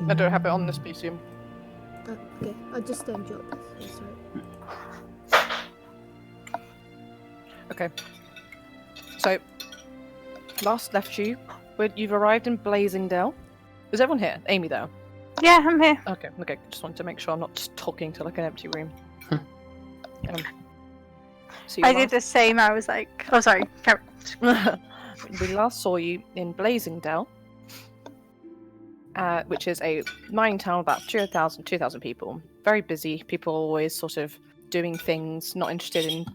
I don't have it on this PC. Okay, I'll just jot this. Sorry. Okay. So, last left you when you've arrived in Blazingdale. Is everyone here? Aimee there? Yeah, I'm here. Okay. Just wanted to make sure I'm not just talking to like an empty room. So I did the same. I was like, oh, sorry. We last saw you in Blazingdale, which is a mining town, about 2,000 people. Very busy. People always sort of doing things, not interested in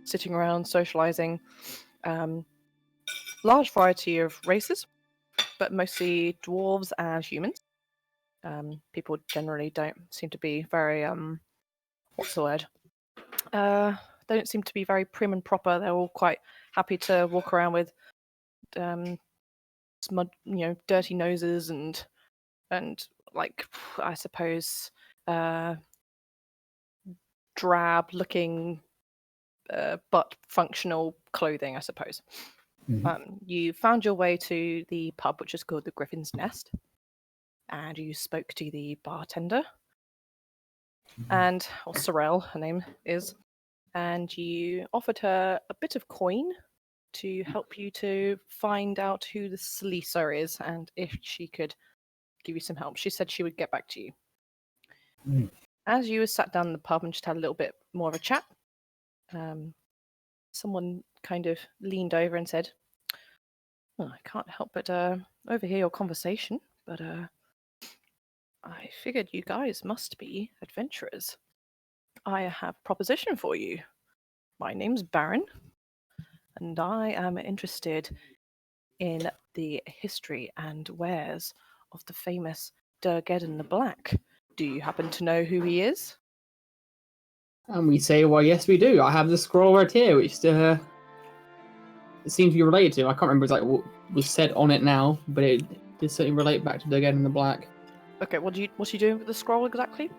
sitting around, socializing. Large variety of races, but mostly dwarves and humans. People generally don't seem to be very, what's the word? They don't seem to be very prim and proper. They're all quite happy to walk around with smud, dirty noses and like, I suppose, drab-looking but functional clothing, I suppose. Mm-hmm. You found your way to the pub, which is called the Griffin's Nest, and you spoke to the bartender, or Sorrel, her name is, and you offered her a bit of coin to help you to find out who the Sleecer is and if she could give you some help. She said she would get back to you. As you sat down in the pub and just had a little bit more of a chat, someone kind of leaned over and said, "Well, I can't help but overhear your conversation, but I figured you guys must be adventurers. I have a proposition for you. My name's Baron, and I am interested in the history and wares of the famous Durgeddon the Black. Do you happen to know who he is?" And we say, well, yes, we do. I have the scroll right here, which it seems to be related to. I can't remember exactly what was said on it now, but it did certainly relate back to Durgeddon the Black. Okay, what's he doing with the scroll exactly?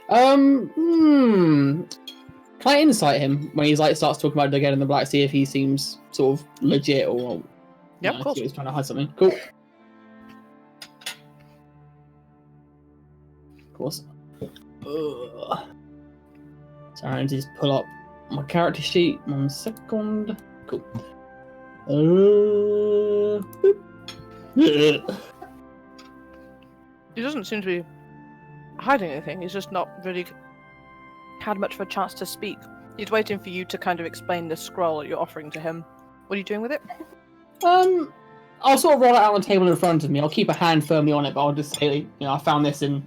Can I insight him when he's starts talking about Durgeddon the Black, see if he seems sort of legit or Yeah, of course. see if he's trying to hide something. Cool. Of course. Sorry, I need to just pull up my character sheet. 1 second. Cool. He doesn't seem to be hiding anything. He's just not really had much of a chance to speak. He's waiting for you to kind of explain the scroll that you're offering to him. What are you doing with it? I'll sort of roll it out on the table in front of me. I'll keep a hand firmly on it, but I'll just say, I found this in...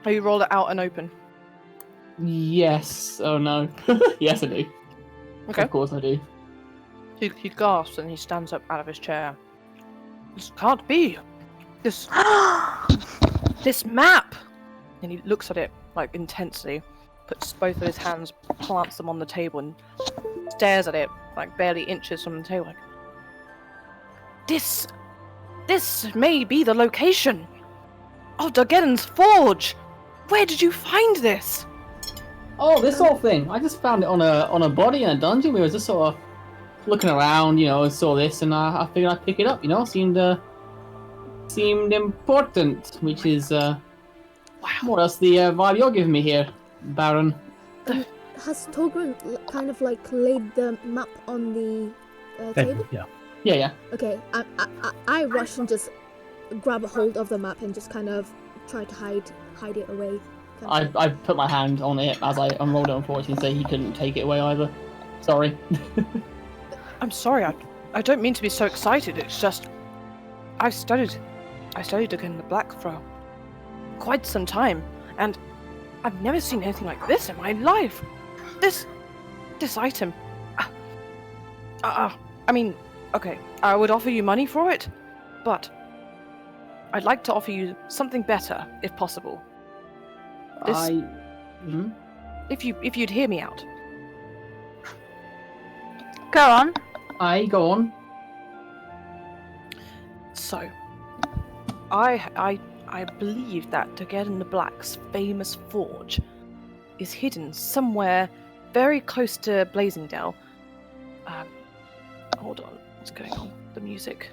Oh, you rolled it out and open? Yes. Oh, no. Yes, I do. Okay. Of course I do. He gasps and he stands up out of his chair. This can't be! This map! And he looks at it, intensely, puts both of his hands, plants them on the table and stares at it, barely inches from the table, This may be the location of Durgeddon's Forge! Where did you find this? Oh, this whole thing. I just found it on a body in a dungeon. We were just sort of looking around, saw this, and I figured I'd pick it up, Seemed important, which is more or less the vibe you're giving me here, Baron. Has Togran kind of laid the map on the table? Yeah. Yeah. Okay, I rush and just grab a hold of the map and just kind of try to hide it away. I put my hand on it as I unrolled it, unfortunately, so he couldn't take it away either. Sorry. I'm sorry, I don't mean to be so excited, it's just... I studied again the Black for quite some time, and I've never seen anything like this in my life. This item... I mean, okay, I would offer you money for it, but I'd like to offer you something better, if possible. If you'd hear me out. Go on. Go on. So, I believe that Durgeddon the Black's famous forge is hidden somewhere very close to Blazingdale. Hold on, what's going on? The music.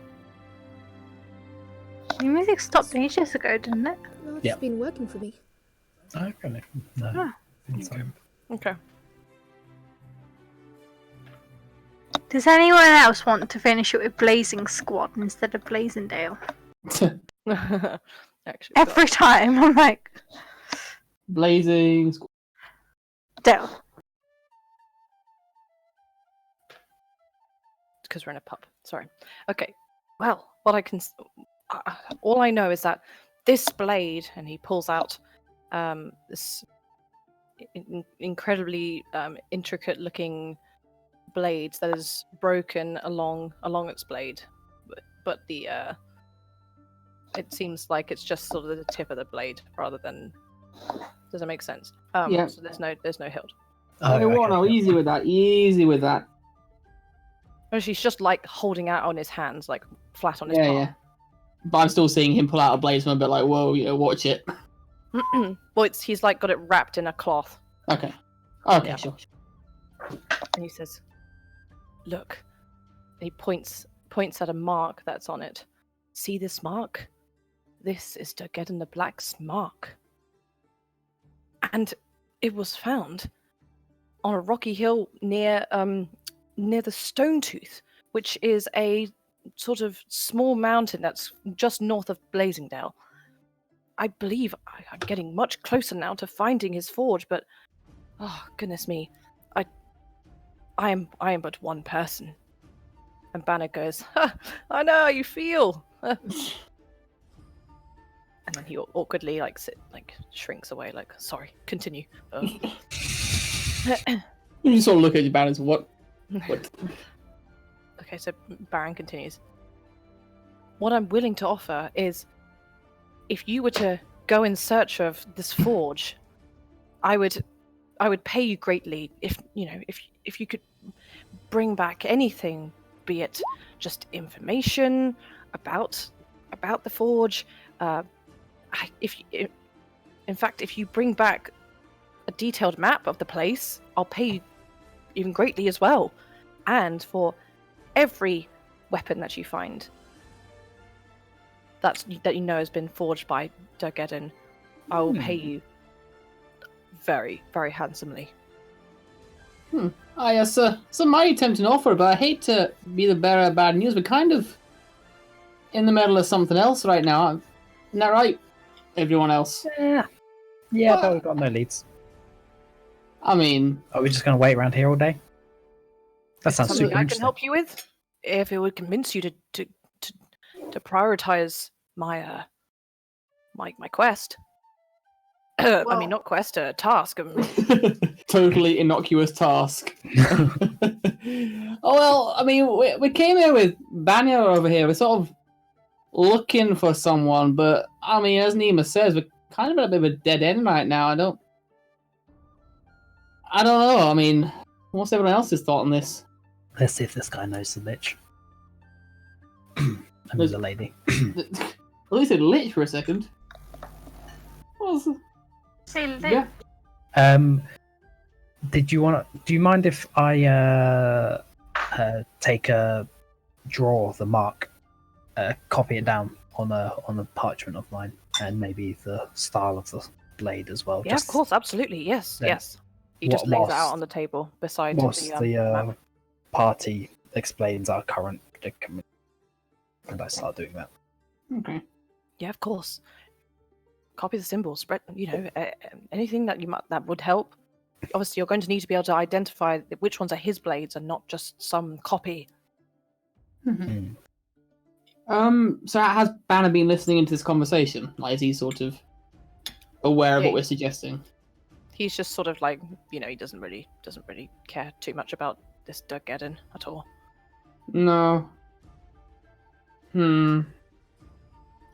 The music stopped ages ago, didn't it? No, it's Yeah. been working for me. Okay. No. Ah. Sorry. Okay. Does anyone else want to finish it with Blazing Squad instead of Blazingdale? Actually, Every time I'm like, Blazing. Dale. because we're in a pub. Sorry. Okay. Well, what I can, all I know is that this blade, and he pulls out this incredibly intricate-looking blade that is broken along its blade, but the it seems like it's just sort of the tip of the blade rather than. Does that make sense? Yeah. So there's no hilt. Okay, well, no, easy with that. Easy with that. No, she's just like holding out on his hands, like flat on his Yeah, palm. yeah. But I'm still seeing him pull out a blade, so I'm a bit like, whoa, watch it. Well, he's like got it wrapped in a cloth, Okay. Okay, Yeah. sure. and he says, "Look." He points at a mark that's on it. See this mark? This is Togran the Black's mark, and it was found on a rocky hill near the Stone Tooth, which is a sort of small mountain that's just north of Blazingdale. I believe I'm getting much closer now to finding his forge, but oh goodness me, I am but one person. And Banner goes, I know how you feel. And then he awkwardly shrinks away, like, sorry, continue. You just sort of look at your banners. What? Okay, so Baron continues. What I'm willing to offer is, if you were to go in search of this forge, I would pay you greatly if you could bring back anything, be it just information about the forge. In fact, if you bring back a detailed map of the place, I'll pay you even greatly as well. And for every weapon that you find that you know has been forged by Togran, I will pay you very, very handsomely. Yes, it's a mighty tempting offer, but I hate to be the bearer of bad news. We're kind of in the middle of something else right now. Isn't that right, everyone else? Yeah, but we've got no leads. I mean, Are we just going to wait around here all day? That sounds Something super I can interesting. help you with, if it would convince you to prioritize my my quest. I Well- mean, not quest, task. totally innocuous task. Oh well, I mean, we came here with Banya over here. We're sort of looking for someone, but I mean, as Neema says, we're kind of at a bit of a dead end right now. I don't know. I mean, what's everyone else's thought on this? Let's see if this guy knows the lich. I mean, the lady. At least it lit for a second. Yeah. Did you want to? Do you mind if I take a draw the mark, copy it down on a parchment of mine, and maybe the style of the blade as well? Yeah, of course, absolutely, yes, Then yes. He just lays it out whilst- on the table beside Whilst the the map. party explains our current predicament, and I start doing that. Okay. Yeah, of course. Copy the symbols, spread. Anything that that would help. Obviously, you're going to need to be able to identify which ones are his blades and not just some copy. So has Banner been listening into this conversation? Like, is he sort of aware of Yeah. what we're suggesting? He's just sort of like, he doesn't really care too much about this Togran at all. No.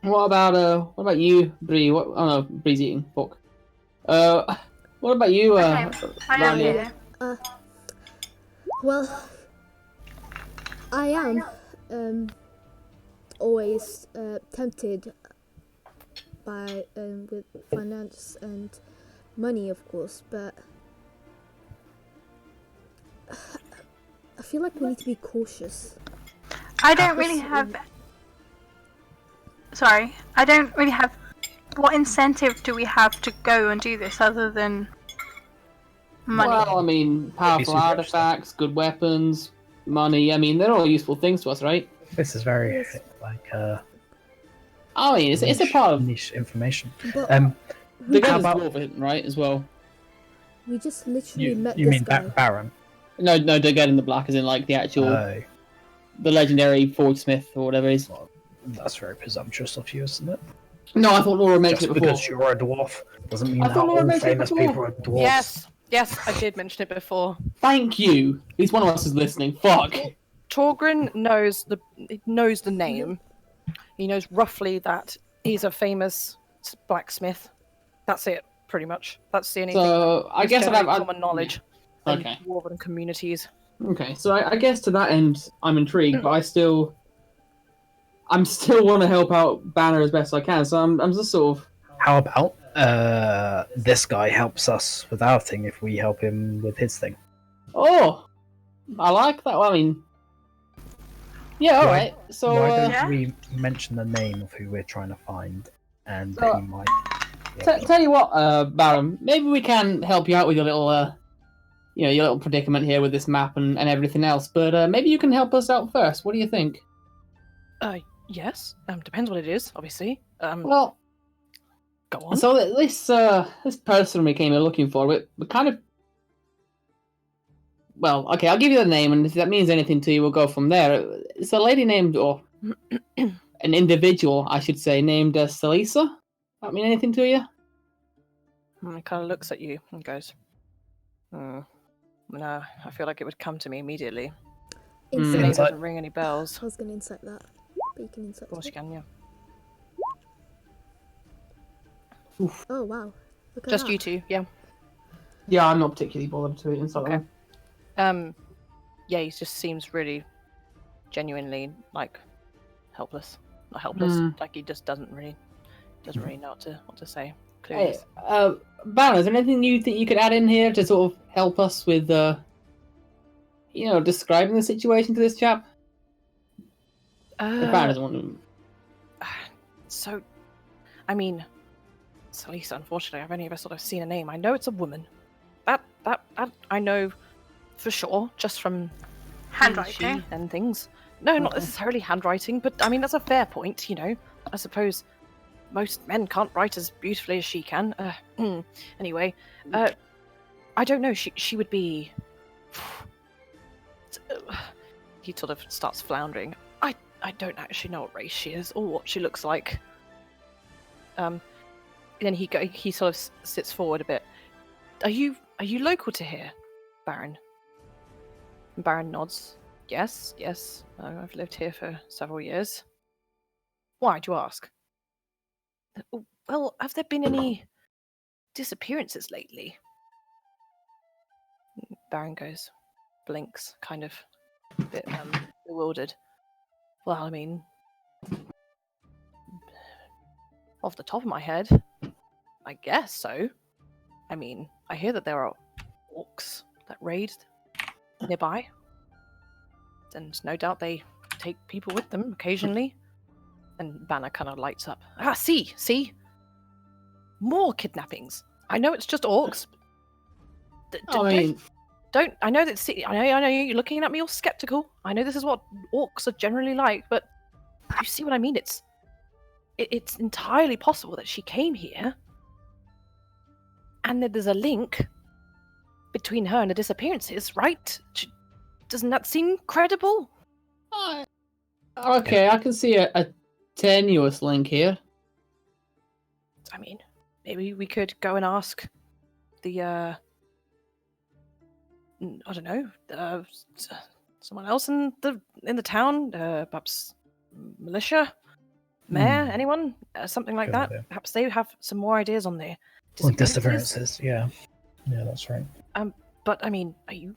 What about you, Bree? Oh no, Bree's eating. Fuck. What about you, I am Rania? here. Well, I am always tempted by with finance and money, of course, but I feel like we need to be cautious. I don't really have Sorry, I don't really have. What incentive do we have to go and do this other than money? Well, I mean, powerful super artifacts, good weapons, money. I mean, they're all useful things to us, right? This is very like I mean, it's a part of niche information. But the How gun is about- dwarven, right? As well. we just literally met You this mean guy. Baron? No, the gun in the black is in like the actual, the legendary Forge Smith or whatever it is. Well, that's very presumptuous of you, isn't it? No, I thought Laura mentioned Just it before. because you're a dwarf doesn't mean I that thought Laura all mentioned it famous before. people are dwarves. Yes, I did mention it before. Thank you. At least one of us is listening. Fuck. Togran knows the name. He knows roughly that he's a famous blacksmith. That's it, pretty much. That's the only thing. So I that's guess I'd have generally common knowledge. Yeah. in Okay. dwarven communities. Okay, so I guess to that end, I'm intrigued, but I'm still want to help out Banner as best I can. So I'm just sort of. How about this guy helps us with our thing if we help him with his thing? Oh, I like that. Well, I mean, yeah, all Why- right. So Why don't Yeah. we mention the name of who we're trying to find, and So- he might. tell you what, Baron, maybe we can help you out with your little, your little predicament here with this map and everything else. But maybe you can help us out first. What do you think? Yes. Depends what it is, obviously. Well, Go on. so this person we came here looking for, we kind of. Well, okay, I'll give you the name, and if that means anything to you, we'll go from there. It's a lady named, or an individual, I should say, named Salisa. That mean anything to you? He kind of looks at you and goes, No, I feel like it would come to me immediately. The Insight. name Insight. doesn't ring any bells. I was gonna insight that. But you can insight Of course you it. can, yeah. Oh wow. Look at Just that. you two, yeah. Yeah, I'm not particularly bothered to it inside Okay. that. Yeah, he just seems really genuinely like helpless. Not helpless, Hmm. like he just doesn't really know what to say. Hey, Clueless. Baron, is there anything you think you could add in here to sort of help us with, describing the situation to this chap? If Baron doesn't want to. So, I mean, Salisa, unfortunately, I've only ever sort of seen a name. I know it's a woman. That I know for sure, just from he, Handwriting. she, and things. No, not Okay. necessarily handwriting, but I mean, that's a fair point, I suppose most men can't write as beautifully as she can. Anyway, I don't know. She would be. He sort of starts floundering. I don't actually know what race she is or what she looks like. Then he sort of sits forward a bit. Are you local to here, Baron? And Baron nods. Yes. I've lived here for several years. Why do you ask? Well, have there been any disappearances lately? Baron goes, blinks, kind of a bit bewildered. Well, I mean, off the top of my head, I guess so. I mean, I hear that there are orcs that raid nearby, and no doubt they take people with them occasionally. And Banner kind of lights up. See? More kidnappings. I know it's just orcs. I know that. See, I know you're looking at me all skeptical. I know this is what orcs are generally like, but you see what I mean? It's entirely possible that she came here, and that there's a link between her and the disappearances, right? Doesn't that seem credible? Okay, I can see a tenuous link here. I mean, maybe we could go and ask the I don't know, someone else in the town, perhaps militia, mayor, anyone, something like Good that. idea. Perhaps they have some more ideas on their Well, disappearances. disappearances, yeah, that's right. But I mean, you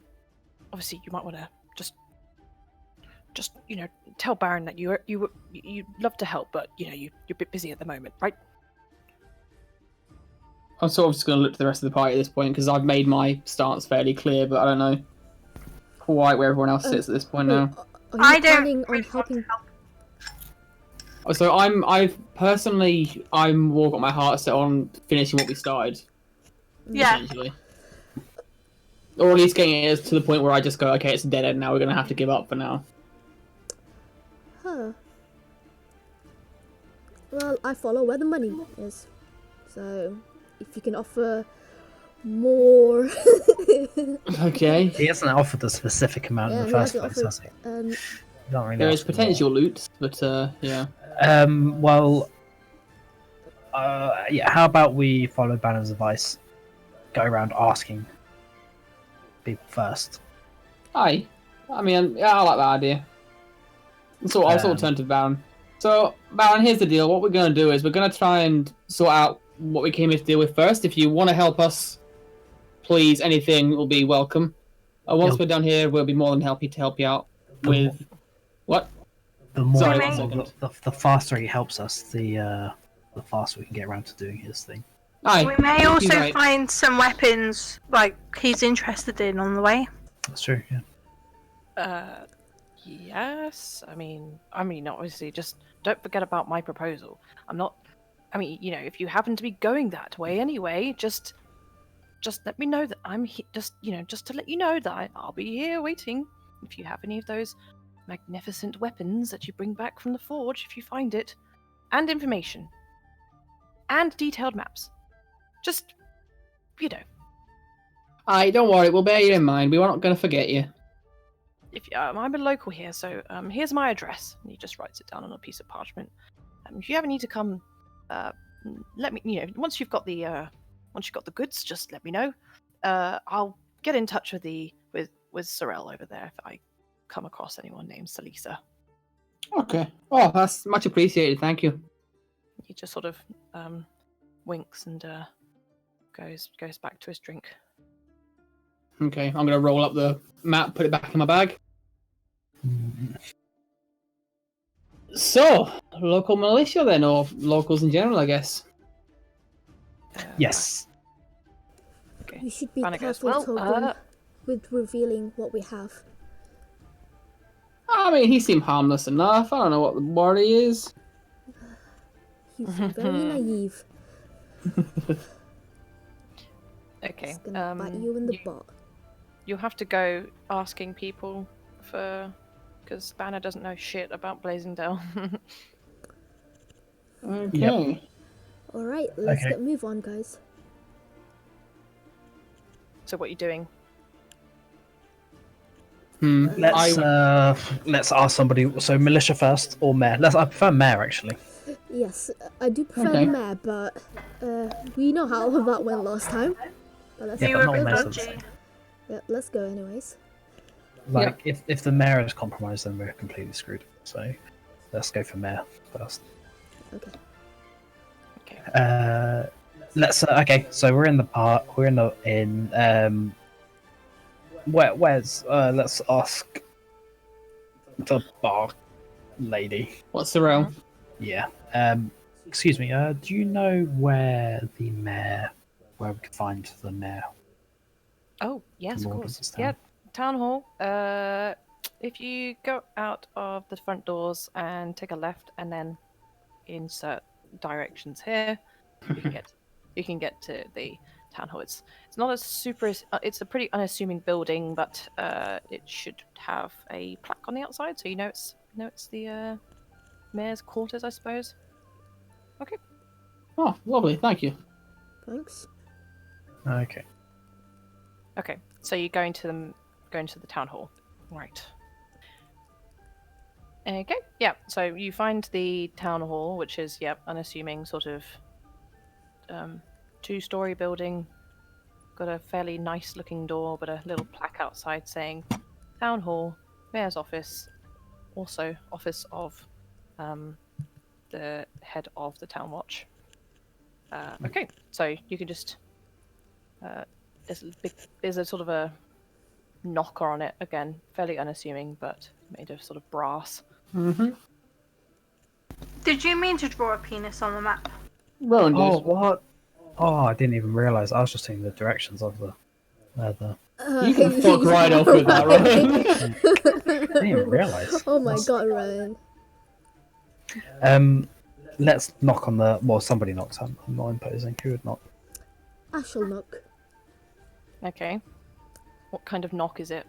might want to just tell Baron that you'd love to help, but you're a bit busy at the moment, right? I'm sort of just going to look to the rest of the party at this point because I've made my stance fairly clear, but I don't know quite where everyone else sits at this point now. Are you I don't planning on really want to helping? help. So I'm more got my heart set on finishing what we started. Yeah. Essentially. Or at least getting it to the point where I just go, okay, it's a dead end now, we're gonna have to give up for now. Huh. Well, I follow where the money is. So, if you can offer more... Okay. He hasn't offered a specific amount in the he first hasn't place, offered, has he? You don't really There is ask for potential loot, but yeah. more. Yeah, how about we follow Banner's advice? Go around asking people first. Aye. I mean, yeah, I like that idea. So I'll sort of turn to Baron. So, Baron, here's the deal. What we're going to do is we're going to try and sort out what we came here to deal with first. If you want to help us, please, anything will be welcome. Once we're done here, we'll be more than happy to help you out with... What? The more, Sorry, one second. the faster he helps us, the faster we can get around to doing his thing. Aye. We may you're also right. find some weapons like he's interested in on the way. That's true. Yeah. Yes. I mean, obviously, just don't forget about my proposal. If you happen to be going that way anyway, just let me know that I'm here. Just to let you know that I'll be here waiting. If you have any of those magnificent weapons that you bring back from the forge, if you find it, and information, and detailed maps. Just, Aye, don't worry, we'll bear you in mind. We're not going to forget you. I'm a local here, so here's my address. And he just writes it down on a piece of parchment. If you ever need to come, let me. Once you've got the goods, just let me know. I'll get in touch with Sorel over there if I come across anyone named Salisa. Okay. Oh, that's much appreciated. Thank you. He just sort of winks and goes back to his drink. Okay, I'm going to roll up the map, put it back in my bag. So, local militia then, or locals in general, I guess. Yes. Okay. You should be Banner goes, careful, "Well, Togran, with revealing what we have. I mean, he seemed harmless enough. I don't know what the worry is. He's very naive. Okay. He's gonna bite you in the butt. You'll have to go asking people because Banner doesn't know shit about Blazingdale. Okay. Yep. Alright, let's Okay. get move on, guys. So what are you doing? Let's ask somebody. So militia first or mayor? I prefer mayor actually. Yes, I do prefer Okay. the mayor, but we know how that went last time. But let's, They but were not a bit mayor's dodgy. the yeah, let's go anyways. Like if the mayor is compromised, then we're completely screwed. So let's go for mayor first. Okay. Okay. Let's. Okay, so we're in the park. We're in. Where's? Let's ask the bar lady. What's the realm? Yeah. Excuse me. Do you know where we could find the mayor? Oh, yes, of Lord of course. this town. Yeah, town hall. If you go out of the front doors and take a left and then insert directions here, you can get to the town hall. It's not a super. It's a pretty unassuming building, but it should have a plaque on the outside, so it's the mayor's quarters, I suppose. Okay. Oh, lovely. Thank you. Thanks. Okay. Okay, so you're going to the town hall, right? Okay, yeah. So you find the town hall, which is unassuming, sort of two-story building. Got a fairly nice-looking door, but a little plaque outside saying "Town Hall, Mayor's Office," also office of the head of the Town Watch. Okay, so you can just. There's a sort of a knocker on it, again, fairly unassuming, but made of sort of brass. Mm-hmm. Did you mean to draw a penis on the map? Rowan did. Oh, what? Oh, I didn't even realise. I was just seeing the directions of the. You can fuck right off with that, Rowan. I didn't even realise. Oh my god, Ryan. Let's knock on the. Well, somebody knocks. I'm not imposing. Who would knock? I shall knock. Okay. What kind of knock is it?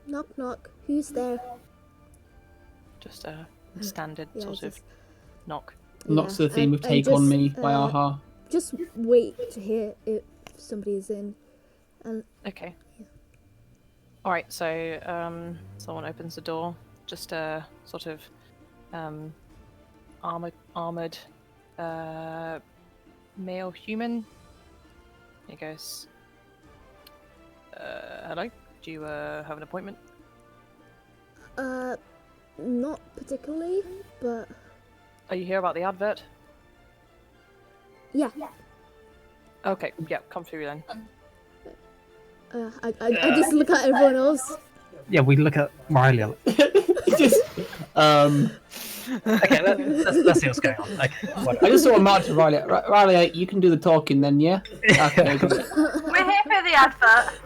Knock knock. Who's there? Just a standard Yeah, sort of just- knock. Not to the theme of and Take On just, Me by Aha. Just wait to hear if somebody is in. And Okay. All right. So someone opens the door. Just a sort of armored male human. He goes, hello. Do you have an appointment? not particularly, but Are you here about the advert? yeah. Okay. Yeah. Come through then. I just look at everyone else. Yeah, we look at Riley. Just, Okay, let's see what's going on. Okay, I whatever. just saw a march to Riley. Riley, you can do the talking then, yeah? Okay. We're here for the advert.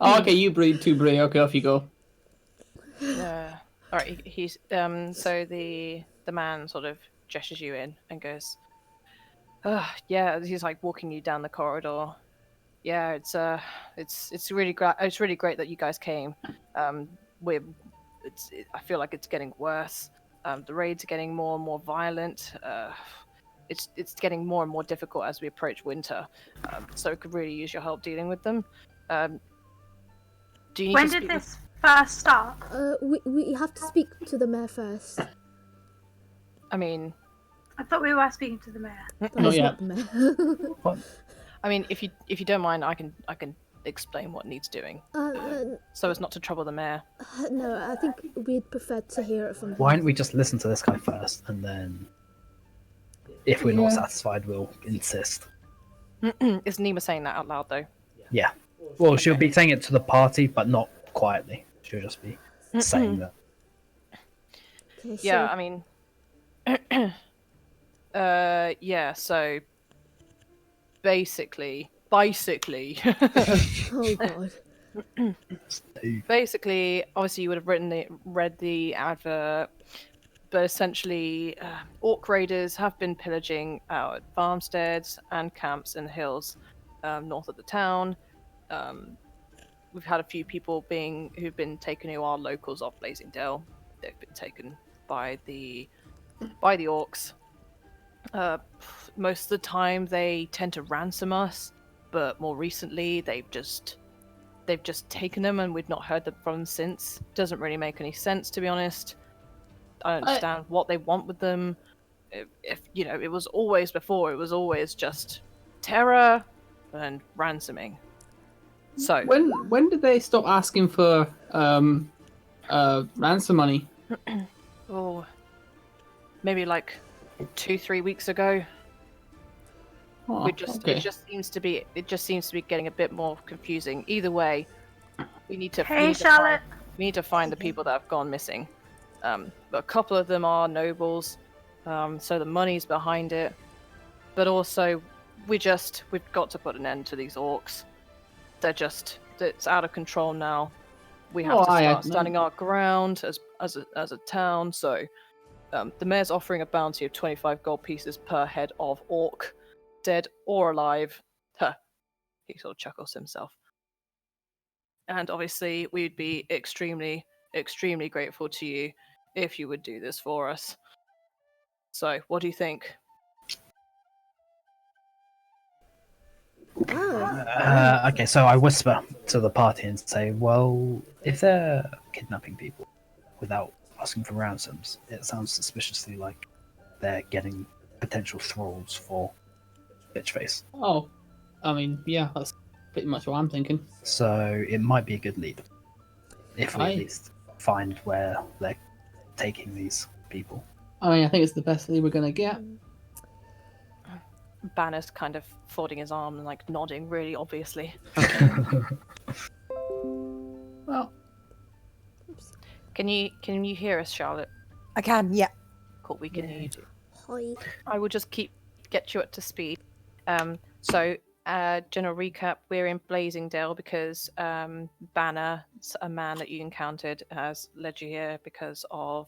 Oh, okay, you Bree, two Bree. Okay, off you go. All right. He's so the man sort of gestures you in and goes, yeah. He's like walking you down the corridor. Yeah, it's really great. It's really great that you guys came. I feel like it's getting worse. The raids are getting more and more violent. It's getting more and more difficult as we approach winter. So it could really use your help dealing with them. Do you need When to did speak this first start? We have to speak to the mayor first. I mean, I thought we were speaking to the mayor. That Not is yet. not the mayor. I mean, if you don't mind, I can explain what needs doing, so as not to trouble the mayor. No, I think we'd prefer to hear it from him. Why don't we just listen to this guy first, and then, if we're not satisfied, we'll insist. Is Neema saying that out loud though? Yeah. Well, she'll be saying it to the party, but not quietly. She'll just be saying that. Okay, Yeah, so- I mean, yeah. So basically, Oh god. basically, obviously, you would have read the advert, but essentially, orc raiders have been pillaging our farmsteads and camps in the hills north of the town. We've had a few people who've been taken who are locals of Blazing Dell. They've been taken by the orcs. Most of the time, they tend to ransom us, but more recently, they've just taken them, and we've not heard from them since. Doesn't really make any sense, to be honest. I don't understand what they want with them. If you know, it was always just terror and ransoming. So When did they stop asking for ransom money? oh, maybe like 2-3 weeks ago. Oh, It okay. just seems to be getting a bit more confusing. Either way, we need to Hey, Charlotte. we need to find the people that have gone missing. But a couple of them are nobles, so the money's behind it. But also, we've got to put an end to these orcs. It's out of control now. We have to start standing our ground as a town. So the mayor's offering a bounty of 25 gold pieces per head of orc, dead or alive. Huh. He sort of chuckles to himself. And obviously, we'd be extremely, extremely grateful to you if you would do this for us. So, what do you think? Okay, so I whisper to the party and say, well, if they're kidnapping people without asking for ransoms, it sounds suspiciously like they're getting potential thralls for Bitchface. Oh, I mean, yeah, that's pretty much what I'm thinking. So it might be a good lead if we Aye. at least find where they're taking these people. I mean, I think it's the best lead we're gonna get. Banner's kind of folding his arm and like nodding really obviously. Well, Can you hear us, Charlotte? I can, yeah. Cool, we can hear you too. Hi. I will just get you up to speed. So general recap, we're in Blazingdale because Banner, a man that you encountered, has led you here because of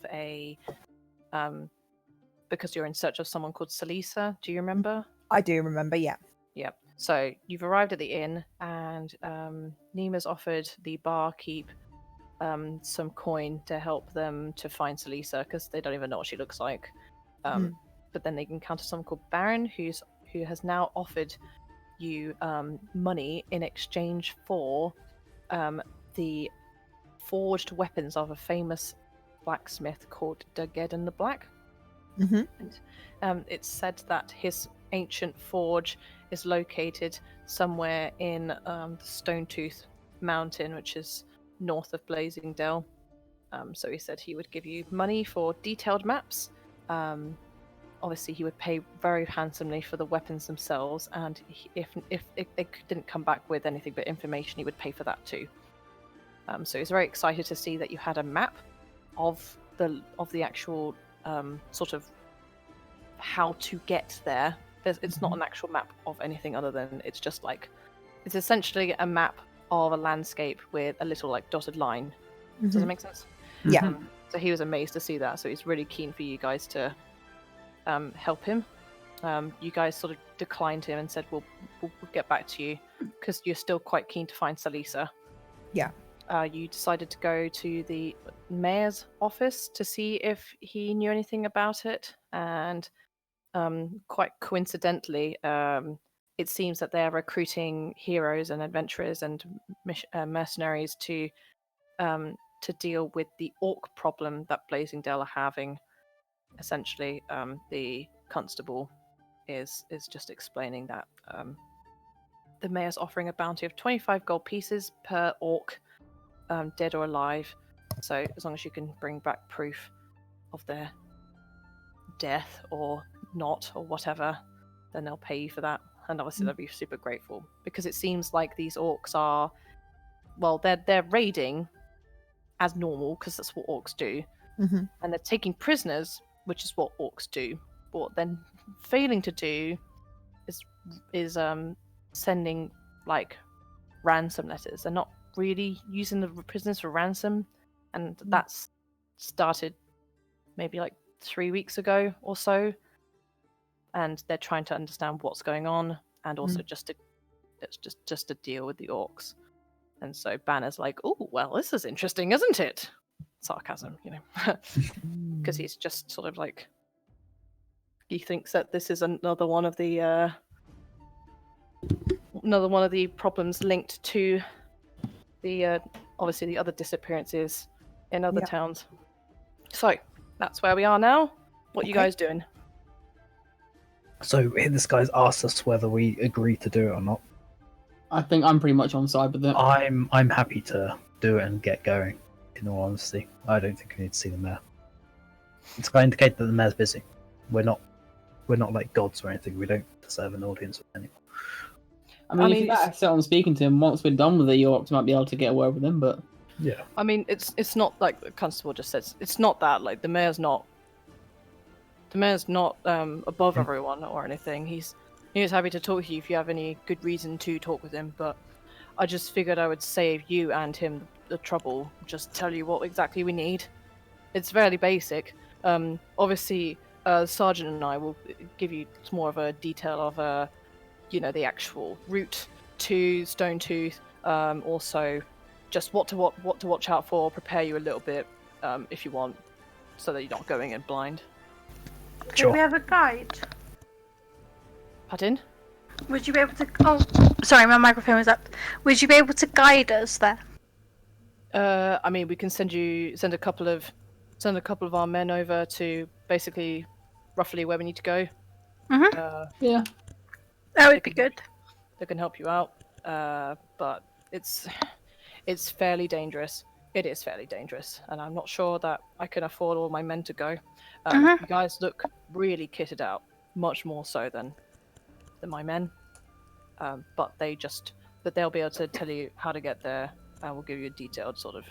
because you're in search of someone called Salisa. Do you remember? I do remember, yeah. Yep. So you've arrived at the inn, and Neema's offered the barkeep some coin to help them to find Salisa because they don't even know what she looks like. But then they encounter someone called Baron who has now offered you money in exchange for the forged weapons of a famous blacksmith called Duggeddon the Black. And it's said that his ancient forge is located somewhere in the Stonetooth Mountain, which is north of Blazingdale. So he said he would give you money for detailed maps. Obviously, he would pay very handsomely for the weapons themselves, and if they didn't come back with anything but information, he would pay for that too. So he's very excited to see that you had a map of the actual sort of how to get there. It's not an actual map of anything other than it's essentially a map of a landscape with a little like dotted line. Does that make sense? Yeah. So he was amazed to see that. So he's really keen for you guys to help him. You guys sort of declined him and said we'll get back to you because you're still quite keen to find Salisa. Yeah. You decided to go to the mayor's office to see if he knew anything about it, and quite coincidentally, it seems that they're recruiting heroes and adventurers and mercenaries to deal with the orc problem that Blazingdale are having. Essentially, the constable is just explaining that the mayor's offering a bounty of 25 gold pieces per orc, dead or alive. So as long as you can bring back proof of their death or not or whatever, then they'll pay you for that. And obviously they'll be super grateful because it seems like these orcs are, well, they're raiding as normal because that's what orcs do, and they're taking prisoners, which is what orcs do. But what they're failing to do is sending like ransom letters. They're not really using the prisoners for ransom, and that's started maybe like 3 weeks ago or so. And they're trying to understand what's going on, and also just to deal with the orcs. And so Banner's like, "Oh, well, this is interesting, isn't it?" Sarcasm, because he's just sort of like, he thinks that this is another one of the problems linked to the obviously the other disappearances in other towns. So that's where we are now. What are you guys doing? So this guy's asked us whether we agree to do it or not. I think I'm pretty much on side with it. I'm happy to do it and get going. In all honesty, I don't think we need to see the mayor. It's going to indicate that the mayor's busy. We're not like gods or anything. We don't deserve an audience with anyone. I mean, if you get set on speaking to him, once we're done with the Yorks, might be able to get a word with him, but... Yeah. I mean, it's not like the constable just says, it's not that, like, the mayor's not above everyone or anything. He's happy to talk to you if you have any good reason to talk with him, but I just figured I would save you and him the trouble, just tell you what exactly we need. It's fairly basic. Obviously, Sergeant and I will give you more of a detail of the actual route to Stonetooth. Also, just what to watch out for. Prepare you a little bit if you want, so that you're not going in blind. Do we have a guide? Pardon? Would you be able to? Oh, sorry, my microphone was up. Would you be able to guide us there? I mean, we can send a couple of our men over to basically roughly where we need to go. Yeah. That would be good. They can help you out, but it's fairly dangerous. It is fairly dangerous, and I'm not sure that I can afford all my men to go. You guys look really kitted out, much more so than my men. But they'll be able to tell you how to get there, and we'll give you a detailed sort of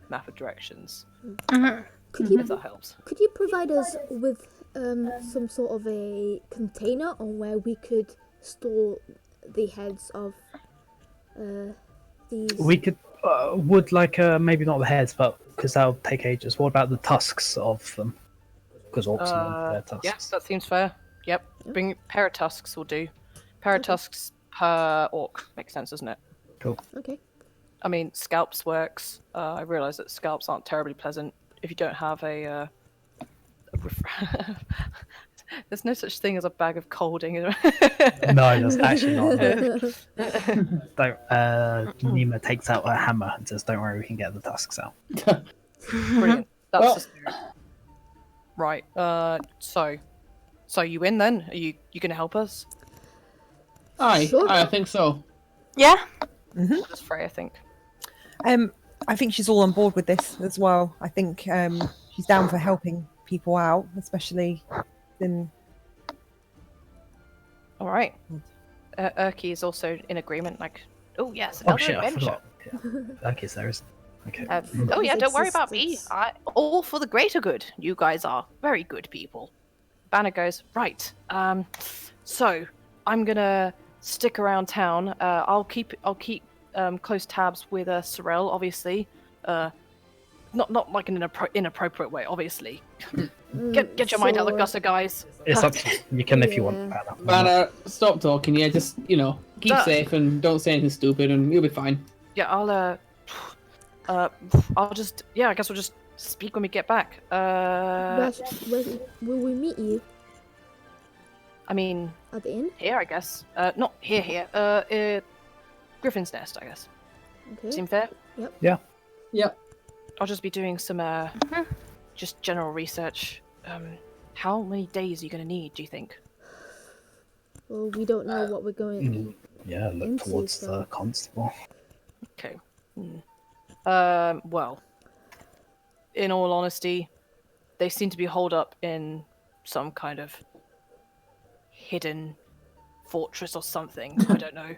map of directions. If that helps. Could you provide us with some sort of a container on where we could store the heads of these? We could would like maybe not the heads, but because that'll take ages. What about the tusks of them? Because orcs want their tusks. Yeah, that seems fair. Yep. Bring pair of tusks will do. Pair of tusks per orc. Makes sense, doesn't it? Cool. Okay. I mean, scalps works. I realise that scalps aren't terribly pleasant if you don't have a There's no such thing as a bag of colding. No, that's actually not. Neema takes out her hammer and says, "Don't worry, we can get the tusks out." Brilliant. That's Well- the spirit. Right. So you in then? Are you going to help us? Aye, Sure. I think so. Yeah. What does Freya think? I think she's all on board with this as well. I think she's down for helping people out, especially in. All right. Urki is also in agreement. Like, oh yes, Oh another shit! I adventure. forgot. Yeah. Okay, so there is. Okay. Oh yeah, don't worry about me. Existence. All for the greater good. You guys are very good people. Banner goes right. So I'm gonna stick around town. I'll keep close tabs with Sorrel, obviously. Not like in an inappropriate way, obviously. Get your mind out the gutter, guys. It's up to you. You can if you want. Yeah. Banner, stop talking. Yeah, just keep Duh. safe and don't say anything stupid, and you'll be fine. Yeah, I'll just I guess we'll just speak when we get back. Where will we meet you? I mean, At the inn? here, I guess. Not here. Griffin's Nest, I guess. Okay. Seem fair? Yep. I'll just be doing some just general research. How many days are you gonna need, do you think? Well, we don't know what we're going. Yeah, look Into towards so- the constable. Okay. Well, in all honesty, they seem to be holed up in some kind of hidden fortress or something. I don't know.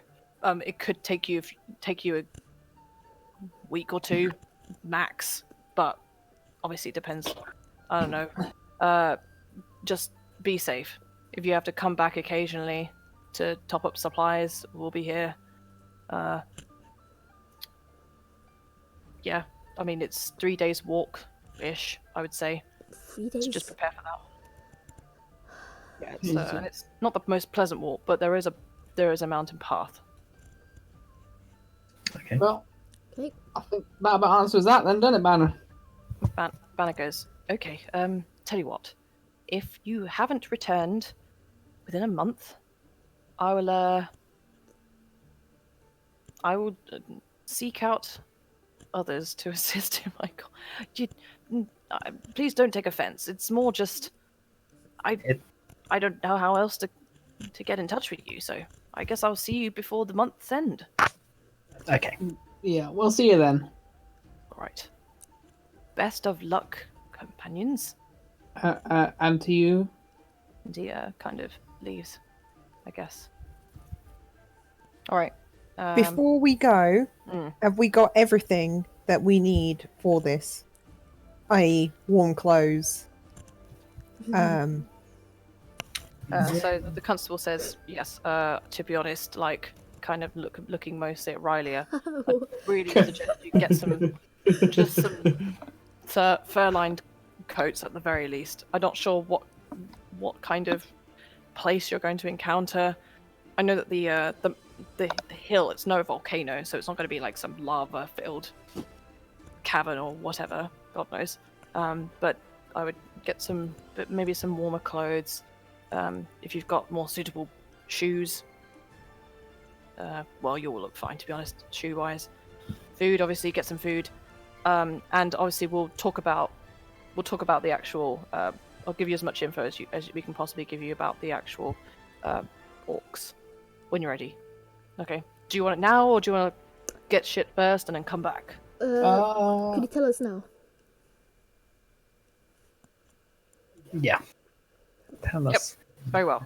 It could take you a week or two max, but obviously it depends. I don't know. Just be safe. If you have to come back occasionally to top up supplies, we'll be here. Yeah, I mean it's 3 days walk-ish, I would say. 3 So days. just prepare for that. Yeah, and it's not the most pleasant walk, but there is a mountain path. Okay. Well, Okay. I think that about answers that then, doesn't it, Banner? Banner goes, okay, tell you what, if you haven't returned within a month, I will seek out others to assist him. My God, please don't take offense. It's more just, I don't know how else to get in touch with you, so I guess I'll see you before the month's end. Okay. Yeah, we'll see you then. All right. Best of luck, companions. And to you. And he kind of leaves, I guess. All right. Before we go, have we got everything that we need for this? I.e., warm clothes. So the constable says, yes, to be honest, like, kind of looking mostly at Riley, I really suggest you get some fur-lined coats at the very least. I'm not sure what kind of place you're going to encounter. I know that the hill, it's no volcano, so it's not going to be like some lava-filled cavern or whatever, God knows. But I would get maybe some warmer clothes. If you've got more suitable shoes, well, you will look fine, to be honest, shoe-wise. Food, obviously, get some food. And obviously, we'll talk about the actual. I'll give you as much info as we can possibly give you about the actual orcs when you're ready. Okay. Do you want it now, or do you want to get shit first and then come back? Could you tell us now? Yeah. Tell us. Very well.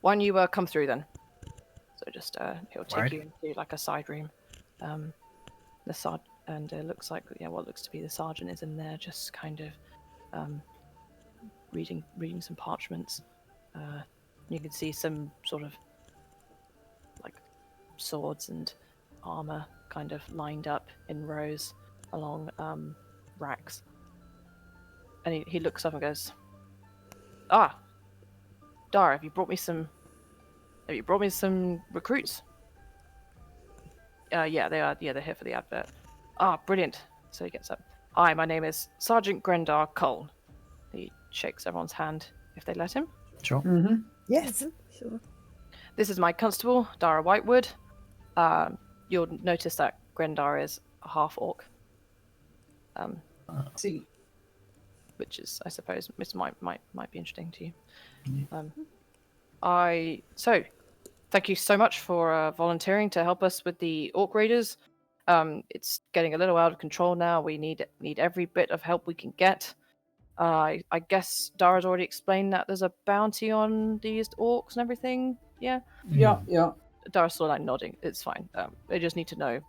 Why don't you come through then? So just he'll take Right. you into like a side room. And it looks like what looks to be the sergeant is in there, just kind of reading some parchments. You can see some sort of like swords and armor kind of lined up in rows along racks. And he looks up and goes, "Ah, Dara, have you brought me some recruits?" Yeah, they are. Yeah, they're here for the advert. Ah, brilliant. So he gets up. Hi, my name is Sergeant Grendar Cole. He shakes everyone's hand if they let him. Sure. Mm-hmm. Yes. Sure. This is my constable, Dara Whitewood. You'll notice that Grendar is a half orc. See. Which is, I suppose, this might be interesting to you. Yeah. So, thank you so much for volunteering to help us with the orc raiders. It's getting a little out of control now. We need every bit of help we can get. I guess Dara's already explained that there's a bounty on these orcs and everything. Yeah. Yeah, yeah. Dara's still like nodding. It's fine. They just need to know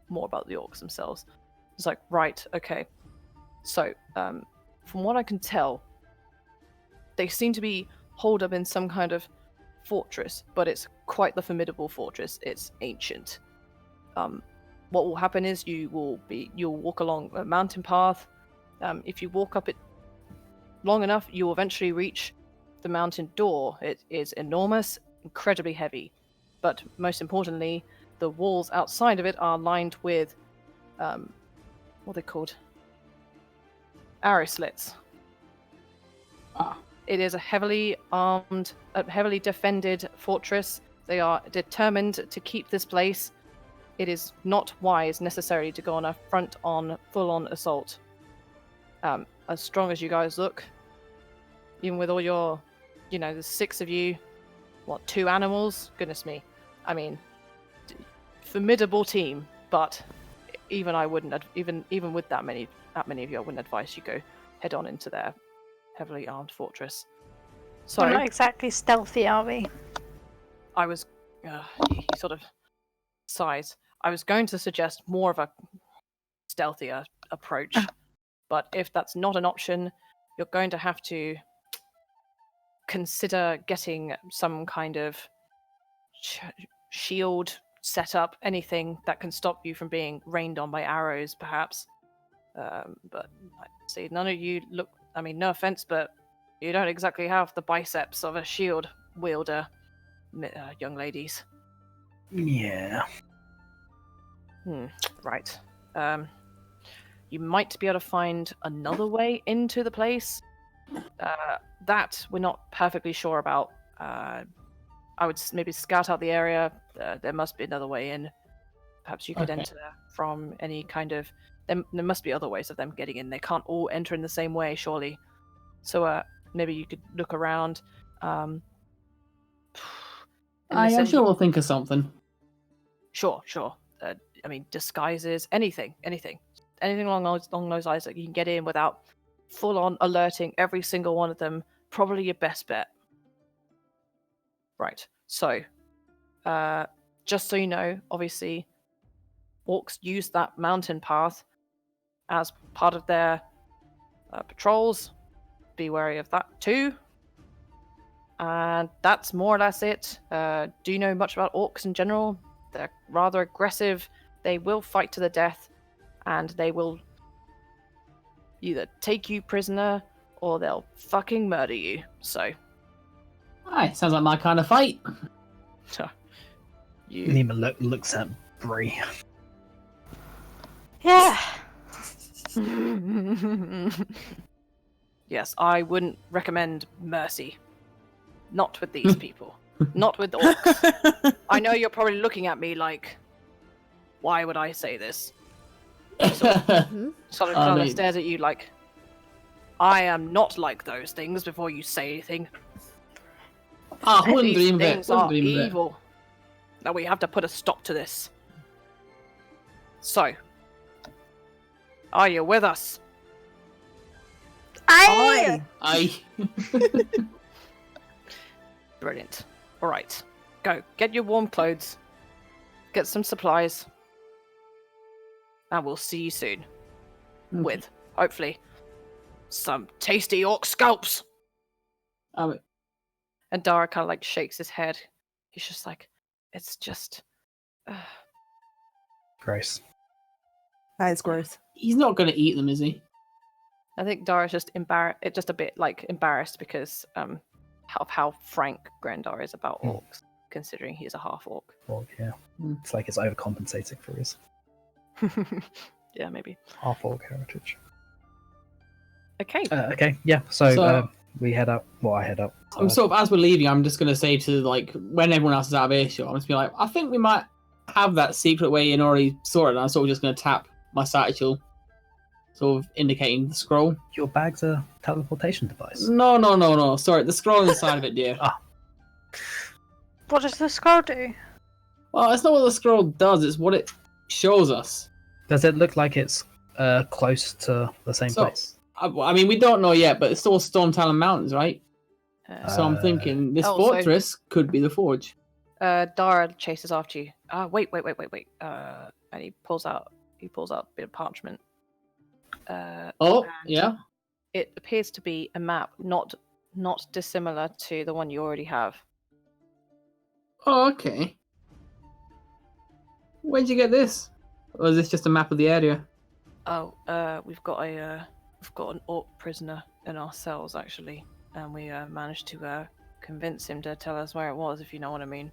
more about the orcs themselves. It's like, right, okay. So, from what I can tell, they seem to be holed up in some kind of fortress, but it's quite the formidable fortress. It's ancient. What will happen is you'll walk along a mountain path. If you walk up it long enough, you will eventually reach the mountain door. It is enormous, incredibly heavy, but most importantly, the walls outside of it are lined with what are they called? Arrow slits. It is a heavily armed, heavily defended fortress. They are determined to keep this place. It is not wise necessarily to go on a full-on assault. As strong as you guys look, even with all your, there's 6 of you, 2 animals? Goodness me. I mean, formidable team, but even I wouldn't, even with that many of you, I wouldn't advise you go head on into their heavily armed fortress. So We're not exactly stealthy, are we? I was, he sort of sighs. I was going to suggest more of a stealthier approach, but if that's not an option, you're going to have to consider getting some kind of shield set up, anything that can stop you from being rained on by arrows, perhaps. But I see none of you look, I mean, no offense, but you don't exactly have the biceps of a shield wielder, young ladies. Yeah. Right. You might be able to find another way into the place. That we're not perfectly sure about. I would maybe scout out the area. There must be another way in. Perhaps you could enter from any kind of... There must be other ways of them getting in. They can't all enter in the same way, surely. So maybe you could look around. I'm sure we'll think of something. Sure. I mean, disguises, anything along those lines that you can get in without full-on alerting every single one of them. Probably your best bet. Right. So, just so you know, obviously, orcs use that mountain path as part of their patrols. Be wary of that too. And that's more or less it. Do you know much about orcs in general? They're rather aggressive. They will fight to the death, and they will either take you prisoner or they'll fucking murder you. So, Aye, sounds like my kind of fight. Neema looks at Bree. Yeah. Yes, I wouldn't recommend mercy. Not with these people. Not with orcs. I know you're probably looking at me like, why would I say this? Sort of stares at you like, I am not like those things before you say anything. Wouldn't dream of it. Things are evil. Now we have to put a stop to this. So, are you with us? Aye. Brilliant. Alright. Go. Get your warm clothes. Get some supplies. And we'll see you soon. With, hopefully, some tasty orc scalps. And Dara kind of like shakes his head. He's just like, it's just Gross. That is gross. He's not going to eat them, is he? I think Dara's just just a bit like embarrassed because of how frank Grandar is about orcs, considering he's a half orc. Well, yeah. Mm. It's like it's overcompensating for his Yeah, maybe. half orc heritage. Okay. Okay, yeah. So we head out. Well, I head out. I'm sort of, as we're leaving, I'm just going to say to, like, when everyone else is out of earshot, I'm just be like, I think we might have that secret way in already sorted, and I'm sort of just going to tap my satchel, sort of indicating the scroll. Your bag's a teleportation device. No. Sorry, the scroll inside of it, dear. What does the scroll do? Well, it's not what the scroll does, it's what it shows us. Does it look like it's close to the same place? I mean, we don't know yet, but it's still Storm Talon Mountains, right? So I'm thinking this fortress could be the forge. Dara chases after you. Wait. And he pulls out a bit of parchment. Yeah. It appears to be a map, not dissimilar to the one you already have. Oh, okay. Where'd you get this? Or is this just a map of the area? Oh, we've got an orc prisoner in our cells actually, and we managed to convince him to tell us where it was, if you know what I mean.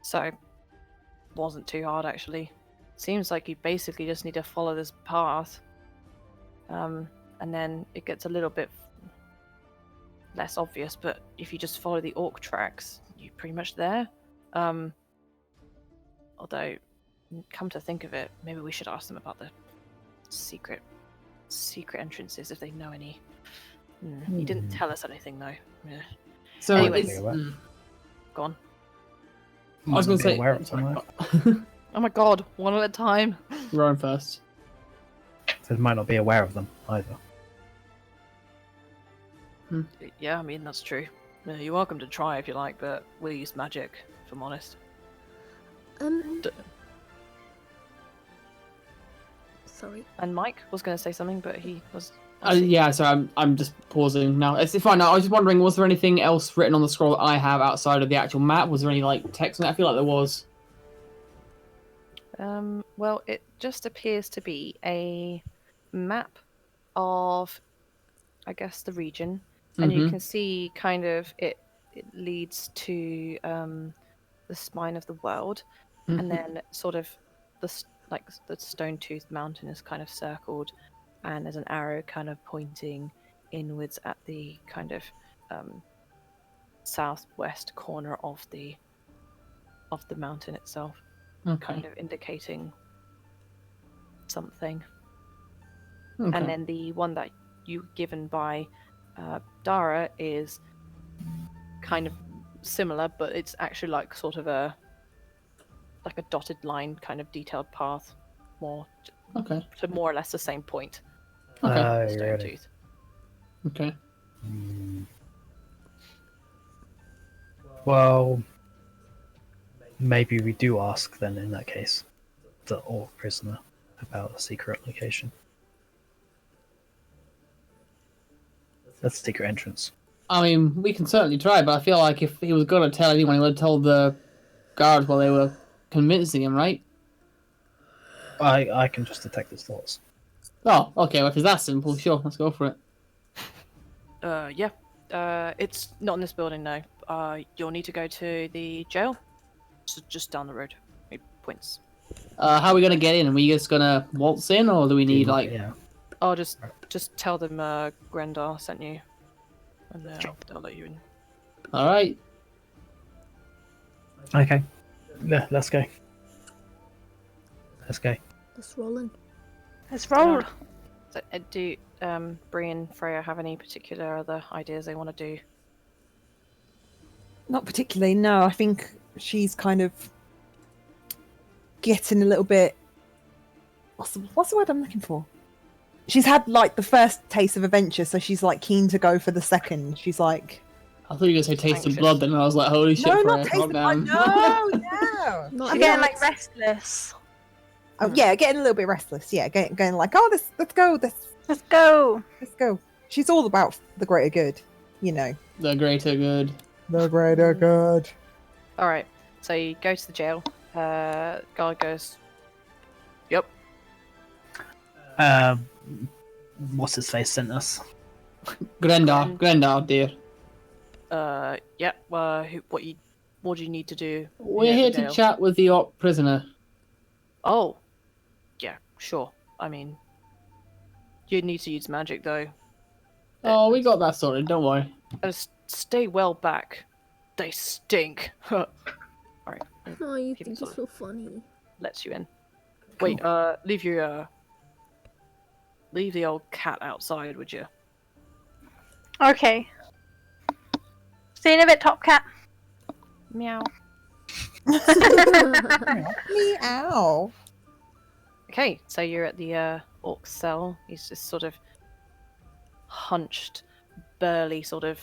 So wasn't too hard actually. Seems like you basically just need to follow this path, and then it gets a little bit less obvious. But if you just follow the orc tracks, you're pretty much there. Although, come to think of it, maybe we should ask them about the secret entrances if they know any. He didn't tell us anything though. Yeah. So, anyways, go on. I was going to say, aware of somewhere. Oh my god, one at a time. Rohan first. So they might not be aware of them either. Yeah, I mean that's true. You're welcome to try if you like, but we'll use magic, if I'm honest. Sorry. And Mike was going to say something, but he was. Yeah, so I'm just pausing now. It's fine. I was just wondering, was there anything else written on the scroll that I have outside of the actual map? Was there any like text on it? I feel like there was. Well, it just appears to be a map of, I guess, the region, and you can see kind of it leads to the spine of the world, and then sort of the stone-toothed mountain is kind of circled, and there's an arrow kind of pointing inwards at the kind of southwest corner of the mountain itself, kind of indicating something. Okay. And then the one that you given by Dara is kind of similar, but it's actually like sort of a dotted line kind of detailed path, to more or less the same point. Okay. Stone Really? tooth. Okay. Well, maybe we do ask then in that case the orc prisoner about the secret location. That's the secret entrance. I mean, we can certainly try, but I feel like if he was going to tell anyone, he would have told the guards while they were convincing him, right? I can just detect his thoughts. Oh, okay. Well, if it's that simple, sure, let's go for it. Yeah. It's not in this building, no. You'll need to go to the jail. So just down the road. He points. How are we going to get in? Are we just going to waltz in, or do we need, like... Yeah. I'll just tell them Grendar sent you, and they'll let you in. All right. Okay. Yeah, let's go. Let's go. Let's roll in. Let's roll. So, do Bree and Freya have any particular other ideas they want to do? Not particularly, no. I think she's kind of getting a little bit... What's the word I'm looking for? She's had, like, the first taste of adventure, so she's, like, keen to go for the second. She's like... I thought you were going to say taste of Anxious. blood, then I was like, holy shit, No, Freya, not taste calm of down. blood. No. Not She's yet. getting like restless. Oh, yeah, getting a little bit restless. Yeah, going like, oh, let's go. Let's go. Let's go. She's all about the greater good, you know. The greater good. The greater good. All right. So you go to the jail. Guard goes, "Yep." What's his face sent us? Grendar, dear. Yeah. What do you need to do? We're at here the to jail? chat with the Orc prisoner. Oh, yeah, sure. I mean, you need to use magic though. Oh, we got that sorted, don't worry. Stay well back. They stink. Alright. Oh, you People think sort it's so funny. lets you in. Wait, leave the old cat outside, would you? Okay. See you in a bit, Top Cat. Meow. Meow. Okay, so you're at the orc cell. He's just sort of hunched, burly, sort of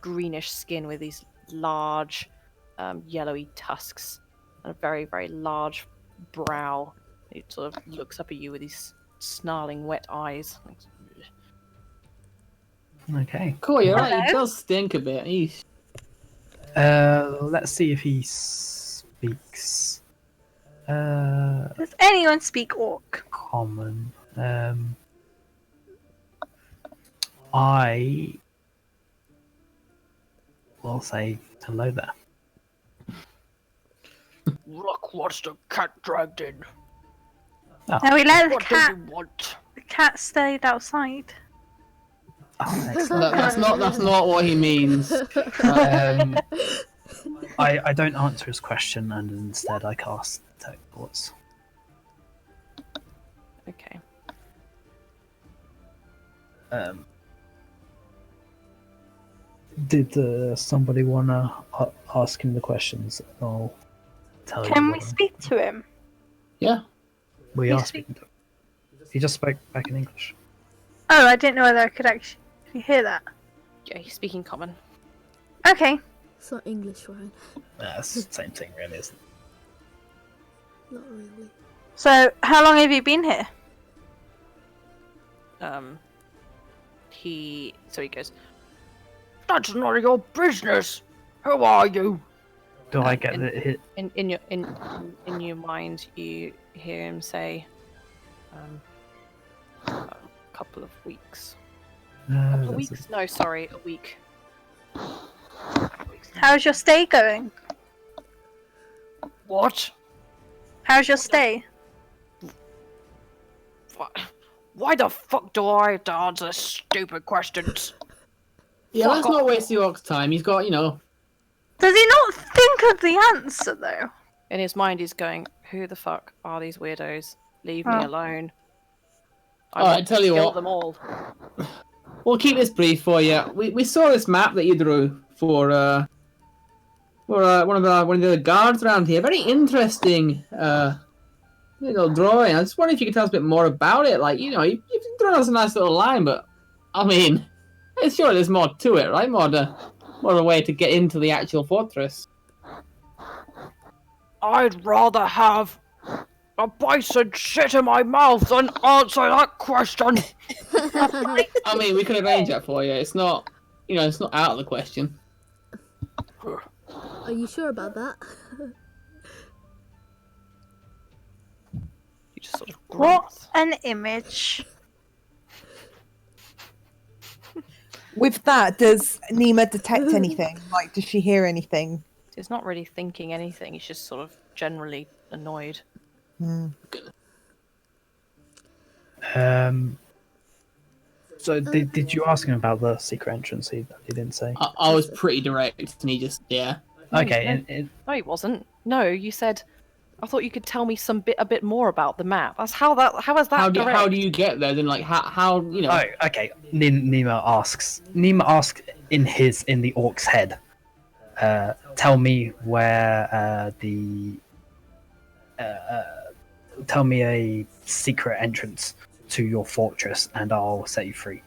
greenish skin with these large, yellowy tusks and a very, very large brow. He sort of looks up at you with these snarling, wet eyes. Okay. Cool, you're right. He Hello? does stink a bit. Eesh. Let's see if he speaks. Does anyone speak Orc? Common. I will say hello there. Look, what's the cat dragged in? Now we let the What do cat. you want? The cat stayed outside. Oh, excellent. That's not what he means. I don't answer his question, and instead I cast teleports. Okay. Did somebody wanna ask him the questions? I'll tell you. Can what we speak to him? Yeah. We we are speak- speaking to him. He just spoke back in English. Oh, I didn't know whether I could actually hear that. Yeah, he's speaking common. Okay. It's not English, Ryan. It's the same thing, really, isn't it? Not really. So, how long have you been here? He goes, "That's none of your business. Who are you?" Do I get it? In your mind, you hear him say, "A couple of weeks." Couple of weeks? No, sorry, a week. How's your stay going? What? How's your stay? Why the fuck do I have to answer stupid questions? Yeah, Fuck let's not off. waste the Orc's time. He's got, Does he not think of the answer though? In his mind, he's going, "Who the fuck are these weirdos? Leave me Oh. alone. Alright, want tell to you kill what. them all." We'll keep this brief for you. We saw this map that you drew for one of the other guards around here. Very interesting drawing. I just wonder if you could tell us a bit more about it. Like, you've thrown us a nice little line, but I mean, it's sure there's more to it, right? More of a way to get into the actual fortress. I'd rather have a bison shit in my mouth than answer that question. I mean, we can arrange that for you. It's not, it's not out of the question. Are you sure about that? He just sort of What grunts. an image. With that, does Neema detect anything? Like, does she hear anything? He's not really thinking anything. He's just sort of generally annoyed. So did you ask him about the secret entrance? He didn't say. I was pretty direct, and he just, yeah. Okay, No, he wasn't. No, you said. I thought you could tell me a bit more about the map. That's how is that direct? How do you get there? Then, like, how Oh, okay. Neema asks in the orc's head. Tell me where tell me a secret entrance to your fortress, and I'll set you free.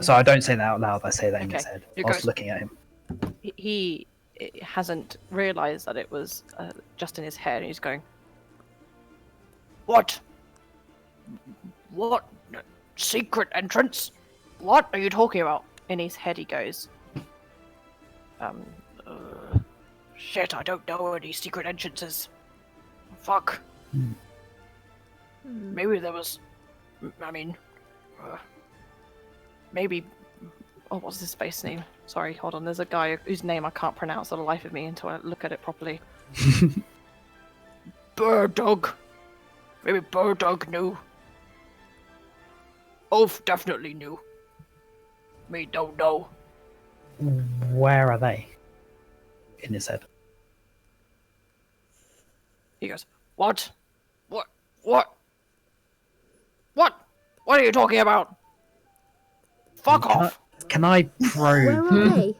So I don't say that out loud. I say that in his Okay. head. You I was guys- looking at him. He hasn't realised that it was just in his head, and he's going, "What? What? Secret entrance? What are you talking about?" In his head, he goes, Shit, I don't know any secret entrances. Fuck. Maybe there was... I mean... maybe... Oh, what's his space name? Sorry, hold on. There's a guy whose name I can't pronounce for the life of me until I look at it properly. Bird Dog. Maybe Bird Dog knew. Ulf definitely knew. Me don't know. Where are they? In his head. He goes, What? What? What? What? What are you talking about? Fuck off! Can I probe? Where are they?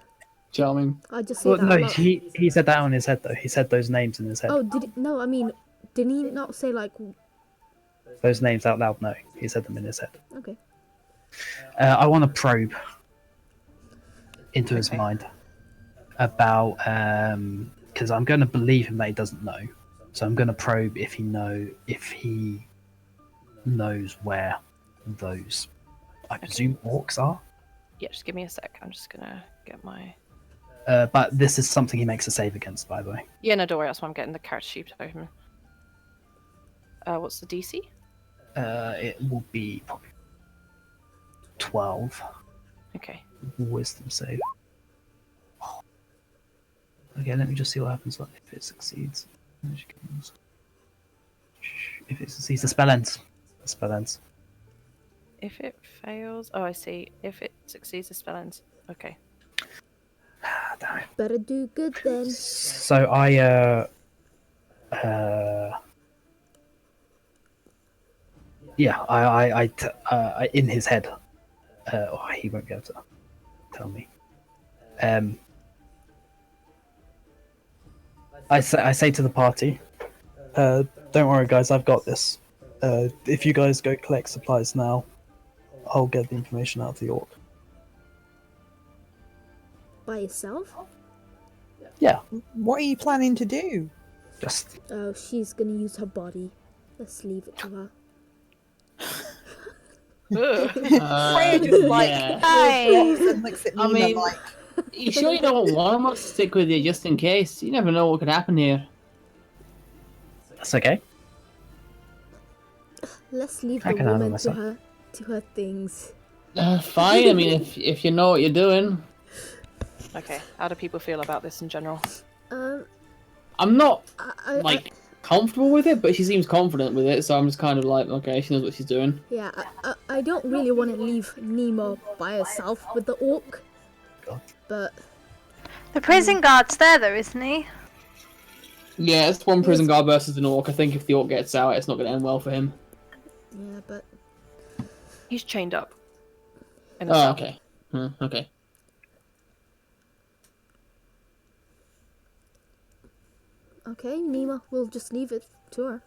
Charming. I just say Well, that no, out loud. he said that on his head though. He said those names in his head. Oh, no, I mean, didn't he not say, like... Those names out loud. No, he said them in his head. Okay. I want to probe into his mind about because I'm going to believe him that he doesn't know. So I'm going to probe if he knows where those, I presume, orcs are. Yeah, just give me a sec. I'm just gonna get my... But this is something he makes a save against, by the way. Yeah, no, don't worry. That's why I'm getting the character sheet open. What's the DC? It will be probably 12 Okay. wisdom save. Okay, let me just see what happens if it succeeds. If it succeeds, the spell ends. The spell ends. If it fails... Oh, I see. If it succeeds, the spell ends. Okay. Damn it. Better do good then. So I in his head. He won't be able to tell me. I say to the party, don't worry guys, I've got this. If you guys go collect supplies now, I'll get the information out of the orc. By yourself? Yeah, What are you planning to do? just Oh, she's gonna use her body. Let's leave it to her. Freya just like Hi. and looks at I Neema mean- like, You sure you don't want us to stick with you just in case? You never know what could happen here. that's okay. Let's leave I the can handle woman to myself. her things. Fine, I mean, if you know what you're doing. Okay. How do people feel about this in general? I'm not, I like, comfortable with it, but she seems confident with it, so I'm just kind of like, okay, she knows what she's doing. yeah, I don't really want to leave Neema by herself with the orc. God. But The prison guard's there though, isn't he? Yeah, it's one prison guard versus an orc. I think if the orc gets out, it's not going to end well for him. yeah, but He's chained up. In a Oh, cell. okay. Okay. okay, Neema, we'll just leave it to her.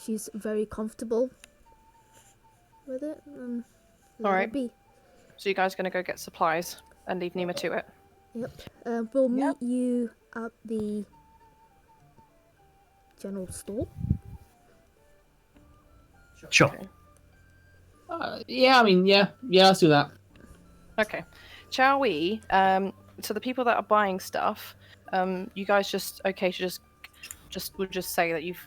She's very comfortable with it. Let Alright. it be. So you guys gonna go get supplies and leave Neema to it? Yep. We'll meet you at the general store. Sure. Okay. Yeah, I mean, yeah, let's do that. Okay. Shall we? So the people that are buying stuff, you guys just we'll just say that you've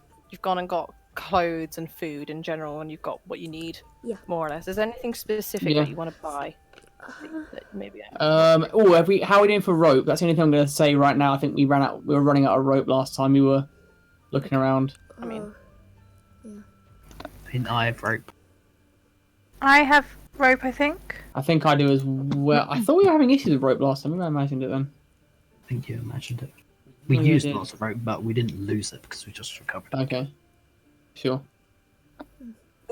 gone and got clothes and food in general, and you've got what you need. Yeah. More or less. Is there anything specific Yeah. that you want to buy? That maybe. How are we doing for rope? That's the only thing I'm going to say right now. I think we were running out of rope last time we were looking around. I mean- I have rope. I have rope, I think. I think I do as well. I thought we were having issues with rope last time. Maybe I imagined it then. I think you imagined it. We Oh, you used did. lots of rope, but we didn't lose it because we just recovered. Okay. Sure.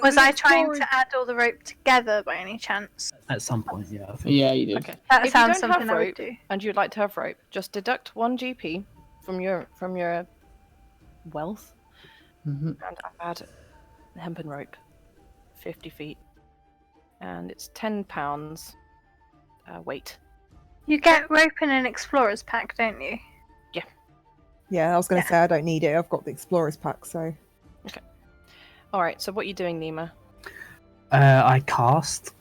Was I trying to add all the rope together by any chance? At some point, yeah. I think. Yeah, you did. Okay. That If you sounds don't have something I would rope, do. and you'd like to have rope, just deduct 1 GP from your wealth, Mm-hmm. and add hempen rope, 50 feet, and it's £10 weight. You get rope in an explorer's pack, don't you? yeah, I was going to say I don't need it. I've got the explorer's pack, so All right. So what are you doing, Neema? I cast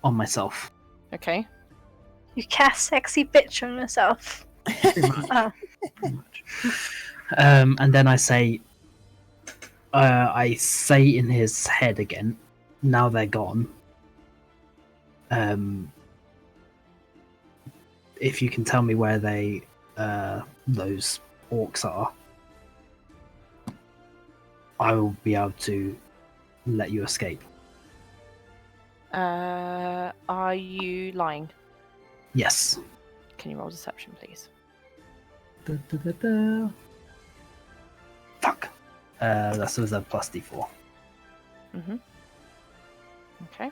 on myself. Okay. You cast sexy bitch on yourself. Pretty much. Oh. Pretty much. And then I say in his head again, now they're gone. If you can tell me where those orcs are, I will be able to let you escape. Are you lying? Yes. Can you roll deception, please? Fuck. That's with a plus D4. Mm-hmm. Okay.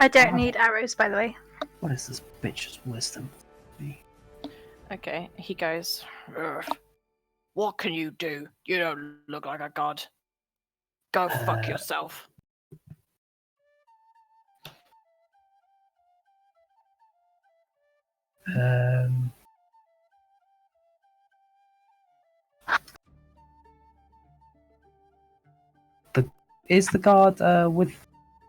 I don't need arrows, by the way. What is this bitch's wisdom? Okay. He goes, "Ugh. What can you do? You don't look like a god. Go fuck yourself." Is the guard with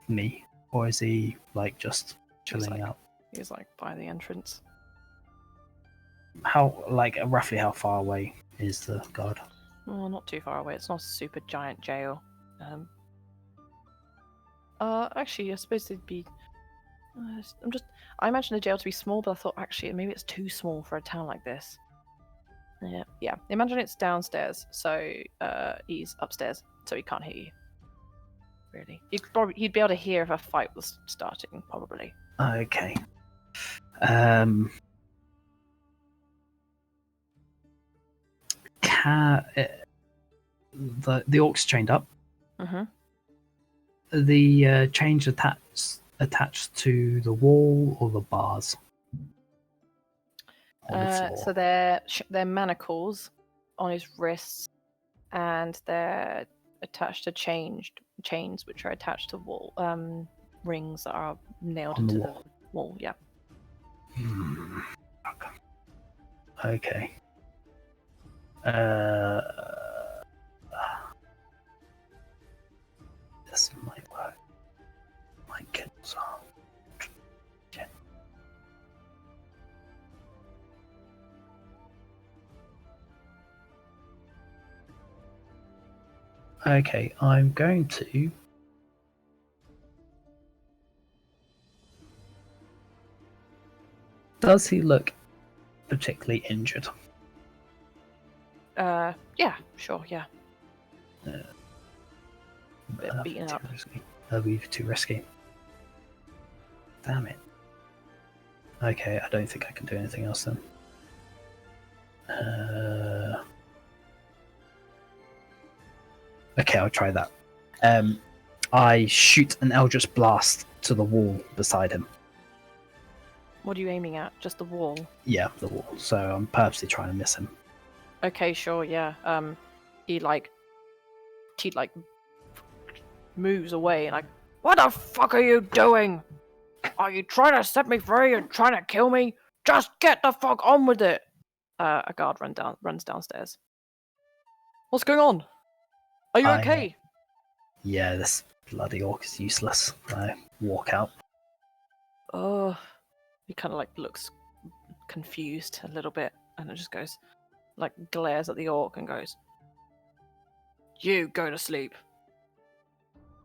me, or is he like just chilling out? He's like by the entrance. How roughly how far away is the guard? Oh, not too far away. It's not a super giant jail. Actually, I suppose it'd be. I imagine the jail to be small, but I thought actually maybe it's too small for a town like this. Yeah. Imagine it's downstairs, so he's upstairs, so he can't hear you. Really, he'd be able to hear if a fight was starting, probably. Okay. The orcs chained up. Mm-hmm. The chains attached to the wall or the bars. On the floor. So they're manacles on his wrists, and they're attached to chains which are attached to wall rings that are nailed On the into wall. the wall. Yeah. Okay. This might work. My kids are. Okay, I'm going to. Does he look particularly injured? Yeah, sure, yeah. Bit That'd be beaten too up. risky. That'd be too risky. Damn it. Okay, I don't think I can do anything else then. Okay, I'll try that. I shoot an Eldritch Blast to the wall beside him. What are you aiming at? Just the wall? Yeah, the wall. So I'm purposely trying to miss him. Okay, sure, yeah. He moves away, like, what the fuck are you doing? Are you trying to set me free? You're trying to kill me? Just get the fuck on with it! A guard runs downstairs. What's going on? Are you okay? Yeah, this bloody orc is useless. I walk out. Oh, he kind of looks confused a little bit, and it just goes, glares at the orc and goes, "You go to sleep,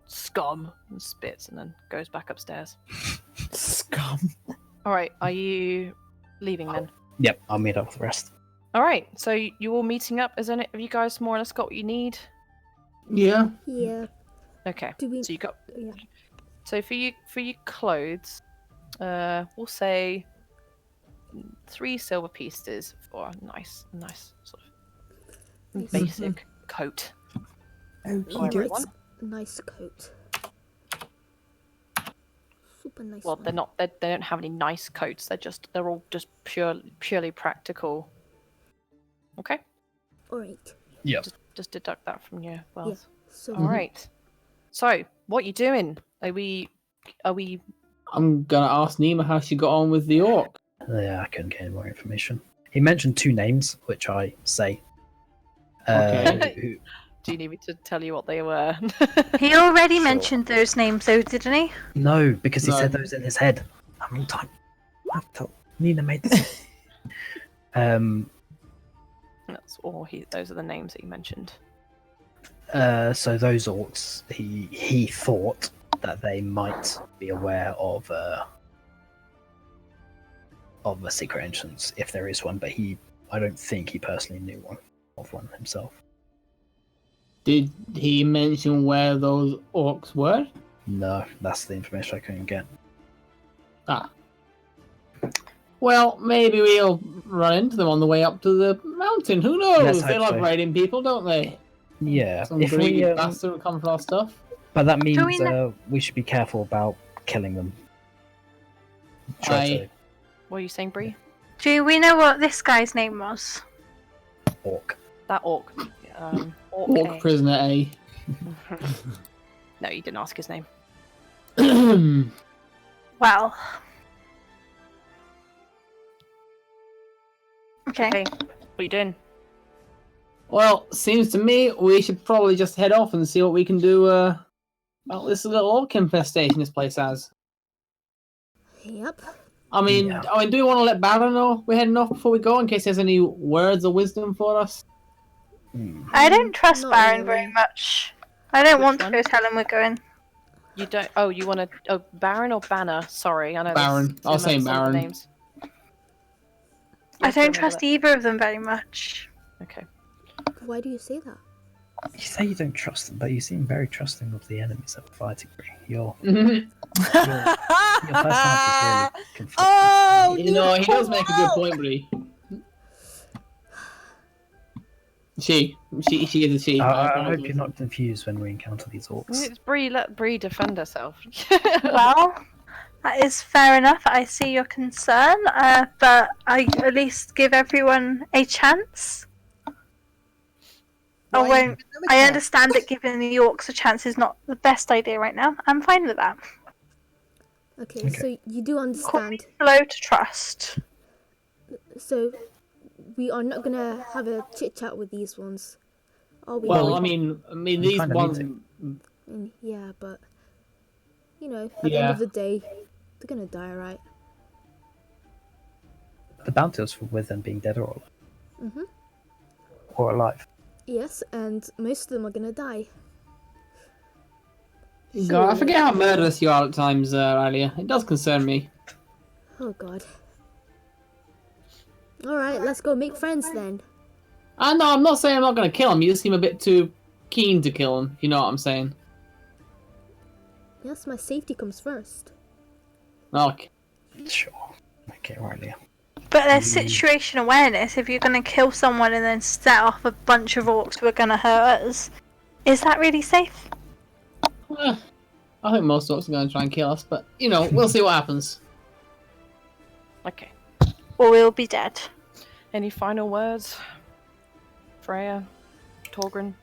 scum," and spits, and then goes back upstairs. Scum. All right, are you leaving then? Yep, I'll meet up with the rest. All right, so you all meeting up? Have you guys more or less got what you need? Yeah. Yeah. Okay. Do we? So you got. Yeah. So for you clothes, we'll say 3 silver pieces for a nice sort of Nice. basic coat. Okie everyone. dokes. Nice coat. Super nice. Well, one. they're not. They don't have any nice coats. They're all just purely practical. Okay. All right. Yep. Just deduct that from your wealth. So. All right. So what you doing? Are we? I'm gonna ask Neema how she got on with the orc. Yeah, I couldn't get any more information. He mentioned 2 names, which I say. Okay. Do you need me to tell you what they were? He already Sure. mentioned those names, though, didn't he? No, because he No. said those in his head. I'm all time. have to. Nina made this. That's all. Those are the names that you mentioned. So those orcs, he thought that they might be aware of a secret entrance if there is one, but I don't think he personally knew of one himself. Did he mention where those orcs were? No, that's the information I couldn't get. Ah. Well, maybe we'll run into them on the way up to the mountain. Who knows? Let's They hope love so. raiding people, don't they? Yeah, Some if greedy we, bastard will come for our stuff. but that means we we should be careful about killing them. Aye. What are you saying, Bree? Do we know what this guy's name was? Orc. That orc. Orc Orc A. prisoner A. No, you didn't ask his name. Well. Okay. Hey, what are you doing? Well, seems to me we should probably just head off and see what we can do about this little orc infestation this place has. Yep. I mean, Yeah. do we want to let Baron know we're heading off before we go, in case there's any words of wisdom for us? I don't trust Not Baron really. very much. I don't Which want one? to go tell him we're going. You don't. Oh, you want to? Oh, Baron or Banner? Sorry, I know. Baron. I'll say some of the Baron. names. You I have to don't remember trust that. either of them very much. Okay. Why do you say that? You say you don't trust them, but you seem very trusting of the enemies that we're fighting. Your Mhm. personality is really conflicting. Oh, You know, he does make a good point, Bree. She is a she. I hope you're not confused when we encounter these orcs. It's Bree. Let Bree defend herself. Well, that is fair enough. I see your concern, but I at least give everyone a chance. I won't. I understand that giving the orcs a chance is not the best idea right now. I'm fine with that. Okay, so you do understand. Slow to trust. So we are not gonna have a chit chat with these ones, are we? Well, I mean, We these kinda ones. need Yeah, but you know, at the end Yeah. of the day, they're gonna die, right? The bounty was with them being dead or alive. Mhm. Or alive. Yes, and most of them are gonna die. God, I forget how murderous you are at times, Alia. It does concern me. Oh God. All right, let's go make friends then. No, I'm not saying I'm not going to kill him. You just seem a bit too keen to kill him, if you know what I'm saying. Yes, my safety comes first. Okay. Sure. Okay, right, Leah. But there's situation awareness. If you're going to kill someone and then set off a bunch of orcs who are going to hurt us, is that really safe? I think most orcs are going to try and kill us, but, you know, we'll see what happens. Okay. Or we'll be dead. Any final words? Freya, Togran.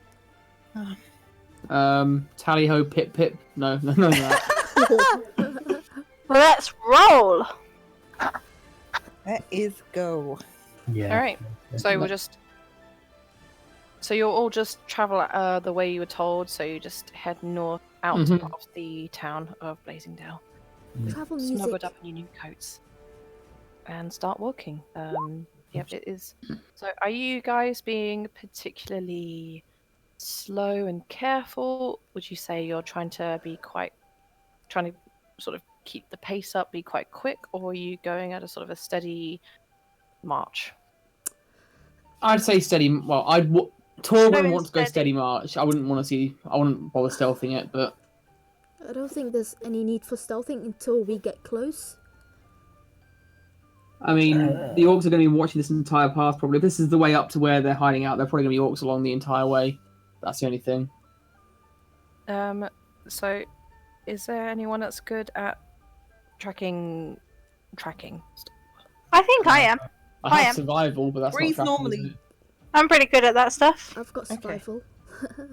Tally ho, pip pip. No, that. Let's roll. That is go. Yeah. All right. So we'll just. So you'll all just travel the way you were told. So you just head north out Mhm. of the town of Blazingdale, Travel snuggled music. up in your new coats, and start walking. Yep, it is. So are you guys being particularly slow and careful? Would you say you're trying to sort of keep the pace up, be quite quick, or are you going at a sort of a steady march? I'd say steady. Well, Torben Going wants to go steady. steady march. I wouldn't bother stealthing it, but I don't think there's any need for stealthing until we get close. I mean, the orcs are going to be watching this entire path probably. If this is the way up to where they're hiding out, they're probably going to be orcs along the entire way. That's the only thing. So is there anyone that's good at tracking? I think I am. I have am. survival, but that's Breeze not tracking, normally. is it? I'm pretty good at that stuff. I've got Okay. survival.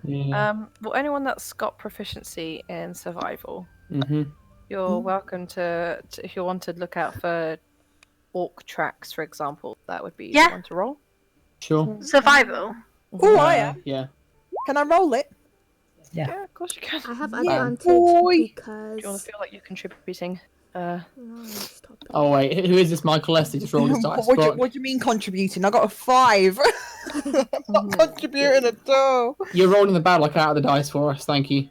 Yeah. Well, anyone that's got proficiency in survival, Mhm. you're welcome to if you want to look out for orc tracks, for example. That would be Yeah. the one to roll. Sure. Survival. Oh, I am. Yeah. Can I roll it? Yeah, of course you can. I have Yeah. advantage Boy. Do you want because. to feel like you're contributing? No, stop Oh wait, who is this Michael Leslie? Just roll his dice. What do you mean contributing? I got a 5. I'm not contributing at all. You're rolling the bad luck out of the dice for us. Thank you.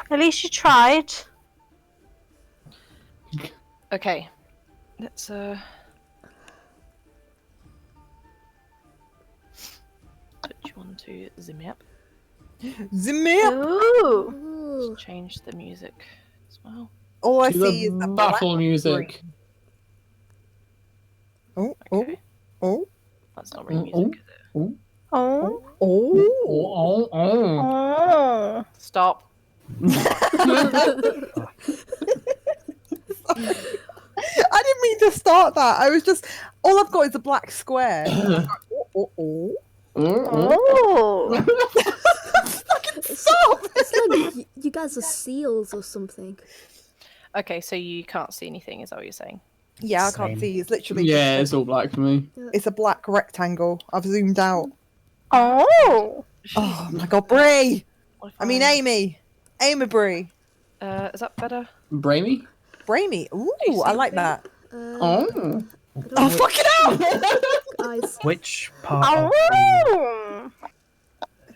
At least you tried. Okay. Let's put you onto the map. Zimir. Ooh. Ooh. Just change the music as well. All I To see is the the battle black music. screen. Oh, Okay. oh, That's not really music, is it? Oh, Oh. oh. Oh. Stop. I didn't mean to start that. I was just all I've got is a black square. Oh. Oh. Stop! It's like you guys are seals or something. Okay, so you can't see anything, is that what you're saying? Yeah, I can't Same. see. It's literally yeah, just it's all black for me. it's a black rectangle. I've zoomed out. Oh. Oh my god, Bree! What if I mean Aimee Bree. Is that better? Bramy? Bramey. Ooh, see I like anything? that. Oh. I don't Oh know, fucking hell! guys. Which part of Oh.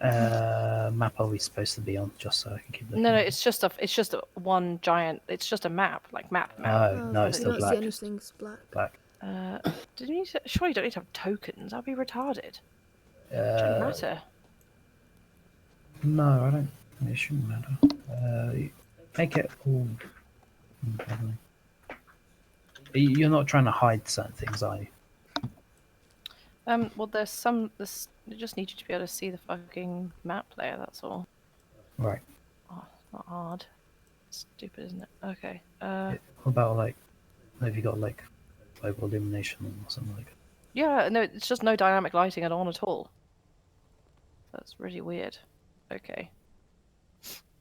the map are we supposed to be on? Just so I can keep looking. No, at it? it's just a one giant. It's just a map, like map. No, no, it's you still don't black. see anything. It's black. Black. Didn't you? Surely you don't need to have tokens. That'd be retarded. Shouldn't matter. No, I don't. It shouldn't matter. Make it all. Probably. You're not trying to hide certain things, are you? Well, there's some. I just need you to be able to see the fucking map layer. That's all. Right. Oh, it's not hard. Stupid, isn't it? Okay. What about like, have you got like global illumination or something like that? Yeah, no, it's just no dynamic lighting at all. That's really weird. Okay.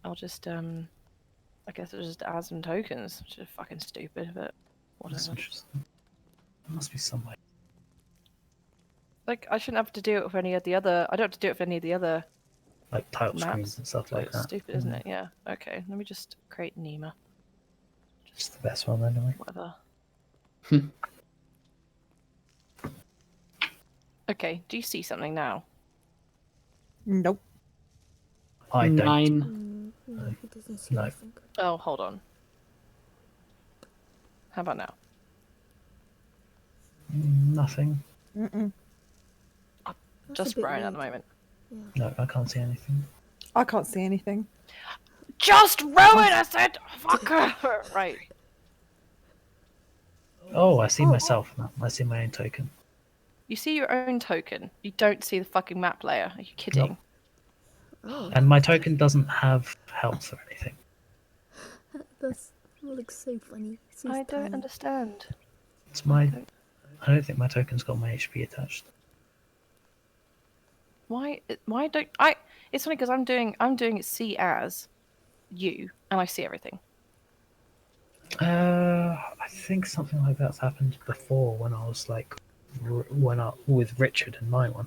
I'll just I guess I'll just add some tokens, which is fucking stupid, but That's whatever. interesting. There must be some way. Like, I shouldn't have to do it with any of the other. I don't have to do it with any of the other Like title maps. screens and stuff like It's that. stupid, isn't it? Yeah. Okay. Let me just create Neema. It's the best one anyway. Whatever. Okay. Do you see something now? Nope. I don't. 9. No, it doesn't see No. anything. Oh, hold on. How about now? Nothing. Mm-mm. That's Just a bit brown at the weird. moment. No, I can't see anything. I can't see anything. Just ruin! I said, fucker. Right. Oh, I see myself now. I see my own token. You see your own token. You don't see the fucking map layer. Are you kidding? Oh, And my token doesn't have health or anything. that looks so funny. So I don't tiny. understand. It's my. I don't think my token's got my HP attached. Why don't I? It's funny because I'm doing it see as you, and I see everything. I think something like that's happened before when I was like, when I with Richard and my one.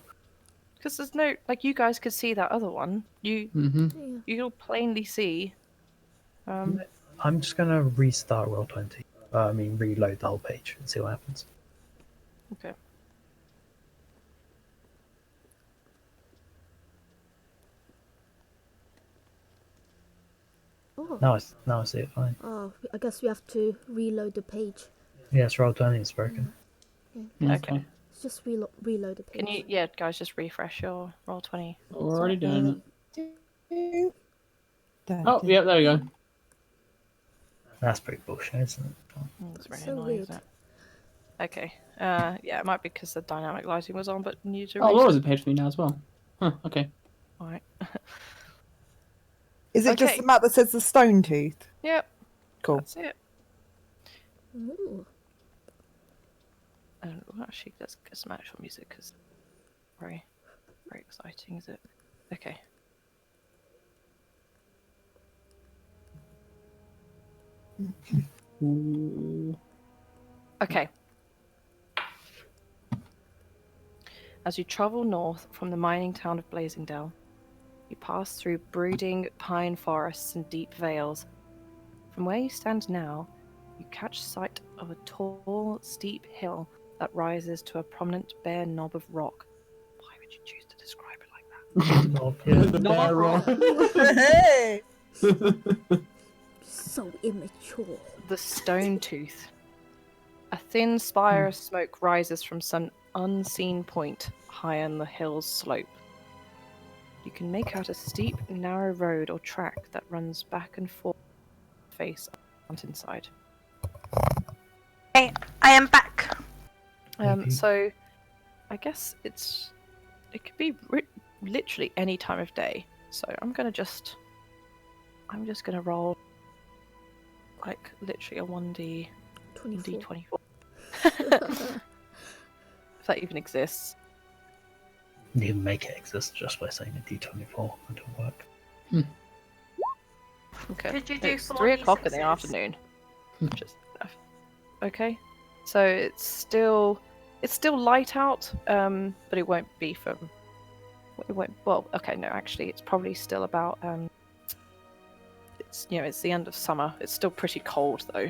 Because there's no like you guys could see that other one. Mm-hmm. Yeah. You'll plainly see. I'm just gonna restart Roll20. I mean, reload the whole page and see what happens. Okay. Oh. Now I see it fine. Oh, I guess we have to reload the page. Yes, Roll20 is broken. Okay. Let's just reload the page. Can you, guys, just refresh your Roll20? Already doing it. Dun, Oh, dun. yeah, there we go. That's pretty bullshit, isn't it? It's really So annoying, weird. isn't it? Okay. Yeah, it might be because the dynamic lighting was on, but you need to. Oh, Laura's appeared for me now as well. Huh, okay. All right. Is it just Okay. the map that says the stone tooth? Yep. Cool. That's it. Ooh. And well, actually, let's get some actual music because very, very exciting, is it? Okay. Ooh. Okay. As you travel north from the mining town of Blazingdale, you pass through brooding pine forests and deep vales. From where you stand now, you catch sight of a tall, steep hill that rises to a prominent bare knob of rock. Why would you choose to describe it like that? The bear rock. Hey! So immature. The Stone Tooth. A thin spire of smoke rises from some unseen point high on the hill's slope. You can make out a steep, narrow road or track that runs back and forth face up the mountainside. Okay, I am back. So, I guess it could be literally any time of day. So I'm just gonna roll like literally a 1d 24. D24. If that even exists. You can make it exist just by saying a D24 and it'll work. Okay. Could you do It's 4 3 o'clock in the D6s? afternoon. Just okay. So it's still light out, but it won't be from. It won't. Well, okay, no, actually, it's probably still about. It's it's the end of summer. It's still pretty cold though.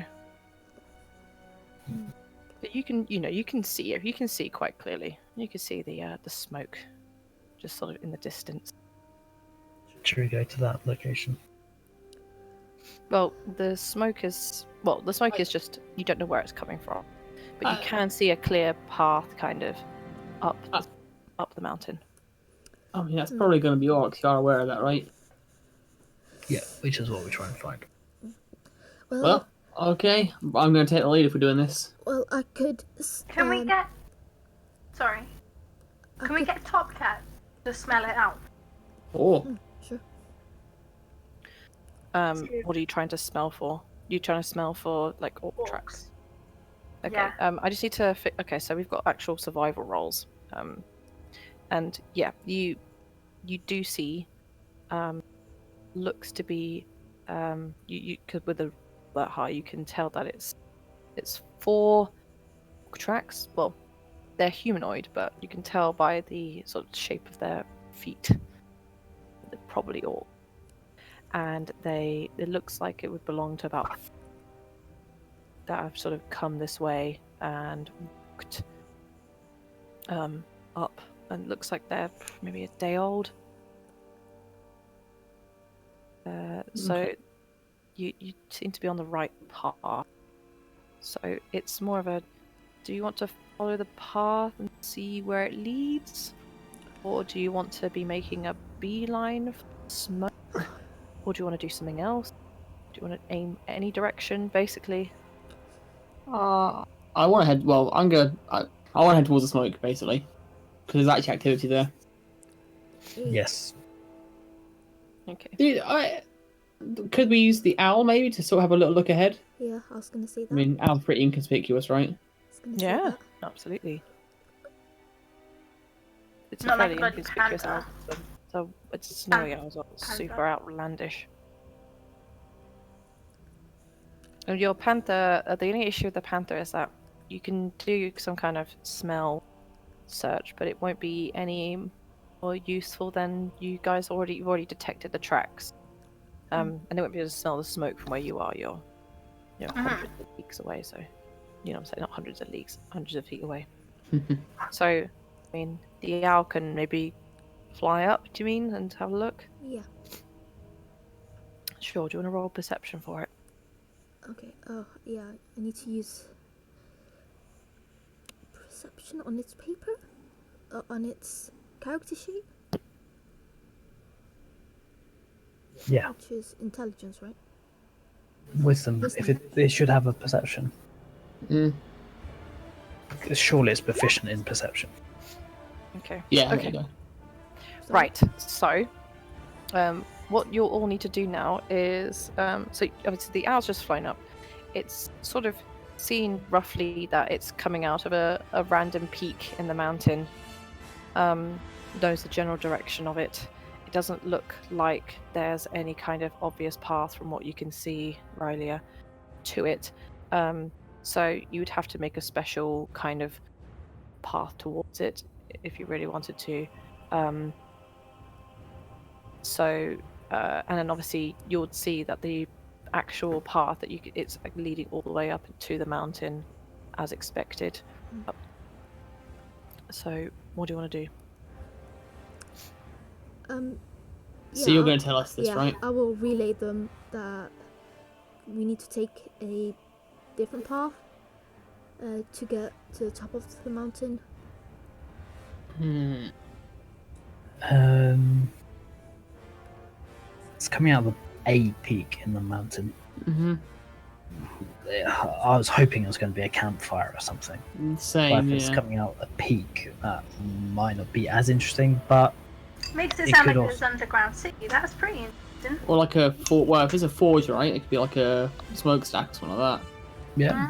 But you can see quite clearly. You can see the smoke, just sort of in the distance. Should we go to that location? Well, the smoke is just you don't know where it's coming from, but you can see a clear path kind of up the mountain. I mean, that's probably going to be orcs. You are aware of that, right? Yeah, which is what we try and find. Well, okay. I'm going to take the lead if we're doing this. Well, I could. Can we get... Sorry. Can we get Top Cat to smell it out? Oh, Sure. What are you trying to smell for? You trying to smell for like orc tracks? Okay. Yeah. I just need to. Okay, so we've got actual survival rolls. And yeah, you do see. Looks to be. You could with that high, you can tell that it's 4 tracks. Well, they're humanoid, but you can tell by the sort of shape of their feet. They're probably orc. And it looks like it would belong to about that have sort of come this way and walked up, and looks like they're maybe a day old. So you seem to be on the right path. So it's more of a, do you want to follow the path and see where it leads, or do you want to be making a beeline for smoke? Or do you want to do something else? Do you want to aim any direction, basically? I want to head. Well, I want to head towards the smoke, basically, because there's actually activity there. Yes. Okay. Could we use the owl maybe to sort of have a little look ahead? Yeah, I was gonna say that. I mean, owl's pretty inconspicuous, right? I was gonna say Yeah, that. absolutely. It's Not a like fairly a bloody inconspicuous panther. owl, so it's snowy owl as well. It's Panther. super outlandish. And your panther, the only issue with the panther is that you can do some kind of smell search, but it won't be any more useful than you've already detected the tracks. And they won't be able to smell the smoke from where you are. You're hundreds of leagues away, so you know what I'm saying, not hundreds of leagues, hundreds of feet away. So, I mean, the owl can maybe fly up, do you mean, and have a look? Yeah. Sure, do you want to roll perception for it? Okay. Oh, yeah. I need to use perception on its paper, on its character sheet, Yeah. which is intelligence, right? Wisdom. If it should have a perception. Mm. Surely it's proficient in perception. Okay. Yeah. Okay. There you go. So- Right. So, what you'll all need to do now is, so obviously the owl's just flown up. It's sort of seen roughly that it's coming out of a random peak in the mountain. Knows the general direction of it. It doesn't look like there's any kind of obvious path from what you can see, Rylia, to it. So you would have to make a special kind of path towards it if you really wanted to. And then obviously you would see that the actual path that it's like leading all the way up to the mountain as expected. So, what do you want to do? So you're going to tell us this, yeah, right? I will relay them that we need to take a different path to get to the top of the mountain. It's coming out of a peak in the mountain. I was hoping it was going to be a campfire or something. Same, But if it's yeah. coming out a peak, that might not be as interesting, but Makes it It sound could like also- there's underground city. That's pretty interesting. Or like a well, if it's a forge, right? It could be like a smokestack or something like that. yeah.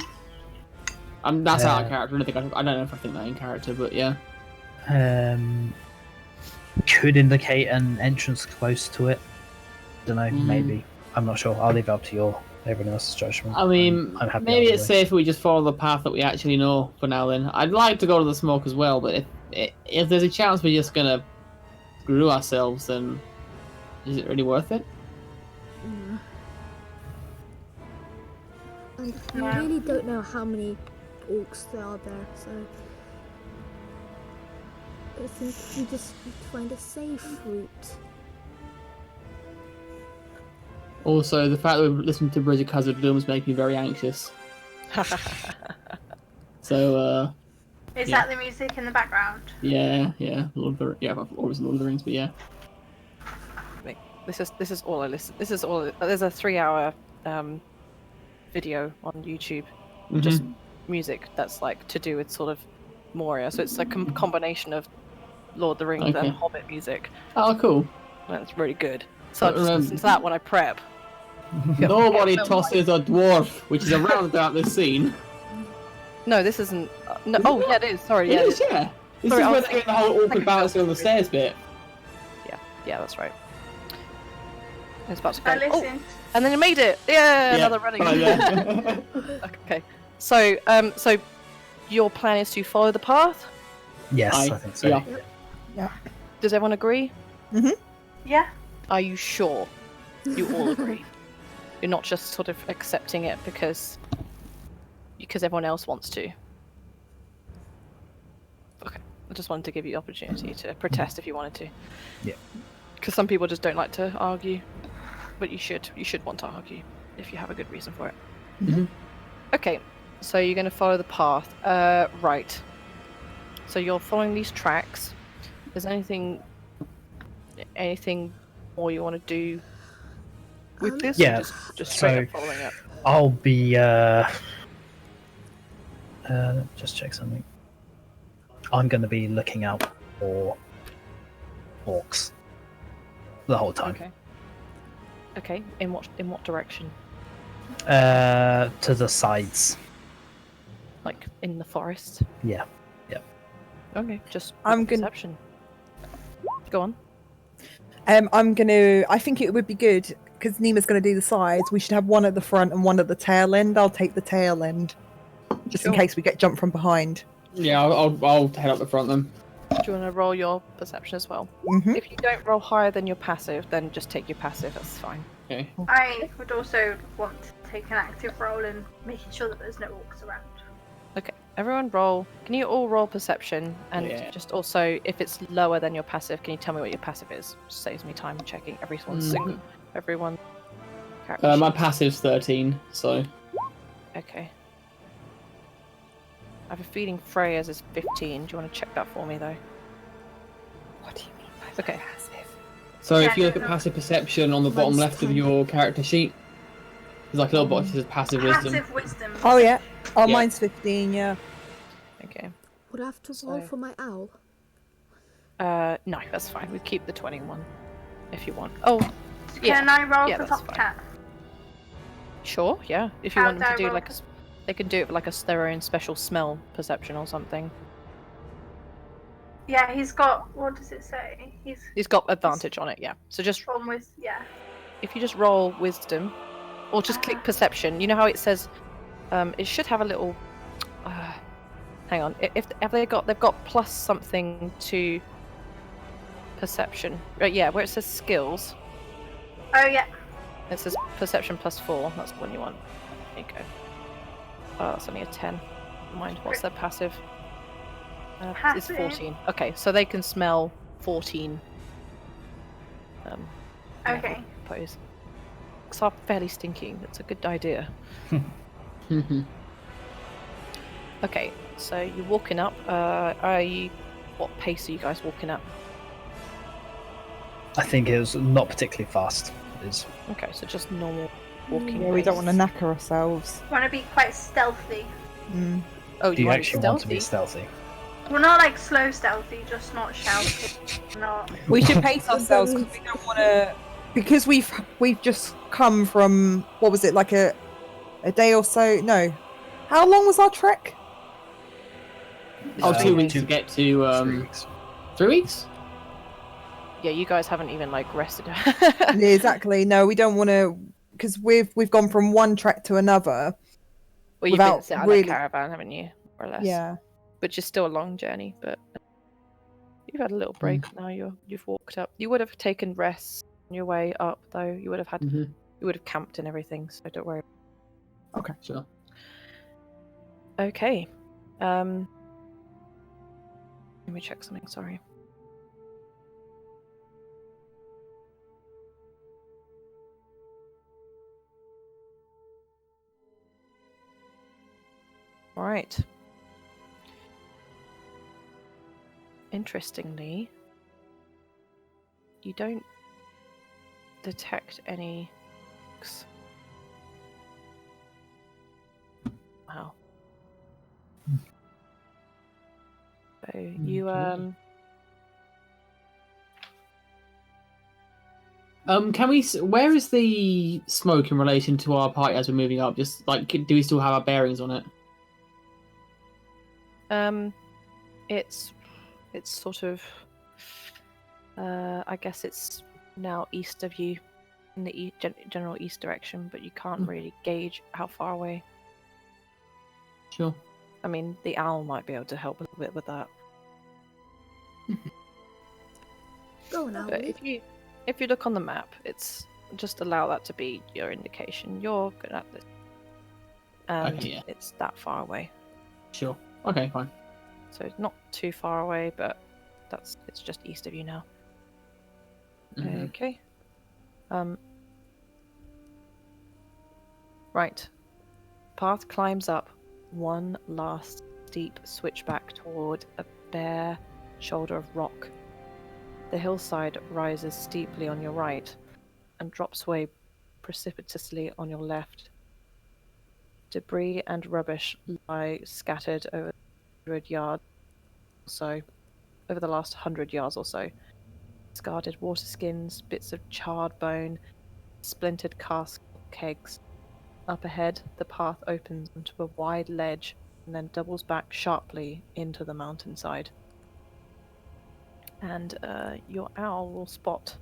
That's out of character. I don't know if I think that in character, but yeah. Could indicate an entrance close to it. Don't know, maybe. I'm not sure. I'll leave it up to everyone else's judgment. I mean, I'm happy maybe either it's way. safe if we just follow the path that we actually know for now. Then I'd like to go to the smoke as well, but if there's a chance we're just gonna screw ourselves, then is it really worth it? And we Yeah. really don't know how many orcs there are there, so I think we just need to find a safe route. Also, the fact that we've listened to Bridget Hazard Dooms make me very anxious. So, Is Yeah. that the music in the background? yeah, obviously Lord of the Rings, but yeah. This is all I listen. This is all. There's a 3-hour video on YouTube, just music that's like to do with sort of Moria. So it's a combination of Lord of the Rings Okay. and Hobbit music. Oh, cool. That's really good. So I But just listen to that when I prep. Nobody Yeah, tosses a dwarf, which is around throughout this scene. No, this isn't. No. Is it Oh, not? yeah, it is. Sorry, It yeah. is, yeah. This Sorry, is I where was they get the whole awkward balancing on the stairs bit. Yeah, that's right. It's about to go. I Oh, listened. and then it made it. Yeah, another running. Oh, yeah. Okay. So, so your plan is to follow the path. Yes, Aye, I think so. yeah. Does everyone agree? Yeah. Are you sure? You all agree. You're not just sort of accepting it because everyone else wants to. Okay. I just wanted to give you the opportunity to protest if you wanted to. Yeah. Because some people just don't like to argue, but you should want to argue if you have a good reason for it. Mhm. Okay. So you're going to follow the path. Right. So you're following these tracks. Is anything more you want to do with this? Or Yeah, just straight so- up following it. I'll be just check something. I'm going to be looking out for orcs the whole time. Okay. Okay. In what direction? To the sides. Like in the forest? Yeah. Okay. Just I'm gonna- perception. Go on. I think it would be good because Neema's going to do the sides. We should have one at the front and one at the tail end. I'll take the tail end, just in Sure. case we get jumped from behind. Yeah, I'll head up the front then. Do you want to roll your perception as well? Mhm. If you don't roll higher than your passive, then just take your passive. That's fine. Okay. I would also want to take an active role in making sure that there's no orcs around. Okay. Everyone roll. Can you all roll perception? And Yeah. just also, if it's lower than your passive, can you tell me what your passive is? Saves me time checking everyone's everyone. character My sheet. passive's 13, so Okay. I have a feeling Freya's is 15. Do you want to check that for me, though? What do you mean by Okay. passive? So Yeah, if you look no, at no. passive perception on the bottom Mine's left of 10. your character sheet, there's like a little box that says passive wisdom. Passive wisdom. Oh yeah. Oh, Yeah. mine's 15. Yeah. Okay. Would I have to roll So- for my owl? No, that's fine. We keep the 21 if you want. Oh, Can I roll Yeah, for that's top fine. cat? sure, yeah. If you How want them to do I do roll like, for- they can do it with like their own special smell perception or something. Yeah, he's got. What does it say? He's got advantage on it, yeah. So just From with yeah. if you just roll wisdom, or just click perception. You know how it says, it should have a little. Hang on. They've got plus something to perception. Right, yeah, where it says skills, Oh yeah. it says perception plus 4. That's the one you want. There you go. Oh, that's only a 10. mind. What's their passive? It's Passive? 14. Okay, so they can smell 14. Okay. I suppose. Looks are fairly stinky. That's a good idea. Okay, so you're walking up. What pace are you guys walking at? I think it was not particularly fast. It's Okay, so just normal walking. Yeah, we don't pace. want to knacker ourselves. Want to be quite stealthy. Mm. Oh, do you wanna be actually want to be stealthy? stealthy? Well, not like slow stealthy, just not shouting. Not. We should pace ourselves because we don't want to. Because we've just come from, what was it, like a day or so? No, how long was our trek? Oh, 2 Uh, weeks to get to 3 weeks. 3 weeks. Yeah, you guys haven't even like rested. Yeah, exactly. No, we don't want to, because we've gone from one trek to another. Well, you've been Without sitting in really- a caravan, haven't you? More or less. Yeah. Which is still a long journey, but you've had a little break now. You've walked up. You would have taken rests on your way up, though. You would have had. Mm-hmm. You would have camped and everything, so don't worry. Okay, sure. Okay. Let me check something. Sorry. All right. Interestingly, you don't detect any. Wow. So you Okay. Can we? Where is the smoke in relation to our party as we're moving up? Just like, do we still have our bearings on it? it's sort of I guess it's now east of you in the general east direction, but you can't really gauge how far away. Sure. I mean, the owl might be able to help a little bit with that. Go now. But if you look on the map, it's just allow that to be your indication. You're good at this, and Okay, yeah. it's that far away. Sure. Okay, fine. So it's not too far away, but it's just east of you now. Mhm. Okay. Right. Path climbs up one last steep switchback toward a bare shoulder of rock. The hillside rises steeply on your right and drops away precipitously on your left. Debris and rubbish lie scattered over 100 yards or so, over the last 100 yards or so. Discarded water skins, bits of charred bone, splintered cask kegs. Up ahead, the path opens onto a wide ledge and then doubles back sharply into the mountainside. And your owl will spot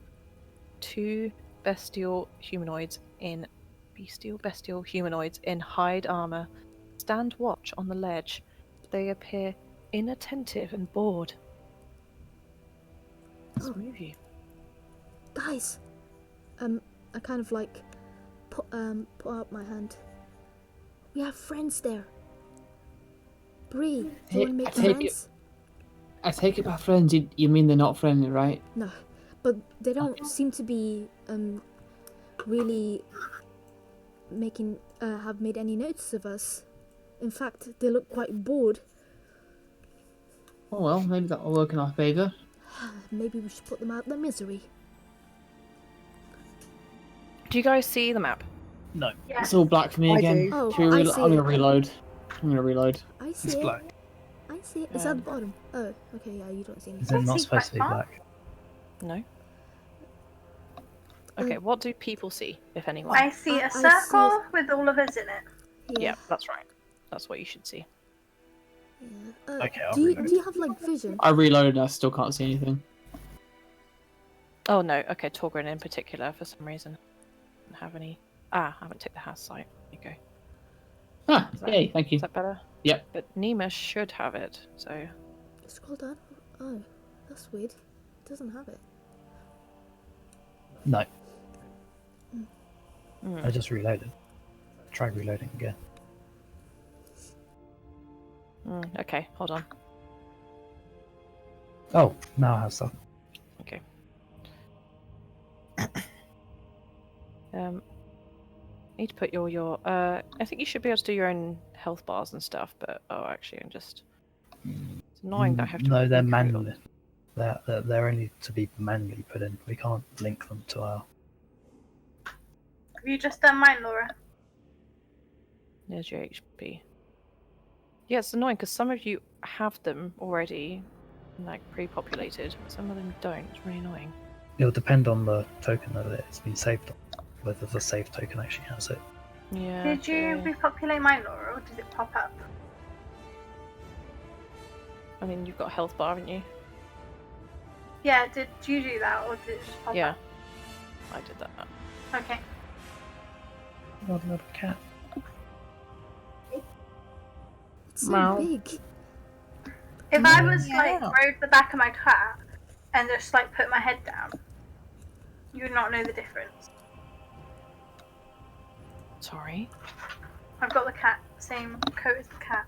two bestial humanoids in hide armor stand watch on the ledge. They appear inattentive and bored. Let's move you. Guys, I kind of like put out my hand. We have friends there. Bree, do you want to make I take friends? I take it by friends. You mean they're not friendly, right? No, but they don't seem to be really have made any notice of us. In fact, they look quite bored. Oh well, maybe that will work in our favour. Maybe we should put them out of their misery. Do you guys see the map? No, Yeah. It's all black for me I again. do. Oh, Should we I see I'm it. gonna reload. I see it's it. black. I see it. It's at the bottom. Oh, okay, yeah, you don't see Is anything. it not see supposed to be black black? No. Okay, what do people see, if anyone? I see I a see circle with all of us in it. Yeah, that's right. That's what you should see. Yeah. Okay, I'll do reload. you have like vision? I reloaded and I still can't see anything. Oh no, okay, Togran in particular, for some reason. Don't have any. I haven't taken the house site. There you go. Ah, yay, thank you. Is that better? Yep. But Neema should have it, so. Scroll down. Oh, that's weird. It doesn't have it. No, Hmm. I just reloaded. Try reloading again. Okay, hold on. Oh, now I have stuff. Okay. Need to put your I think you should be able to do your own health bars and stuff, but actually I'm just it's annoying that I have to No, they're recreate all- manually. They're only to be manually put in. We can't link them to our. Have you just done mine, Laura? There's your HP. Yeah, it's annoying because some of you have them already, like pre-populated, but some of them don't. It's really annoying. It'll depend on the token that it's been saved on, whether the save token actually has it. Yeah. Did you repopulate mine, Laura, or did it pop up? I mean, you've got a health bar, haven't you? Yeah, did you do that, or did it just pop Yeah. up? I did that. Okay. What a little cat. It's so Meow. big. If I was like Yeah. rode the back of my cat and just like put my head down, you would not know the difference. Sorry. I've got the cat, same coat as the cat.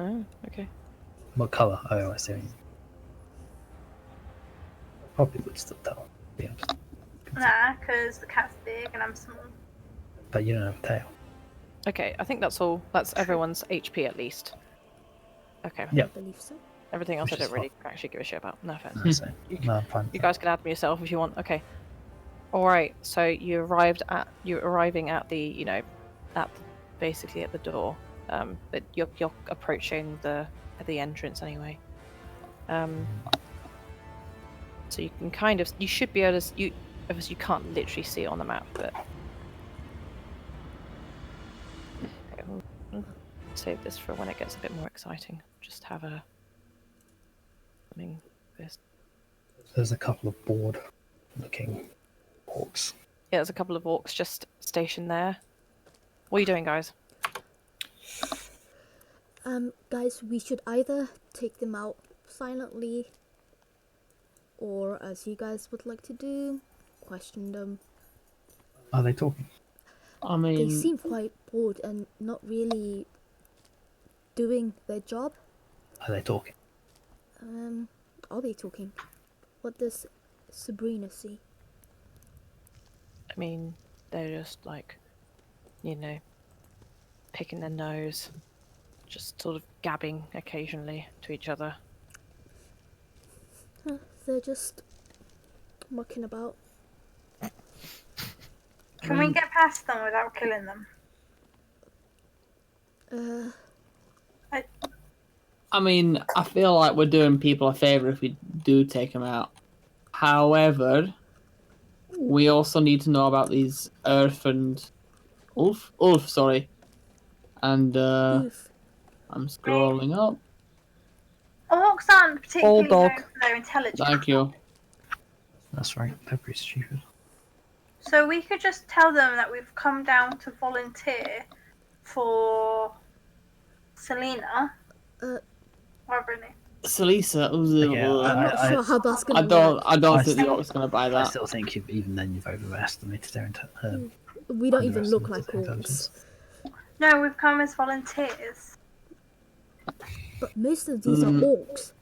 Oh, okay. What colour? Oh, I see. Probably would still tell. Be honest. Nah, because the cat's big and I'm small. But you don't have a tail. Okay, I think that's all. That's everyone's HP at least. Okay. Yeah. I believe so. Everything else Which I is don't really actually give a shit about. No offense. No, so, no, I'm fine. You guys can add me yourself if you want. Okay. All right. So you're arriving at the basically at the door. But you're approaching the entrance anyway. So you can you should be able to obviously you can't literally see it on the map, but okay, we'll save this for when it gets a bit more exciting. Just have a this. There's a couple of bored-looking orcs. Yeah, there's a couple of orcs just stationed there. What are you doing, guys? Guys, we should either take them out silently, or as you guys would like to do, question them. Are they talking? I They mean, seem quite bored and not really doing their job. Are they talking? Are they talking? What does Sabrina see? I mean, they're just like, picking their nose, just sort of gabbing occasionally to each other. They're just mucking about. Can we get past them without killing them? I mean, I feel like we're doing people a favour if we do take them out. However, we also need to know about these Earth and Ulf, sorry. And Oof. I'm scrolling up. Orcs aren't particularly Bulldog. known for their intelligence. Thank you. That's right. They're pretty stupid. So we could just tell them that we've come down to volunteer for Selena. Whatever her name. Salisa, I'm not sure how that's I gonna don't work. I don't think the orc's gonna buy I that. still think even then you've overestimated their intelligence. We don't even look like underestimated orcs. No, we've come as volunteers. But most of these are orcs.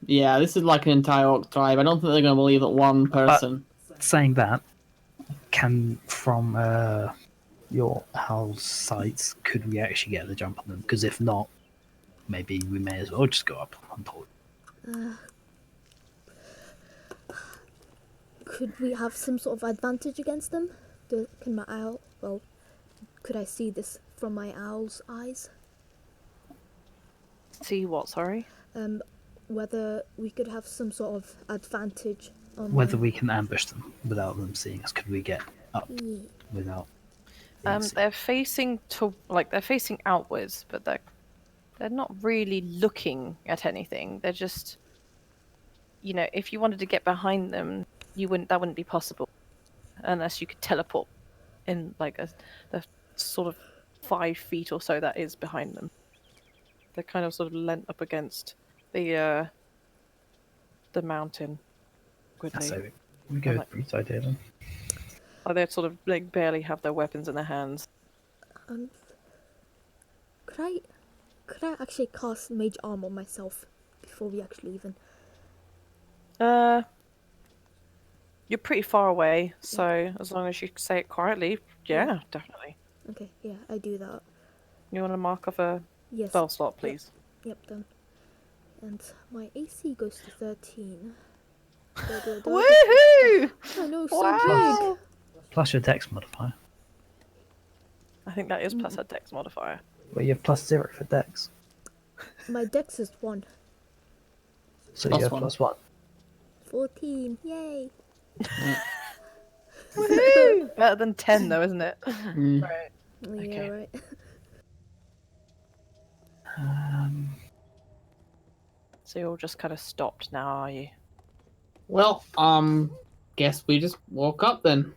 Yeah, this is like an entire orc tribe. I don't think they're gonna believe that one person. Saying that, can from your house sites, could we actually get the jump on them? Because if not, maybe we may as well just go up on top. Could we have some sort of advantage against them? Can my owl? Well, could I see this from my owl's eyes? See what? Sorry. Whether we could have some sort of advantage on Whether them. we can ambush them without them seeing us, could we get up Yeah. without? being seen? They're facing they're facing outwards, but they're not really looking at anything. They're just, if you wanted to get behind them, that wouldn't be possible unless you could teleport in like the sort of 5 feet or so that is behind them. They're kind of sort of leant up against the mountain. So we go with Bree's idea then. Like they sort of like barely have their weapons in their hands. Could could I actually cast Mage Arm on myself before we actually even? You're pretty far away, so as long as you say it quietly, yeah, Yeah. definitely. Okay, yeah, I do that. You want to mark off a Yes. spell slot, please? Yep, done. And my AC goes to 13. Woohoo! I know, so Wow! Plus your dex modifier. I think that is plus a dex modifier. Well, you have +0 for dex. big. My dex is 1. So Plus you have one. +1. 14, yay! Woohoo! Better than 10 though, isn't it? Mm. Right. Yeah, Okay. right. So you're all just kind of stopped now, are you? Well, guess we just walk up then.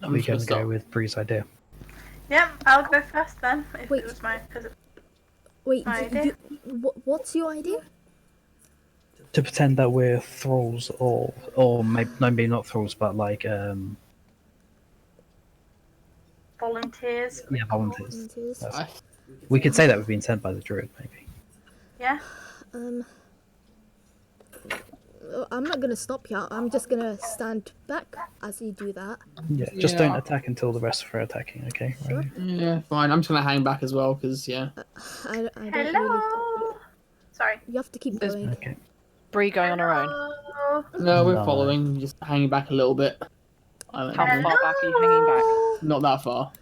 Are we I'm going to just go up. with Bree's idea? Yep, I'll go first then. If Wait. it was my, because Wait, My idea. what's your idea? To pretend that we're thralls, or maybe not thralls, but like volunteers. yeah, volunteers. Volunteers. That's- We could say that we've been sent by the druid, maybe. Yeah. I'm not gonna stop you. I'm just gonna stand back as you do that. Yeah, just Yeah. don't attack until the rest are attacking. Okay. Sure. Right. Yeah, fine. I'm just gonna hang back as well because yeah. I don't Hello. really. Sorry. You have to keep There's- going. Okay. Bree going on her own. Hello. No, we're No. following. Just hanging back a little bit. I don't How know. far back are you hanging back? Not that far.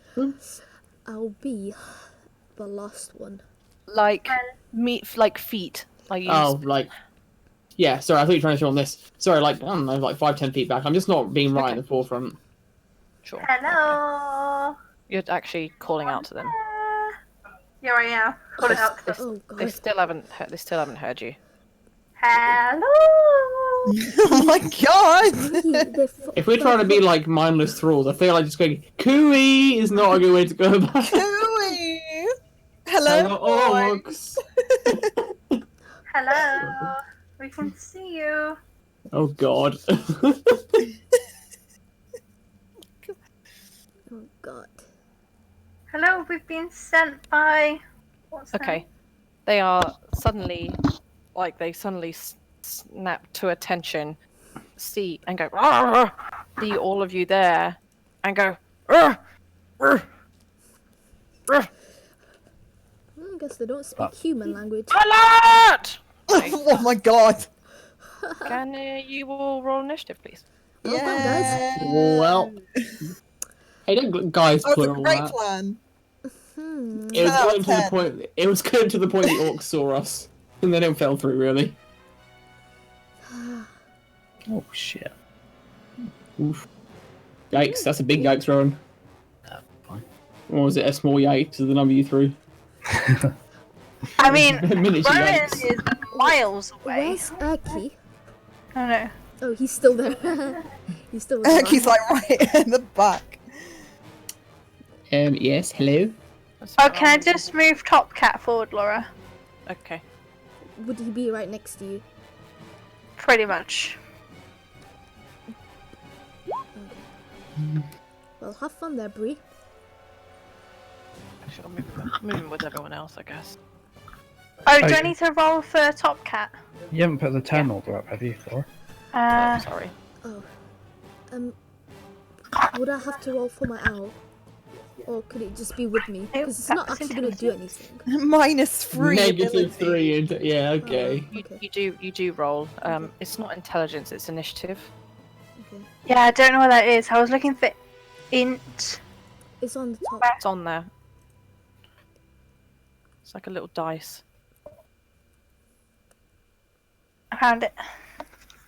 I'll be the last one. Like like feet. Like you Oh, like. Yeah, sorry, I thought you were trying to show on this. Sorry, like, I don't know, like 5-10 feet back. I'm just not being right in the forefront. Sure. Hello. You're actually calling out to them. Here I am. Call it out. Oh god. They still haven't heard you. Hello. Oh my god! If we're trying to be like mindless thralls, I feel like just going cooey is not a good way to go about it. Cooey! Hello, boy. orcs. Hello. We can see you. Oh god. Oh god. Hello. We've been sent by. What's her Okay. name? They are suddenly, they suddenly snap to attention, see and go, "Arr!" See all of you there, and go, "Arr! Arr! Arr! I guess they don't speak human language. Alert!" Oh my god! Can you all roll initiative, please? Well done, guys. Well. Hey, don't guys That was a plural great that. plan. It was 10 out going of to the 10. point. It was going to the point the orcs saw us, and then it fell through. Really. Oh shit. Oof. Yikes! That's a big yikes, Rohan. Fine. Or was it a small yikes to the number you threw? I mean, Miniature Rohan yikes. is miles away. Where's Erky? Oh no. Oh, he's still there. He's still there. He's like right in the back. Yes. Hello. Oh, can I just move Top Cat forward, Laura? Okay. Would he be right next to you? Pretty much. Well, have fun there, Bree. Sure, moving with everyone else, I guess. Oh, do Okay. I need to roll for Top Cat? You haven't put the turn order up, have you, Laura? Oh, sorry. Oh. Would I have to roll for my owl? Or could it just be with me? Because it's not that's actually going to do anything. -3. Negative ability. 3. Yeah. Okay. You do roll. It's not intelligence, it's initiative. Okay. Yeah, I don't know what that is. I was looking for int. It's on the top. It's on there. It's like a little dice. I found it.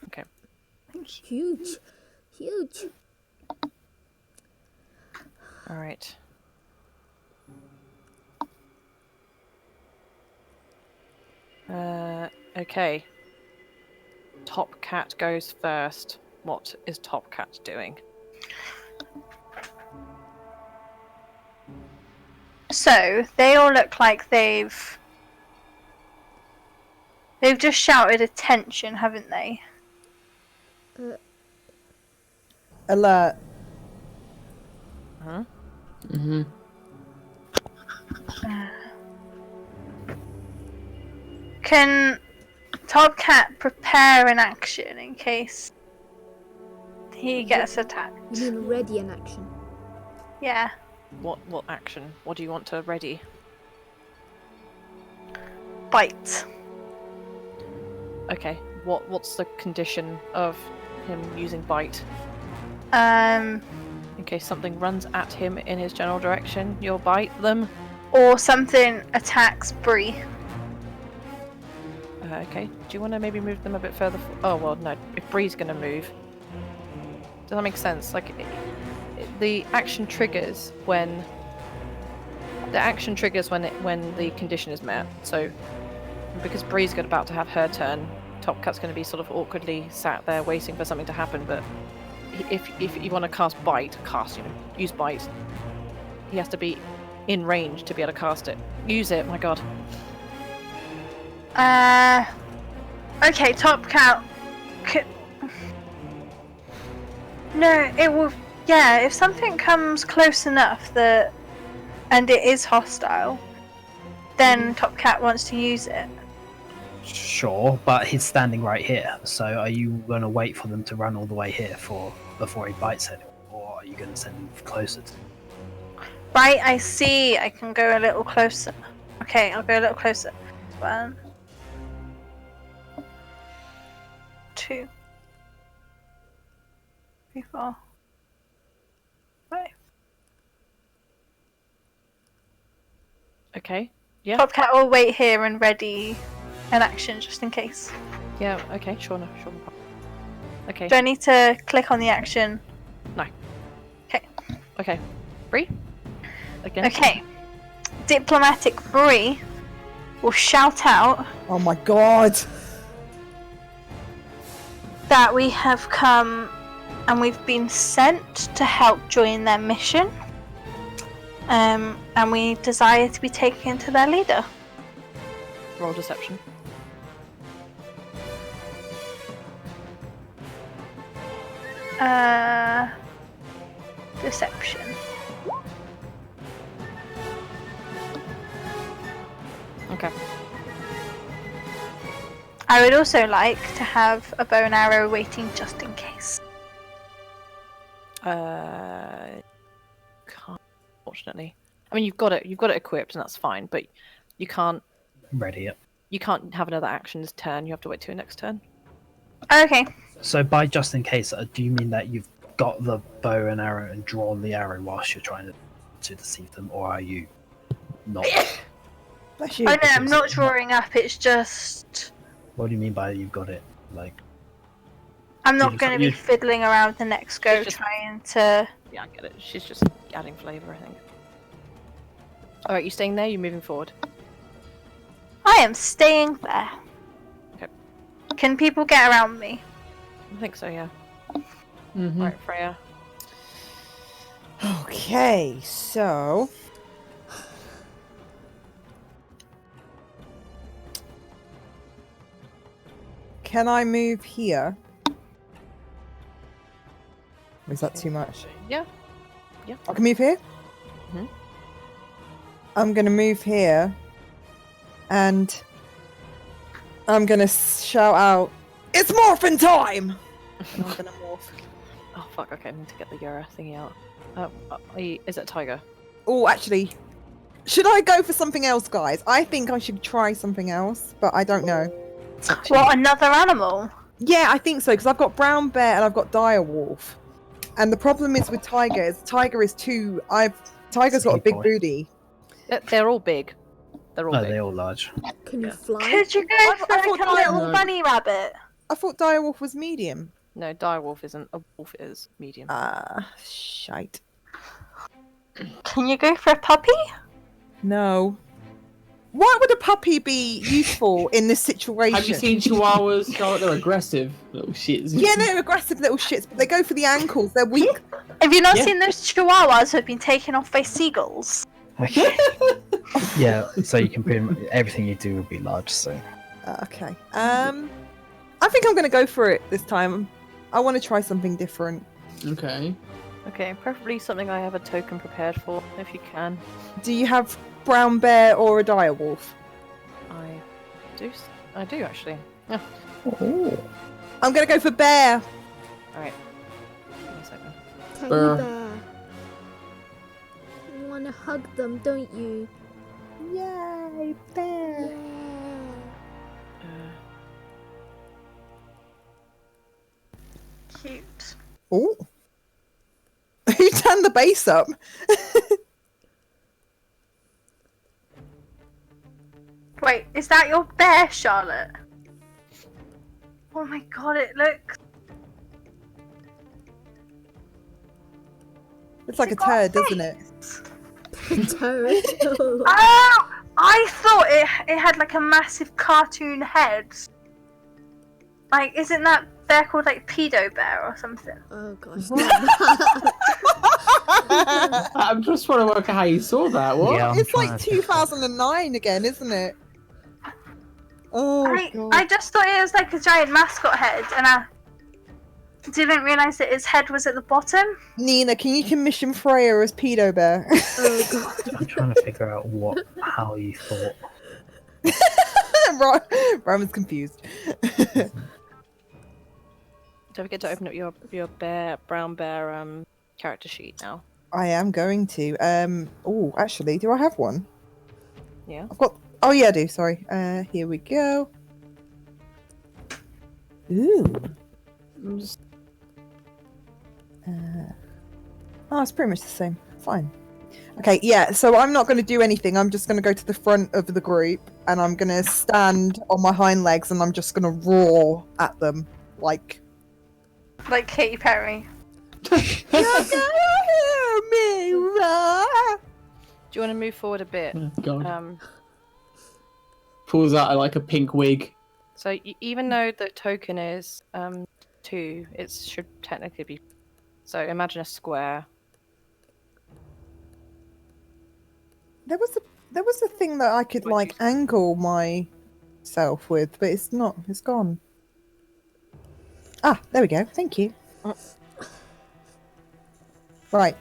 Okay. Huge. Huge. All right. Okay. Top Cat goes first. What is Top Cat doing? So they all look like they've just shouted attention, haven't they? Alert. Huh? Mhm. Can Top Cat prepare an action in case he gets attacked? You mean ready an action? Yeah. What action? What do you want to ready? Bite. Okay. What's the condition of him using bite? Um, In case something runs at him in his general direction, you'll bite them. or something attacks Bree. Okay. Do you want to maybe move them a bit further? Oh well, no. If Bree's gonna move, does that make sense? Like, the action triggers when the condition is met. So, because Bree's about to have her turn, Top Cat's going to be sort of awkwardly sat there waiting for something to happen. But if you want to use bite, he has to be in range to be able to cast it. Use it. My God. Okay, Top Cat. No, it will. Yeah, if something comes close enough and it is hostile, then Top Cat wants to use it. Sure, but he's standing right here. So are you going to wait for them to run all the way here before he bites anyone, or are you going to send him closer? Right, I see. I can go a little closer. Okay, I'll go a little closer. 1, 2, 3, 4, 5. Okay. Yeah. Top Cat will wait here and ready an action just in case. Yeah. Okay. Sure. No. Sure. No problem. Okay. Do I need to click on the action? No. Okay. Okay. Bree. Again. Okay. Diplomatic Bree will shout out Oh my god. that we have come and we've been sent to help join their mission. And we desire to be taken to their leader. Roll deception. Deception. Okay. I would also like to have a bow and arrow waiting just in case. Can't, unfortunately. I mean, you've got it equipped, and that's fine. But you can't Ready it. You can't have another action this turn. You have to wait till your next turn. Okay. So by just in case, do you mean that you've got the bow and arrow and drawn the arrow whilst you're trying to deceive them, or are you not? Bless you. Oh no, I'm not drawing up. It's just What do you mean by you've got it? Like, I'm not just- going to be you- fiddling around the next go It's just- trying to. Yeah, I get it. She's just adding flavour, I think. All right, you staying there? You moving forward? I am staying there. Okay. Can people get around me? I think so. Yeah. Mm-hmm. All right, Freya. Okay, so can I move here? Or is that too much? Yeah. I can move here? Mhm. I'm gonna move here and I'm gonna shout out, "It's morphin' time!" And I'm gonna morph. Oh fuck. Okay, I need to get the Yura thingy out. Is it Tiger? Oh, actually, should I go for something else, guys? I think I should try something else, but I don't know. What, another animal? Yeah, I think so, because I've got brown bear and I've got dire wolf. And the problem is with tiger is Tiger's got a big boy. booty. They're all big. They're all no, big. they're all large. Can you Yeah. fly? Could you go I for thought like a that little was- bunny rabbit? I thought dire wolf was medium. No, direwolf isn't. A wolf is medium. Ah, shite. Can you go for a puppy? No. Why would a puppy be useful in this situation? Have you seen chihuahuas? Charlotte? They're aggressive little shits. Yeah, they're aggressive little shits, but they go for the ankles. They're weak. Have you not Yeah. seen those chihuahuas who have been taken off by seagulls? Okay. Yeah, so you can pretty much, everything you do will be large. So Okay. I think I'm going to go for it this time. I want to try something different. Okay. Okay, preferably something I have a token prepared for, if you can. Do you have brown bear or a dire wolf? I do. I do actually. Yeah. Oh. I'm gonna go for bear. Alright. Give me a second. Teddy Brr. bear. You wanna hug them, don't you? Yay, bear. Yeah. Cute. Oh. Who turned the bass up? Wait, is that your bear, Charlotte? Oh my god, it looks. It's like a It got turd, doesn't it? Turtle. Oh! I thought it had like a massive cartoon head. Like, isn't that bear called like Pedo Bear or something? Oh gosh. I'm just trying to work out how you saw that. What? Yeah, I'm It's trying like to think. 2009 again, isn't it? Oh, God. I just thought it was like a giant mascot head, and I didn't realise that its head was at the bottom. Nina, can you commission Freya as Pedo Bear? Oh god. I'm trying to figure out how you thought. Roman's confused. Don't forget to open up your brown bear character sheet now. I am going to. Oh, actually, do I have one? Yeah. I've got. Oh yeah, I do. Sorry. Here we go. Ooh. Oh, it's pretty much the same. Fine. Okay, yeah. So I'm not going to do anything. I'm just going to go to the front of the group, and I'm going to stand on my hind legs, and I'm just going to roar at them, like. Like Katy Perry. You're gonna hear me roar. Do you want to move forward a bit? Oh, God. Um, Pulls out like a pink wig. so even though the token is 2, it should technically be. So imagine a square. There was a thing that I could What like angle myself with, but it's not. It's gone. Ah, there we go. Thank you. Right.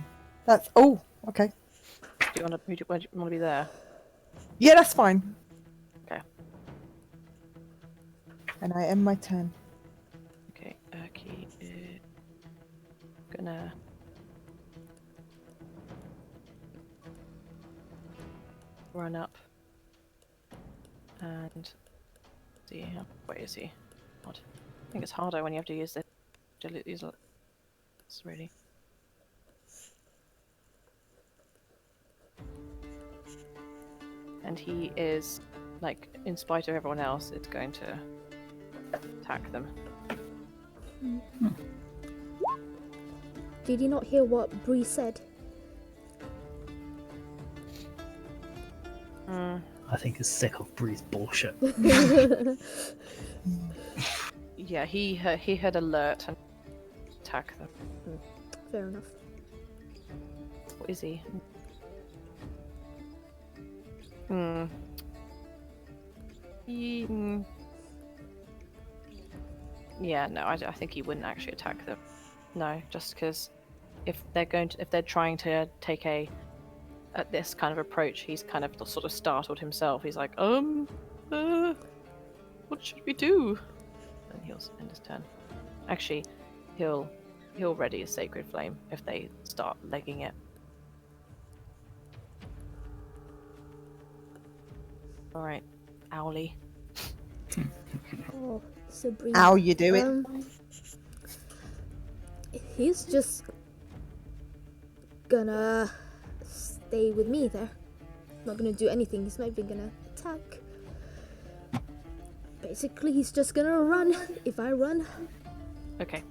That's. Oh, okay. Do you want to be there? Yeah, that's fine. Okay. And I end my turn. Okay. Urki is gonna. Run up. And see. Where is he? What? I think it's harder when you have to use this. It's really. And he is, like, in spite of everyone else, it's going to attack them. Did you not hear what Bree said? I think he's sick of Bree's bullshit. Yeah, he had alert and attack them. Fair enough. What is he? Yeah, no, I think he wouldn't actually attack them. No, just because if they're trying to take at this kind of approach, he's kind of sort of startled himself. He's like, what should we do? And he'll end his turn. Actually, he'll ready a sacred flame if they start legging it. All right, Owly. Oh, so Bree. How you doing? He's just gonna stay with me there. Not gonna do anything. He's not even gonna attack. Basically, he's just gonna run if I run. Okay.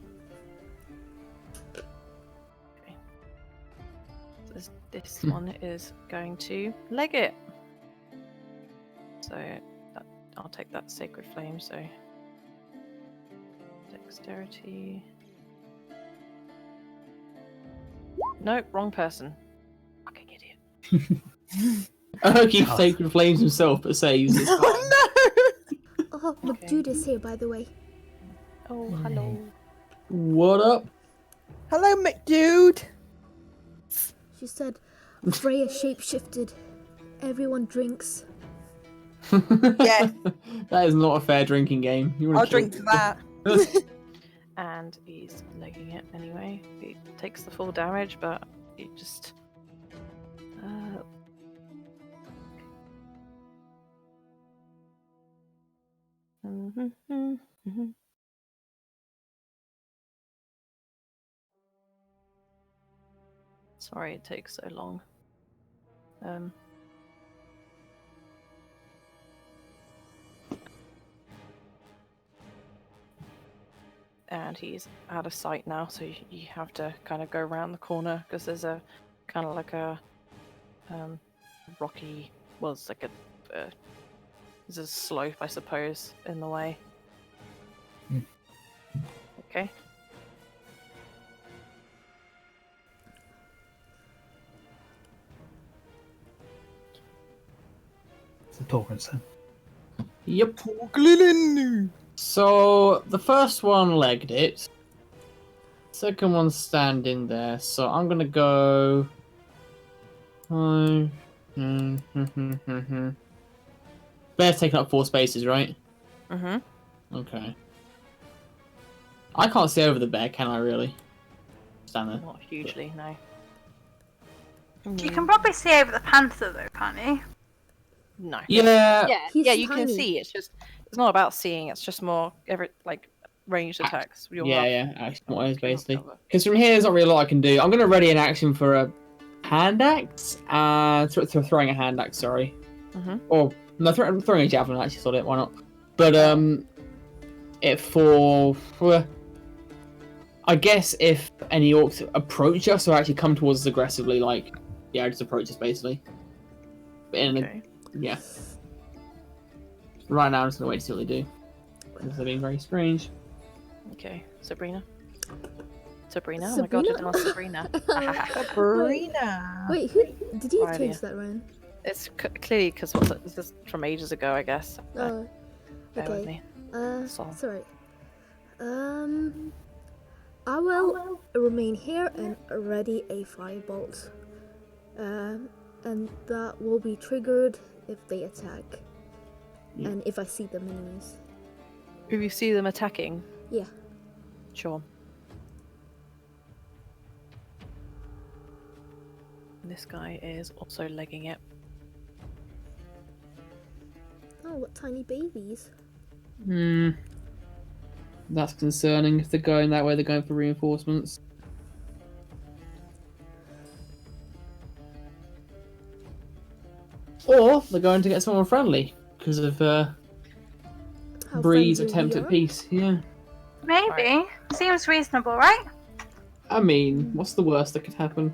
So this one is going to leg it. So I'll take that sacred flame. So dexterity. Nope, wrong person. Fucking idiot. He sacred flames himself, but saves. It's fine. Oh, McDude is here, by the way. Oh, hello. What up? Hello, McDude. She said Freya shapeshifted. Everyone drinks. Yes. That is not a fair drinking game. You wanna I'll kill drink to people. that. And he's legging it anyway. He takes the full damage, but he just. Sorry it takes so long. And he's out of sight now, so you have to kind of go around the corner because there's a kind of like a rocky, well, it's like a there's a slope, I suppose, in the way. Okay. It's a Togran's turn. Yep. Glilin. So the first one legged it. Second one's standing there, so I'm gonna go. Bear's taking up 4 spaces, right? Okay. I can't see over the bear, can I really? Stand there. Not hugely, no. You can probably see over the panther though, can't you? No. Yeah. He's You can tiny. see. It's not about seeing. It's just more ranged attacks. You'll have action wise, basically. cover. Because from here, there's not really a lot I can do. I'm gonna ready an action for a hand axe. Throwing a hand axe, sorry. Or no, throwing a javelin. Actually, sort it. Why not? But I guess if any orcs approach us or actually come towards us aggressively, just approach us basically. But yeah. Right now, I'm just gonna wait to see what they do. Because they're being very strange. Okay, Sabrina. Oh my god, it's not Sabrina. Sabrina. Wait, who did you Right, change yeah. that, Ryan? It's clearly because this is from ages ago, I guess. Oh, Bear with okay. me. Sorry. I will remain here and ready a firebolt. And that will be triggered if they attack. Yeah. And if I see them anyways. If you see them attacking, Yeah. sure. This guy is also legging it. Oh, what tiny babies. That's concerning. If they're going that way, they're going for reinforcements. Or they're going to get someone friendly because of How Bree's friendly attempt we at are. peace. Yeah. Maybe. Seems reasonable, right? I mean, what's the worst that could happen?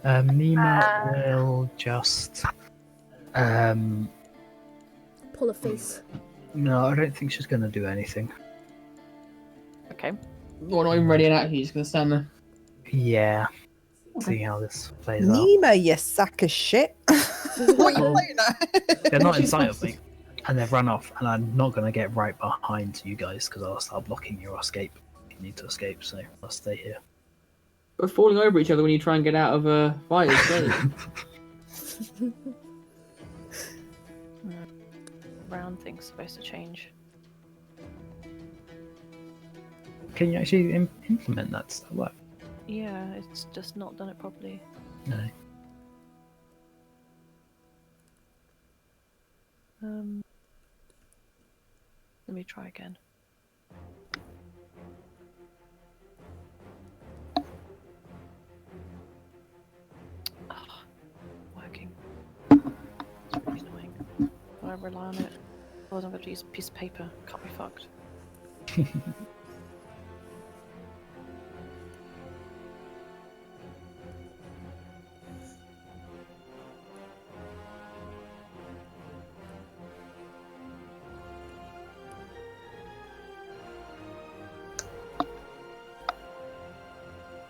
Neema will just. Pull a face. No, I don't think she's going to do anything. Okay. Well, not even ready an action. He's just gonna stand there. Yeah. See how this plays out. Neema, you sack of shit. What are you saying that? They're not in sight of me, and they've run off, and I'm not going to get right behind you guys because I'll start blocking your escape. You need to escape, so I'll stay here. But falling over each other when you try and get out of a fight is great. Round thing's supposed to change. Can you actually implement that stuff? What? Yeah, it's just not done it properly. No. Let me try again. Working. It's really annoying. I rely on it. Otherwise I'm going to use a piece of paper. Can't be fucked.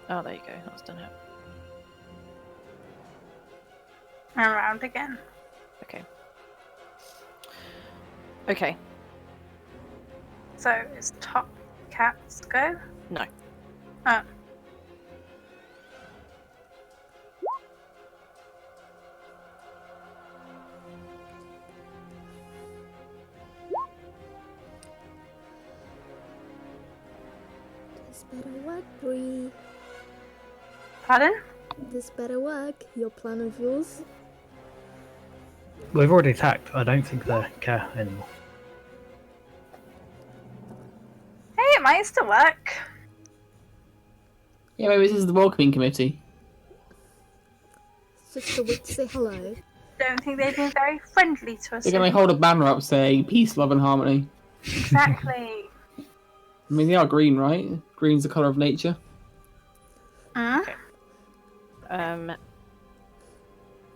Oh, there you go. That's done it. And round again. Okay. Okay. So it's top cats go? No. Oh. This better work, Bree. Pardon? This better work. Your plan of yours. We've already attacked. I don't think they care anymore. Hey, it might still work. Yeah, maybe this is the welcoming committee. It's just a way to say hello. Don't think they've been very friendly to us. They're going to hold a banner up saying peace, love, and harmony. Exactly. I mean, they are green, right? Green's the colour of nature. Mm?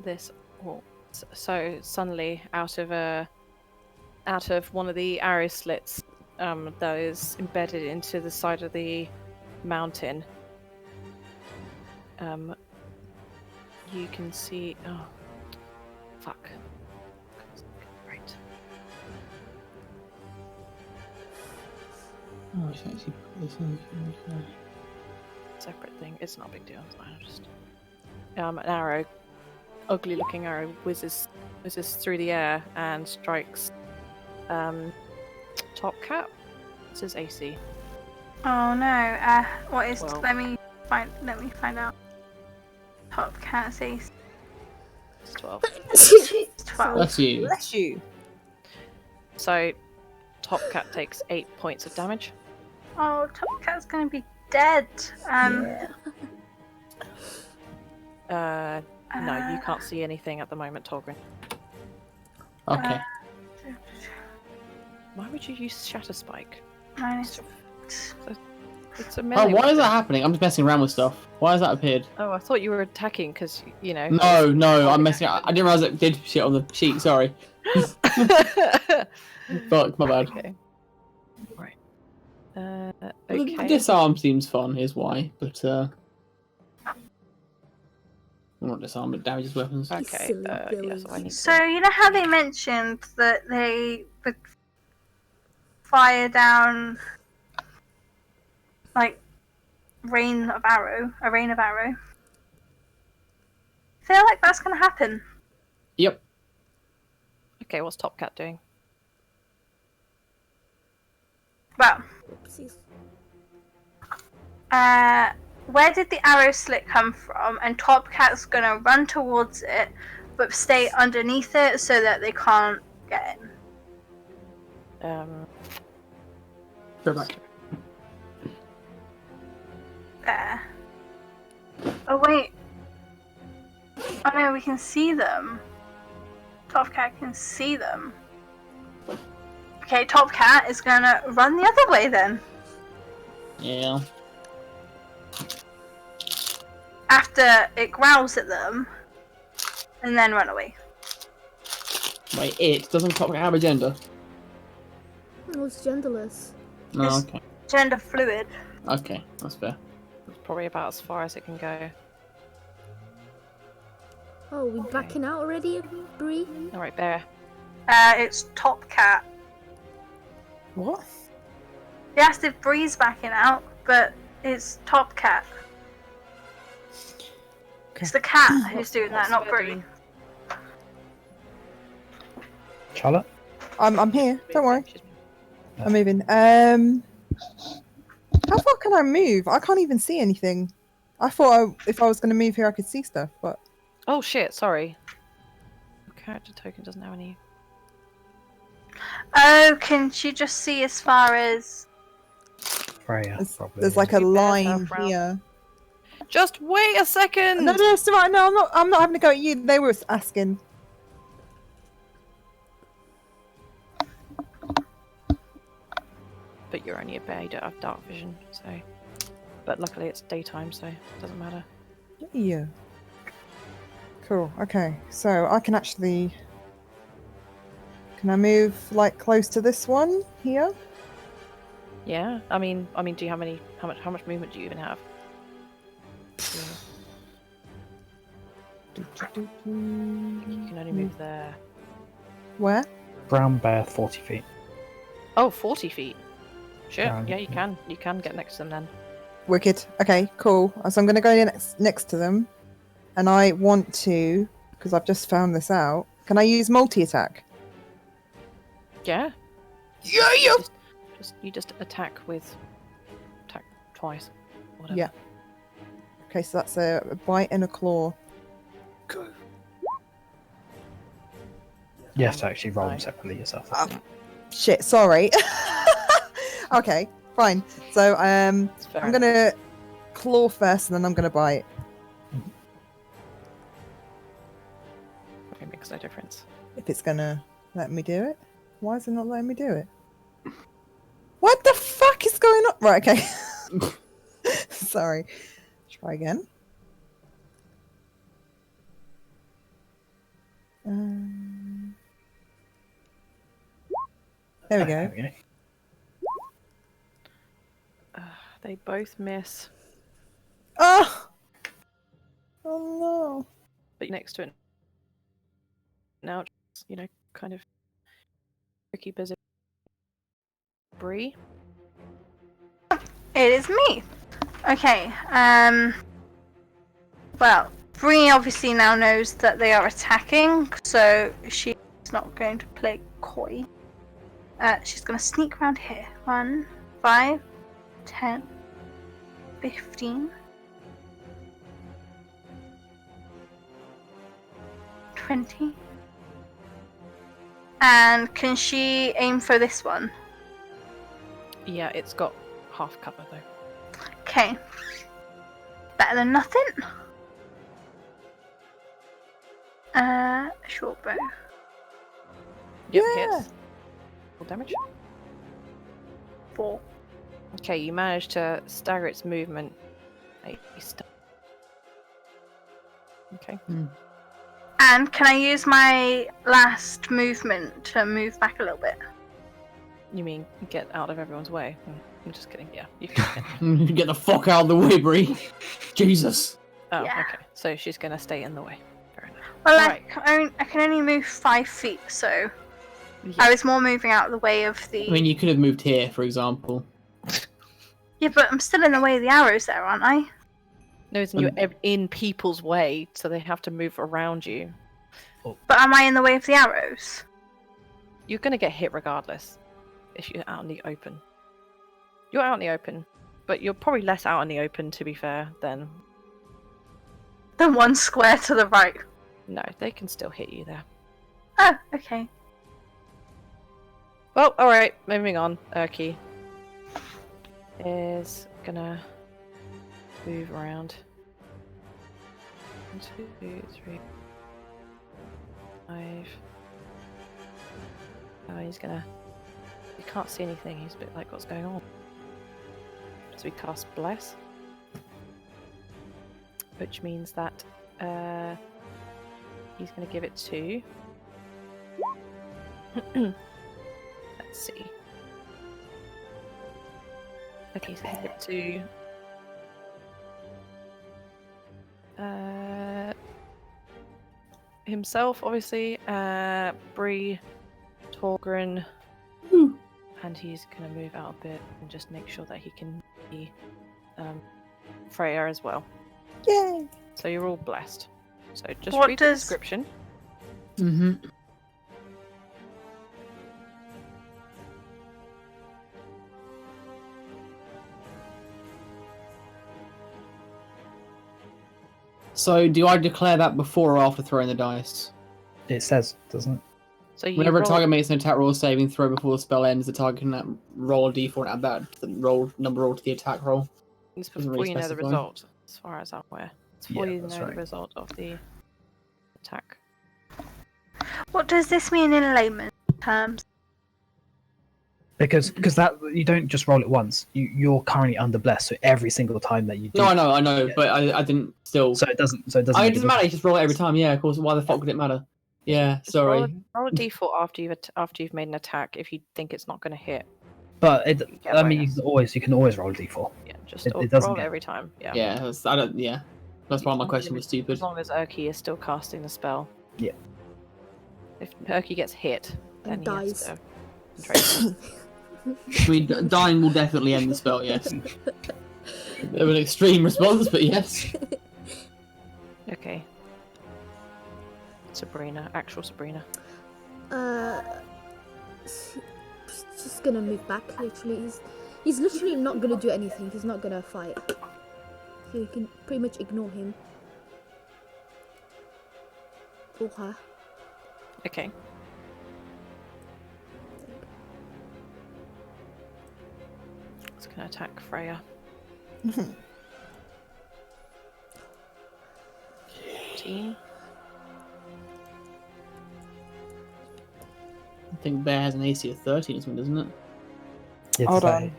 This. Well, so suddenly, out of one of the arrow slits, that is embedded into the side of the mountain, you can see. Oh, fuck. Right. Oh, I should actually put this in. Separate thing. It's not a big deal. It's fine. Just an arrow, ugly-looking arrow, whizzes through the air and strikes Top Cat. This is AC. Oh no. What is? Well- Let me find out. Top Cat's ace. It's 12. 12. Bless you. Bless you. So, Top Cat takes 8 points of damage. Oh, Top Cat's gonna be dead. No, you can't see anything at the moment, Togran. Okay. Why would you use Shatter Spike? Minus. It's a Oh, melee. why is that weapon. happening? I'm just messing around with stuff. Why has that appeared? Oh, I thought you were attacking because, you know. No, I'm messing. I didn't realize it did shit on the sheet. Sorry. Fuck, my bad. Okay. Right. The Okay. disarm seems fun, is why. But well, not disarm, but damages weapons. Okay. Silly Yeah, villains. so I need So you know how they mentioned that they would fire down like a rain of arrow. I feel like that's gonna happen. Yep. Okay, what's Top Cat doing? Well, Oopsies. where did the arrow slit come from? And Top Cat's gonna run towards it, but stay underneath it so that they can't get in. Go back. There. Oh wait. Oh no, we can see them. Top Cat can see them. Okay, Top Cat is gonna run the other way then. Yeah. After it growls at them, and then run away. Wait, it doesn't Top Cat have a gender? Oh, it's genderless. No. Yes. Okay. Gender fluid. Okay, that's fair. It's probably about as far as it can go. Oh, we backing out already, Bree? Alright, Bear. It's Top Cat. What? They asked if Bree's backing out, but it's Top Cat. It's the cat who's doing that, not Bree. Charlotte? I'm here. Don't worry. I'm moving. How far can I move? I can't even see anything. I thought if I was going to move here, I could see stuff, but Oh shit, sorry. Character token doesn't have any. Oh, can she just see as far as... Freya, probably. there's like a You better line have round. here. Just wait a second! No, it's all right. No, I'm not having to go at you. They were asking. But you're only a bear, you don't have dark vision, so. But luckily it's daytime, so it doesn't matter. Yeah. Cool. Okay, so I can actually. Can I move like close to this one here? Yeah, I mean, do you have any? How much movement do you even have? You can only move there. Where? Brown bear, 40 feet. Oh, 40 feet. Sure, Yeah, yeah, you can. You can get next to them then. Wicked. Okay, cool. So I'm going to go next to them, and I want to, because I've just found this out. Can I use multi-attack? Yeah. Yeah, yeah. You just attack with attack twice. Whatever. Yeah. Okay, so that's a bite and a claw. Go. You have to actually roll them Right. separately yourself. Shit, sorry. Okay, fine. So It's fair I'm enough. gonna claw first, and then I'm gonna bite. It makes no difference. If it's gonna let me do it. Why is it not letting me do it? What the fuck is going on? Right, okay. Sorry. Try again. There we go. There we go. They both miss, Oh! Oh no. but next to it now, just, kind of tricky busy. Bree. It is me. Okay. Well, Bree obviously now knows that they are attacking, so she's not going to play coy. She's going to sneak around here. 1, 5, 10, 15, 20. And can she aim for this one? Yeah, it's got half cover though. Okay. Better than nothing. Short bow. Yep, Yeah. hits. Full damage. 4. Okay, you managed to stagger its movement. Okay. And can I use my last movement to move back a little bit? You mean get out of everyone's way? I'm just kidding. Yeah, you can. Get the fuck out of the way, Bree. Jesus. Oh, Yeah. okay. So she's gonna stay in the way. Fair enough. Well, Right. I can only move 5 feet, so Yeah. I was more moving out of the way of the. I mean, you could have moved here, for example. Yeah, but I'm still in the way of the arrows there, aren't I? No, it's you're in people's way, so they have to move around you. But am I in the way of the arrows? You're gonna get hit regardless if you're out in the open. You're out in the open, but you're probably less out in the open, to be fair, than... The one square to the right. No, they can still hit you there. Oh, okay. Well, alright, moving on. Urki is gonna move around. 1, 2, 3, 5. Oh, he's gonna... You can't see anything, he's a bit like, what's going on? So we cast Bless. Which means that he's gonna give it to... Let's see. Okay, so he's gonna give it to... himself, obviously, Bree, Togran, and he's gonna move out a bit and just make sure that he can be Freya as well. Yay! So you're all blessed. So just What read the does- description. Mm-hmm. So, do I declare that before or after throwing the dice? It says, doesn't it? So you Whenever a roll- target makes an attack roll saving throw before the spell ends, the target can roll a d4 and add that to the number roll to the attack roll. It's doesn't before really you know the specify. result, as far as I'm aware. It's before Yeah, you that's know right. the result of the attack. What does this mean in layman terms? Because that you don't just roll it once. You're currently under bless, so every single time that you do. No, I know, Yeah. but I didn't still. So it doesn't. It doesn't matter. You just roll it every time. Yeah, of course. Why the fuck would it matter? Yeah, Just sorry. Roll a d4 after you've made an attack if you think it's not going to hit. But You get I mean, bonus. you can always roll a d4. Yeah, just It doesn't roll get- every time. Yeah. Yeah, I don't. Yeah, that's why my question was As stupid. long as Urki is still casting the spell. Yeah. If Urki gets hit, then And he has dies. to concentrate. I mean, dying will definitely end the spell. Yes. Bit of an extreme response, but yes. Okay. Sabrina, actual Sabrina. Just gonna move back. Literally, He's literally not gonna do anything. He's not gonna fight. So you can pretty much ignore him. Or her. Okay. It's gonna attack Freya. 14. I think Bear has an AC of 13 or something, doesn't it? Hold on.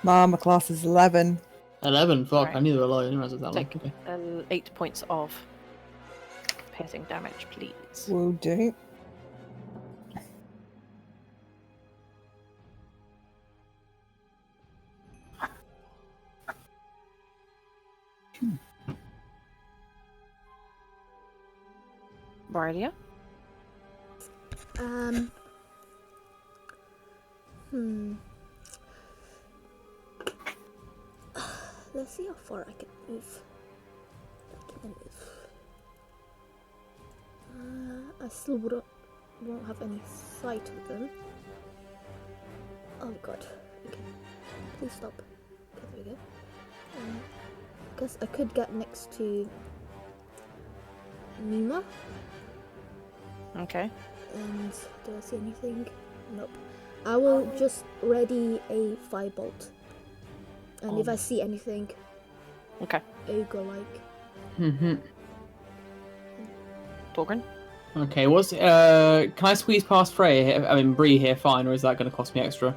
My class is 11. 11? Fuck, Right. I knew they were low. I didn't realize it was that low. Take Okay. 8 points of piercing damage, please. Will do. Brilia? Let's see how far I can move. I still won't have any sight of them. Oh god. Okay. Please stop. Okay, there we go. I guess I could get next to Neema. Okay. And do I see anything? Nope. I will just ready a firebolt. And if I see anything, Okay. I will go like. Mm-hmm. Togran? Okay, can I squeeze past Freya here? I mean, Bree here, fine, or is that going to cost me extra?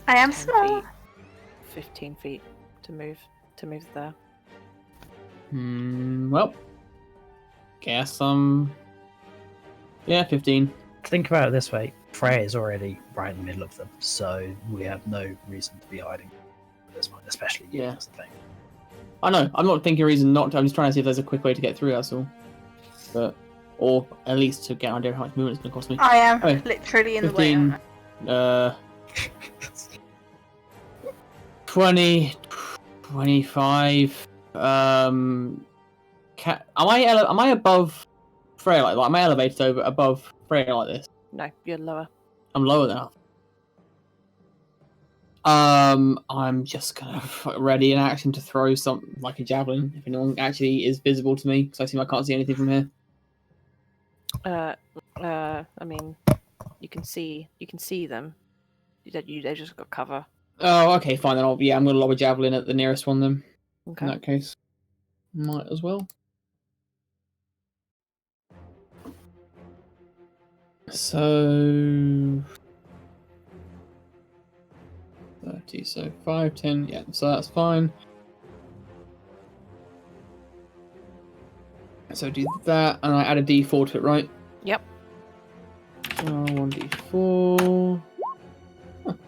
I am 10 small. feet, 15 feet to move there. Well, guess yeah, 15. Think about it this way: Freya is already right in the middle of them, so we have no reason to be hiding at this point, especially you. Yeah. That's the thing. I know, I'm not thinking a reason not to, I'm just trying to see if there's a quick way to get through, that's all. Or at least to get an idea of how much movement it's going to cost me. I am Okay. literally in the 15, way. 20, 25, am I above Freya like am I elevated above Freya like this? No, you're lower. I'm lower than her. I'm just gonna ready an action to throw something like a javelin if anyone actually is visible to me, because I can't see anything from here. I mean, you can see them. They just got cover. Oh, okay, fine then. I'm gonna lob a javelin at the nearest one then. Okay. In that case, might as well. So 30, so 5, 10, yeah, so that's fine. So do that, and I add a d4 to it, right? Yep. 1d4.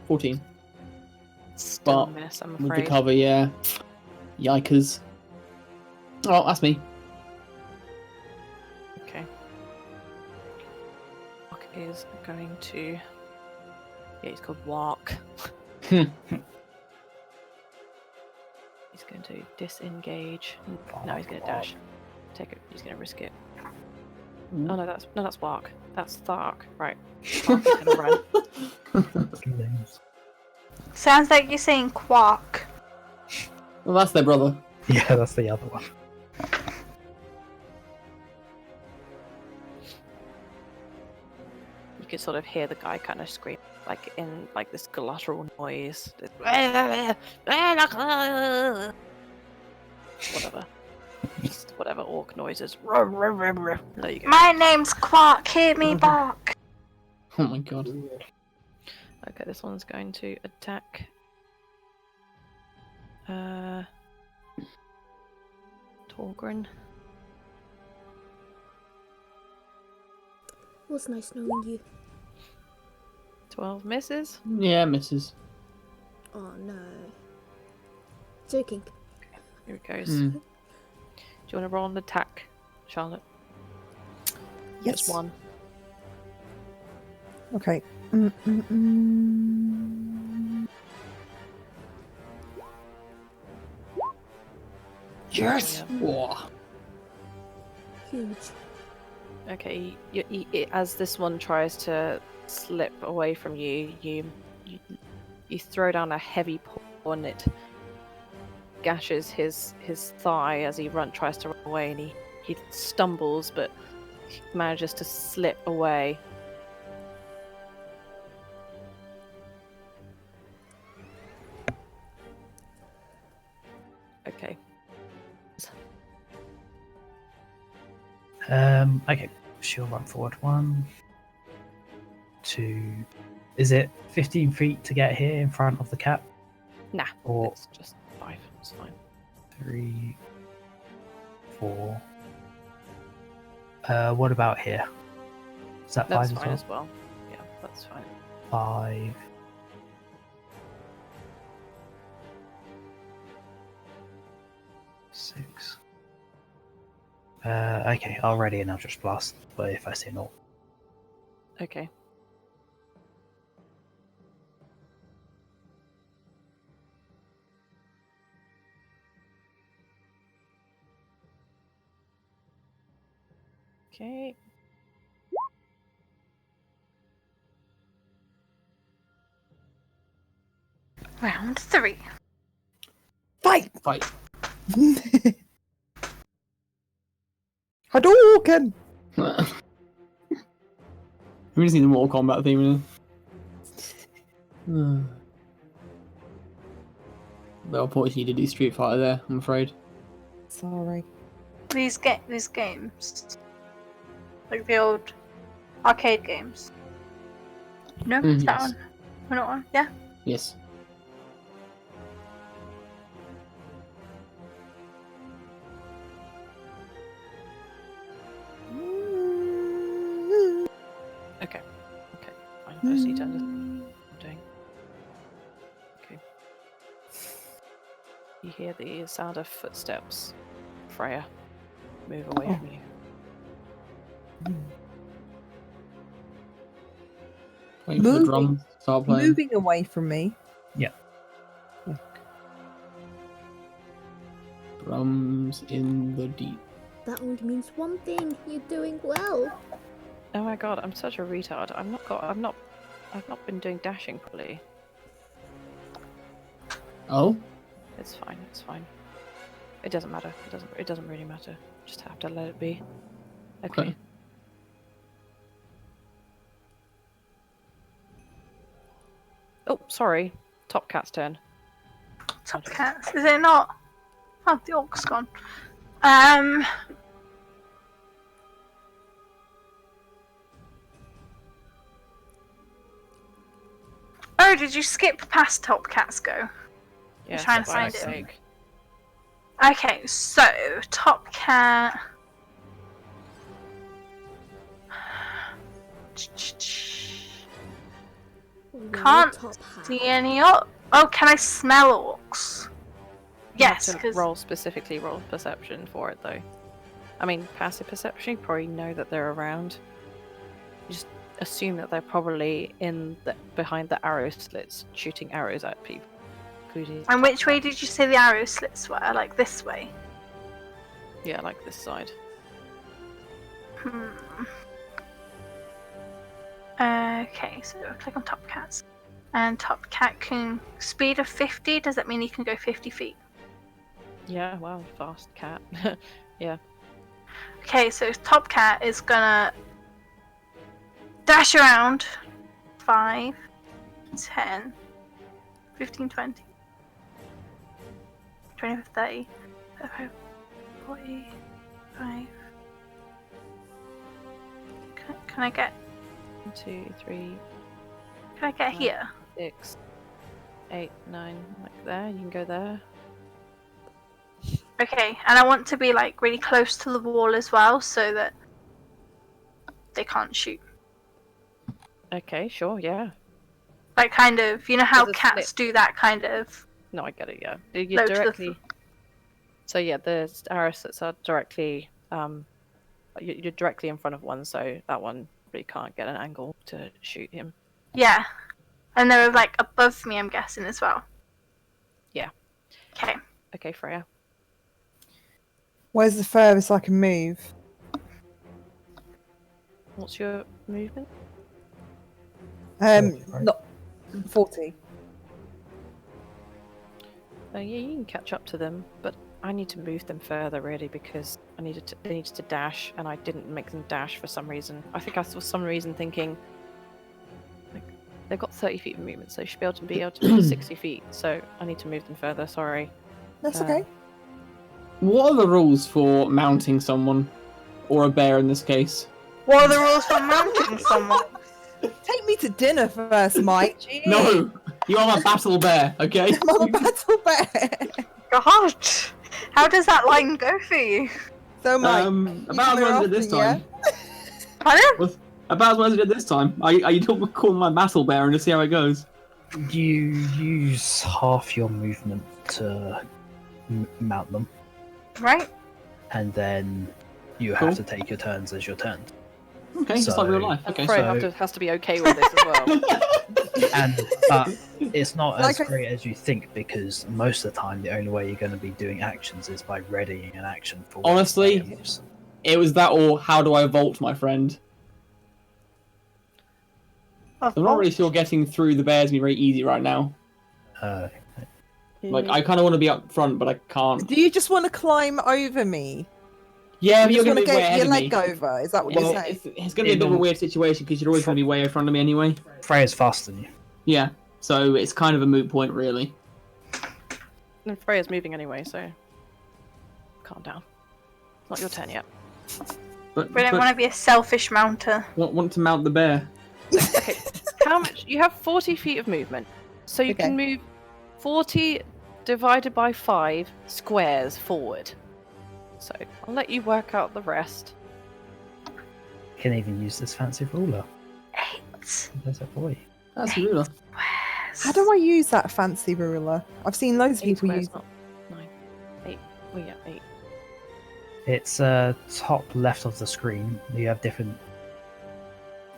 14. Still But miss, I'm with afraid. the cover, yeah. Yikers. Oh, that's me. Okay. Walk is going to. Yeah, he's called Walk. He's going to disengage. No, he's going to dash. Take it. He's going to risk it. Oh no, that's Walk. That's Thark. Right. Walk is going to run. Sounds like you're saying quark. Well, that's their brother. Yeah, that's the other one. You can sort of hear the guy kind of scream, like in like this guttural noise. Whatever. Just whatever orc noises. There you go. My name's Quark, hear me bark. Oh my god. Okay, this one's going to attack. Togran. It was nice knowing you. 12 misses. Yeah, misses. Oh no. Joking. Here it goes. Hmm. Do you want to roll an attack, Charlotte? Yes. Just one. Okay. Yes! Yeah. Whoa. Huge. Okay, as this one tries to slip away from you, you throw down a heavy paw and it gashes his thigh as he tries to run away, and he stumbles but manages to slip away. Okay. Okay, she'll run forward. 1, 2. Is it 15 feet to get here in front of the cat? Nah, Or it's just 5. It's fine. 3, 4. What about here? Is that That's 5 fine as as well. Yeah, that's fine. 5. 6. Okay, I'll ready and I'll just blast. But if I see an orc. Okay. Okay. Round 3. Fight! Fight. Hadouken! We just need the Mortal Kombat theme in. But unfortunately, you did do Street Fighter there, I'm afraid. Sorry. These games, like the old arcade games. No, is that Yes. one? We're not one. Yeah. Yes. Okay. Fine. I just need to understand what I'm doing. Okay. You hear the sound of footsteps. Freya, move away from you. Waiting for the Moving. drums to start playing. Moving away from me. Yeah. Drums in the deep. That only means one thing. You're doing well. Oh my god, I'm such a retard. I've not been doing dashing properly. Oh? It's fine. It doesn't matter. It doesn't really matter. Just have to let it be. Okay. Okay. Oh, sorry. Top Cat's turn. Top cats. Is it not? Oh, the orc's gone. Oh, did you skip past Top Cat's go? Yeah, trying to for find fuck's it. sake. Okay, so Top Cat. Can't Top hat. see any orcs. Oh, can I smell orcs? You have Yes, to because roll perception for it though. I mean, passive perception, you probably know that they're around. You just assume that they're probably behind the arrow slits, shooting arrows at people. Including And which way did you say the arrow slits were? Like this way? Yeah, like this side. Okay, so click on Top Cats. And Top Cat can speed of 50. Does that mean he can go 50 feet? Yeah, well, fast cat. Yeah. Okay, so Top Cat is gonna dash around 5, 10, 15, 20, 25, 30, 35, 45. Can I get 1, 2, 3, Can I get here? 6, 8, 9, like there. You can go there. Okay, and I want to be like really close to the wall as well, so that they can't shoot. Okay, sure, yeah. Like kind of, you know how There's a cats slit. do that kind of. No, I get it. Yeah, you're Low to the directly. So yeah, the arrow slits are directly. You're directly in front of one, so that one really can't get an angle to shoot him. Yeah, and they're like above me, I'm guessing as well. Yeah. Okay. Okay, Freya. Where's the furthest I can move? What's your movement? right? Not 40. Yeah, you can catch up to them, but I need to move them further, really, because they needed to dash, and I didn't make them dash for some reason. I think I saw some reason thinking, like, they've got 30 feet of movement, so they should be able to move 60 feet. So I need to move them further. Sorry. That's okay. What are the rules for mounting someone? Or a bear in this case? What are the rules for mounting someone? Take me to dinner first, Mike. Jeez. No! You are a battle bear, okay? I'm a battle bear. God, how does that line go for you? So, Mike, about as well as I did this time. Pardon? About as well as I did this time. Are you calling my battle bear and just see how it goes? You use half your movement to mount them, Right. and then you Cool. have to take your turns as your turn. Okay, just like real life. And Okay, Freya so- has to be okay with this as well. But it's not as Like I- great as you think, because most of the time the only way you're going to be doing actions is by readying an action for. Honestly, items. it was that or how do I vault, my friend? I'm not really sure getting through the bears is very easy right now. Like, I kind of want to be up front, but I can't. do you just want to climb over me? Yeah, You but you're just going want to to be way get ahead your of me. leg over? Is that what Well, you're saying? it's going to be a bit of a weird situation because you're always going to be way in front of me anyway. Freya's faster than you. Yeah, so it's kind of a moot point, really. And Freya's moving anyway, so calm down. It's not your turn yet. But We don't want to be a selfish mounter. want to mount the bear. Okay, how much? You have 40 feet of movement, so you Okay. can move 40 divided by 5 squares forward. So I'll let you work out the rest. You can even use this fancy ruler. 8. There's a boy. That's a ruler. How do I use that fancy ruler? I've seen loads of 8 people squares, use. not 9. 8. Well, yeah, 8. It's top left of the screen. You have different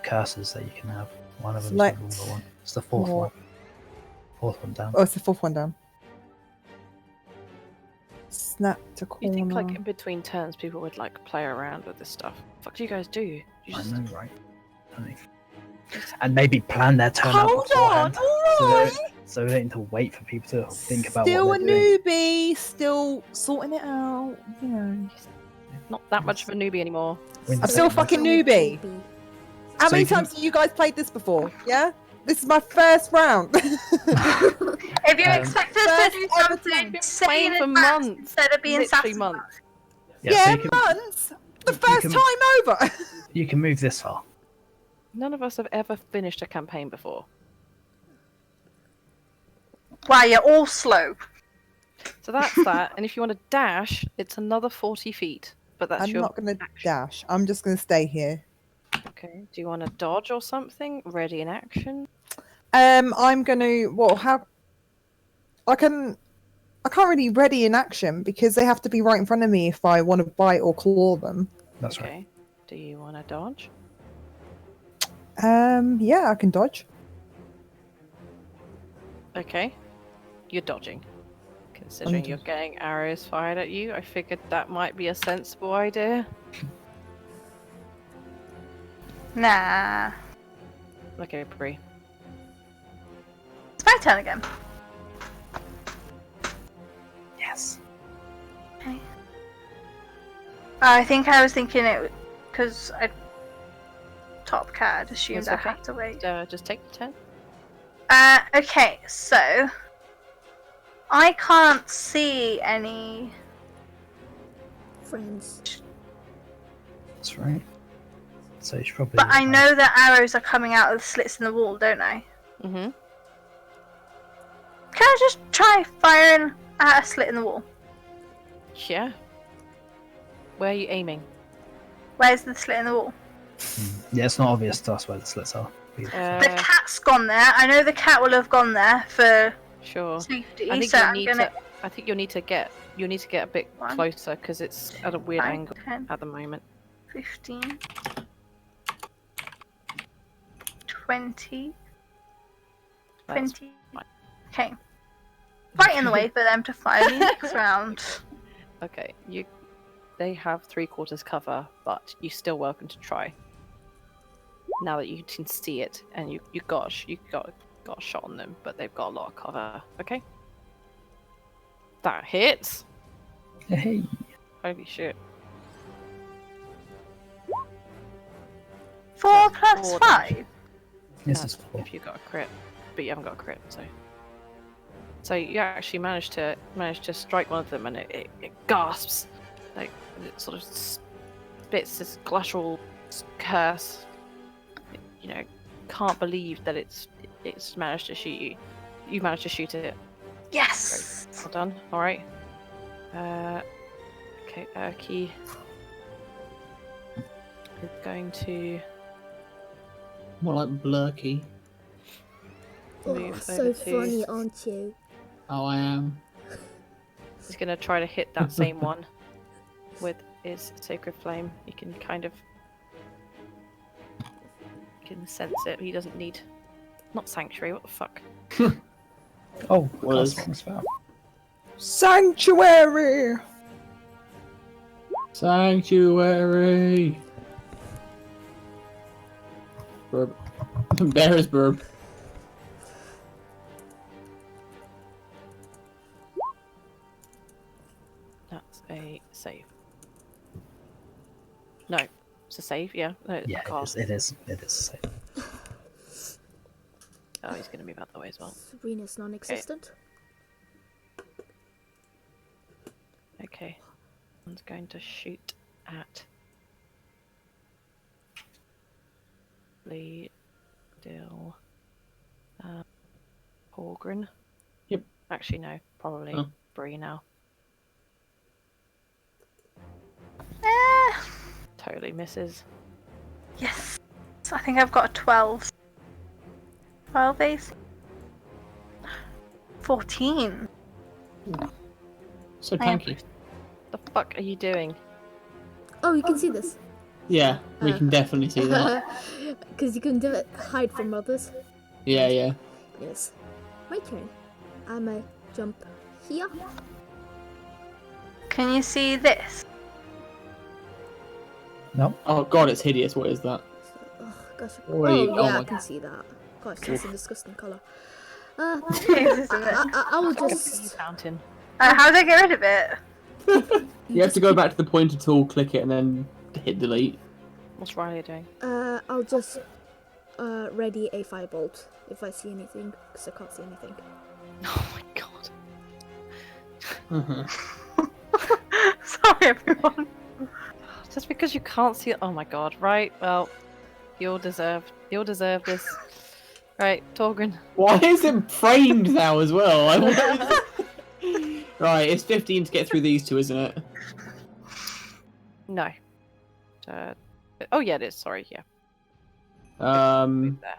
cursors that you can have. One of them Select is the ruler one. It's the fourth more. one. Fourth one down. Oh, it's the fourth one down. Snap to You corner. think, like, in between turns, people would, like, play around with this stuff? Fuck do you guys do? You I just... know, right? I- And maybe plan their turn out Hold on, beforehand. So alright. they don't need to wait for people to think about Still what a they're doing. newbie, still sorting it out. You know, Not that much of a newbie anymore. I'm still a fucking newbie. How So many you can- times have you guys played this before? Yeah, this is my first round. If you expect us to First do ever something, time. say Playing in for advance months. instead of being Literally sassy. months. Yeah, Yeah, so you can, months. The first can- time over. you can move this far. None of us have ever finished a campaign before. Wow, you're all slow. So that's that. And if you want to dash, it's another 40 feet. But that's I'm your not gonna action. dash. I'm just gonna stay here. Okay. Do you want to dodge or something? Ready in action? I'm gonna. Well, how? I can't really ready in action because they have to be right in front of me if I want to bite or claw them. That's right. Okay. Do you want to dodge? Yeah, I can dodge. Okay. You're dodging. Considering you're getting arrows fired at you, I figured that might be a sensible idea. Nah. Okay, Bree. It's my turn again. Yes. Okay. I think I was thinking it because I top cat assumed It's I okay. have to wait. Just take the 10. Okay, so I can't see any. Friends. That's right. So you should probably. But I know that arrows are coming out of the slits in the wall, don't I? Mm-hmm. Can I just try firing at a slit in the wall? Yeah. Where are you aiming? Where's the slit in the wall? Yeah, it's not obvious to us where the slits are. The cat's gone there. I know the cat will have gone there for Sure. safety. I think so you I'm need gonna. to. I think you'll need to get. You'll need to get a bit 1, closer because it's at a weird 5, angle 10, at the moment. 15, 20, That's 20. fine. Okay. Right in the way for them to fire the next round. Okay. They have 3/4 cover, but you're still welcome to try. now that you can see it, and you got a shot on them, but they've got a lot of cover. Okay, that hits. Hey. Holy shit! 4 plus 4 5. This That's is 4. if you got a crit, but you haven't got a crit, so you actually managed to strike one of them, and it gasps, like it sort of spits this glacial curse. You know, can't believe that it's managed to shoot you. You managed to shoot it. Yes. Well done. All right. Okay, Urki is going to More like Blurky. move so over to. funny, aren't you? Oh, I am. He's going to try to hit that same one with his sacred flame. He can kind of sense it. He doesn't need not sanctuary. What the fuck? Oh, Was. cast spell. Sanctuary! Sanctuary! Burb. Bear is burb. That's a save. No, it's a save. Yeah. No, it's Yeah, a cast. it is a save. Oh, he's going to move out the way as well. Serena's non-existent. Okay. One's going to shoot at Lee Dill. Togran. Yep. Actually, no. Probably Oh. Bree now. Totally misses. Yes. I think I've got a 12. 12 AC. 14. So I am- tanky. The fuck are you doing? Oh, you can see this. Yeah, we can definitely see that. Because you can do it, hide from others. Yeah, yeah. Yes. My turn. I may jump here. Can you see this? No. Oh god, it's hideous. What is that? Oh gosh. Oi, Oh oh yeah, my- I can see that. Gosh, that's a disgusting colour. Isn't it? I will Pea just. fountain. How do I get rid of it? You have to go back to the pointer tool, click it, and then hit delete. What's Riley doing? I'll just ready a firebolt if I see anything, because I can't see anything. Oh my god. Sorry, everyone. Just because you can't see it. Oh my god. Right. Well, you'll deserve this. Right, Togran. Why is it framed now as well? Right, it's 15 to get through these two, isn't it? No. Oh yeah, it is. Sorry. Yeah. There.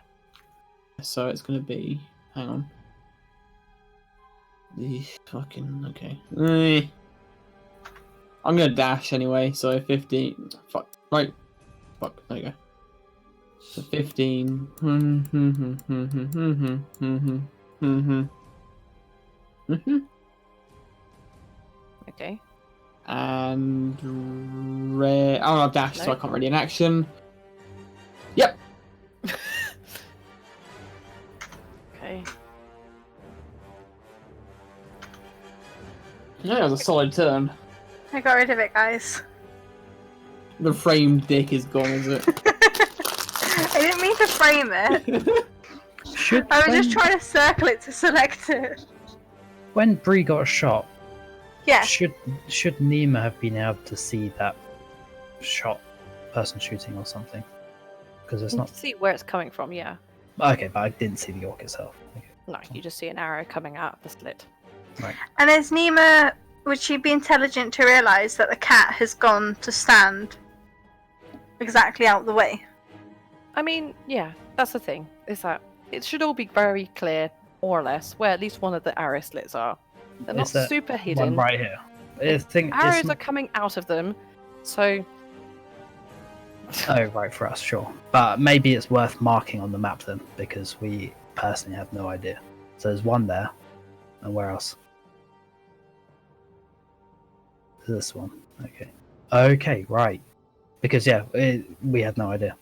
So it's gonna be. Hang on. The fucking okay. I'm gonna dash anyway. So 15. Fuck. Right. Fuck. There you go. So 15. Okay. And oh, I've dashed, so I No. can't ready an action. Yep. Okay. Yeah, that was a solid turn. I got rid of it, guys. The framed dick is gone, is it? I didn't mean to frame it. Should I was when, just trying to circle it to select it. when Bree got a shot, Yeah. should Neema have been able to see that shot, person shooting or something? Because it's You not can see where it's coming from. Yeah. okay, but I didn't see the orc itself. Okay. No, you just see an arrow coming out of the slit. And is Neema, would she be intelligent to realise that the cat has gone to stand exactly out the way? I mean, yeah, that's the thing. Is that it should all be very clear, more or less, where at least one of the arrow slits are. They're not Is that super One hidden. right here. I think Arrows it's are coming out of them, so oh right for us, sure. But maybe it's worth marking on the map then, because we personally have no idea. So there's one there, and where else? This one. Okay. Okay, right. Because yeah, we had no idea.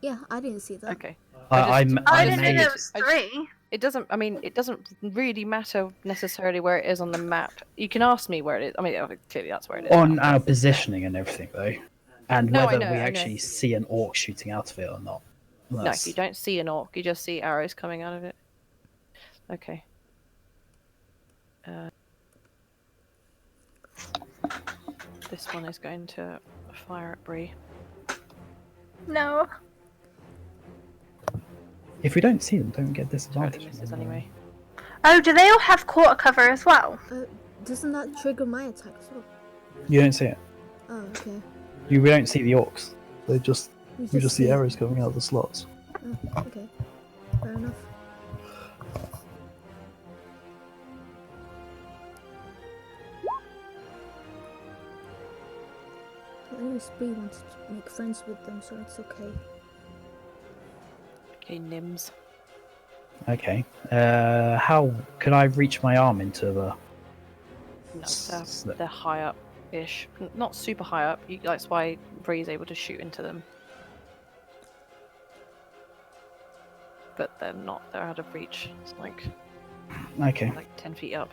Yeah, I didn't see that. Okay. I I didn't know made. there was 3. It doesn't. I mean, it doesn't really matter necessarily where it is on the map. You can ask me where it is. I mean, clearly that's where it is. On now. our positioning and everything, though, and No, I whether know, we I know. actually see an orc shooting out of it or not. No, That's- you don't see an orc. You just see arrows coming out of it. Okay. This one is going to fire at Bree. No. If we don't see them, don't we get Totally disadvantage. misses anyway. Oh, do they all have quarter cover as well? Doesn't that trigger my attack as well? You don't see it. Oh, okay. We don't see the orcs. They just you just see arrows coming out of the slots. Oh, okay. Fair enough. At least Bree wants to make friends with them, so it's okay. Okay, Nims. Okay. How can I reach my arm into the? No, they're high up-ish. Not super high up. That's why Bree's able to shoot into them. But they're not. They're out of reach. It's like Okay. 10 feet up.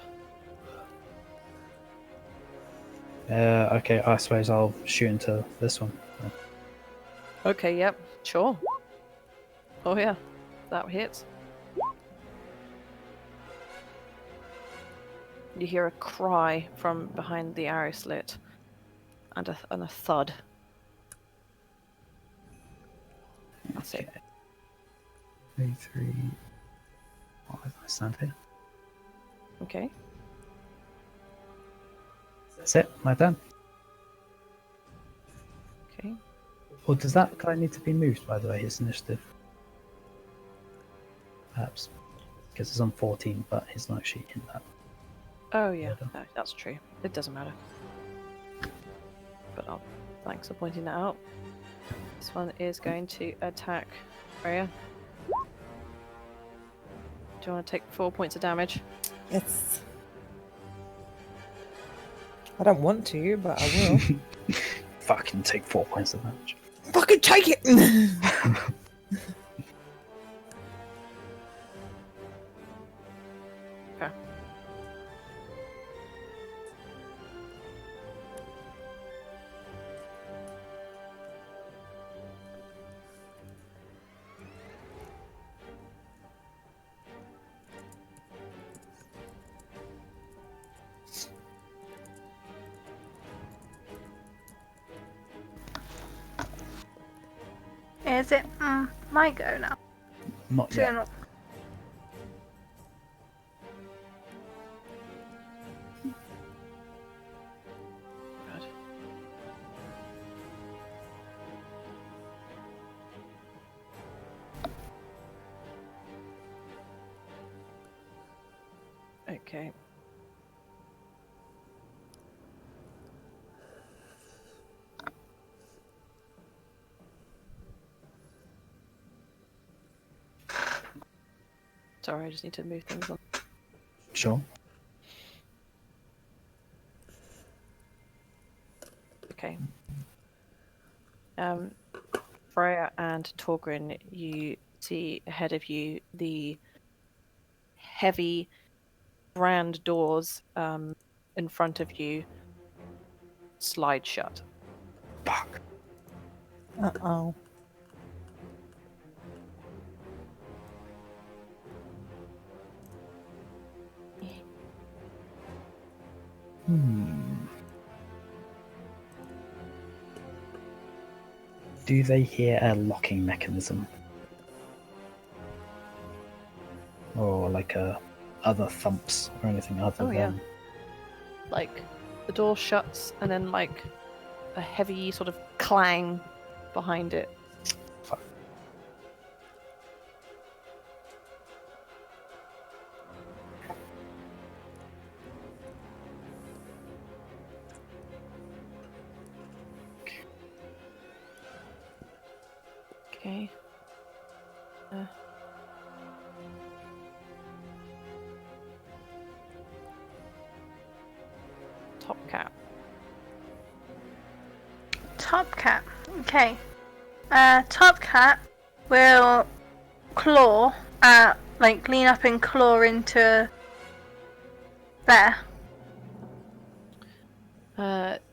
Okay. I suppose I'll shoot into this one. Okay, yep, sure. Oh yeah, that hits. You hear a cry from behind the arrow slit, and a thud. That's it. 3, 3, 5. I stand here. Okay. That's it. My turn. Okay. Or does that guy need to be moved? By the way, his initiative. Perhaps because it's on 14, but he's not actually in that. Oh yeah, no, that's true. It doesn't matter. But thanks for pointing that out. This one is going to attack Freya. Do you want to take 4 points of damage? Yes. I don't want to, but I will. Fucking take 4 points of damage. Fucking take it! Okay. Is it my go now? Not So yet. not- Good. Okay. Sorry, I just need to move things on. Sure. Okay. Freya and Togran, you see ahead of you the heavy brand doors in front of you slide shut. Fuck. Uh-oh. Do they hear a locking mechanism? Or like other thumps or anything other Oh, yeah. than... Like the door shuts and then like a heavy sort of clang behind it. Fuck. Okay. Top Cat. Top Cat. Okay. Top Cat will lean up and claw into there.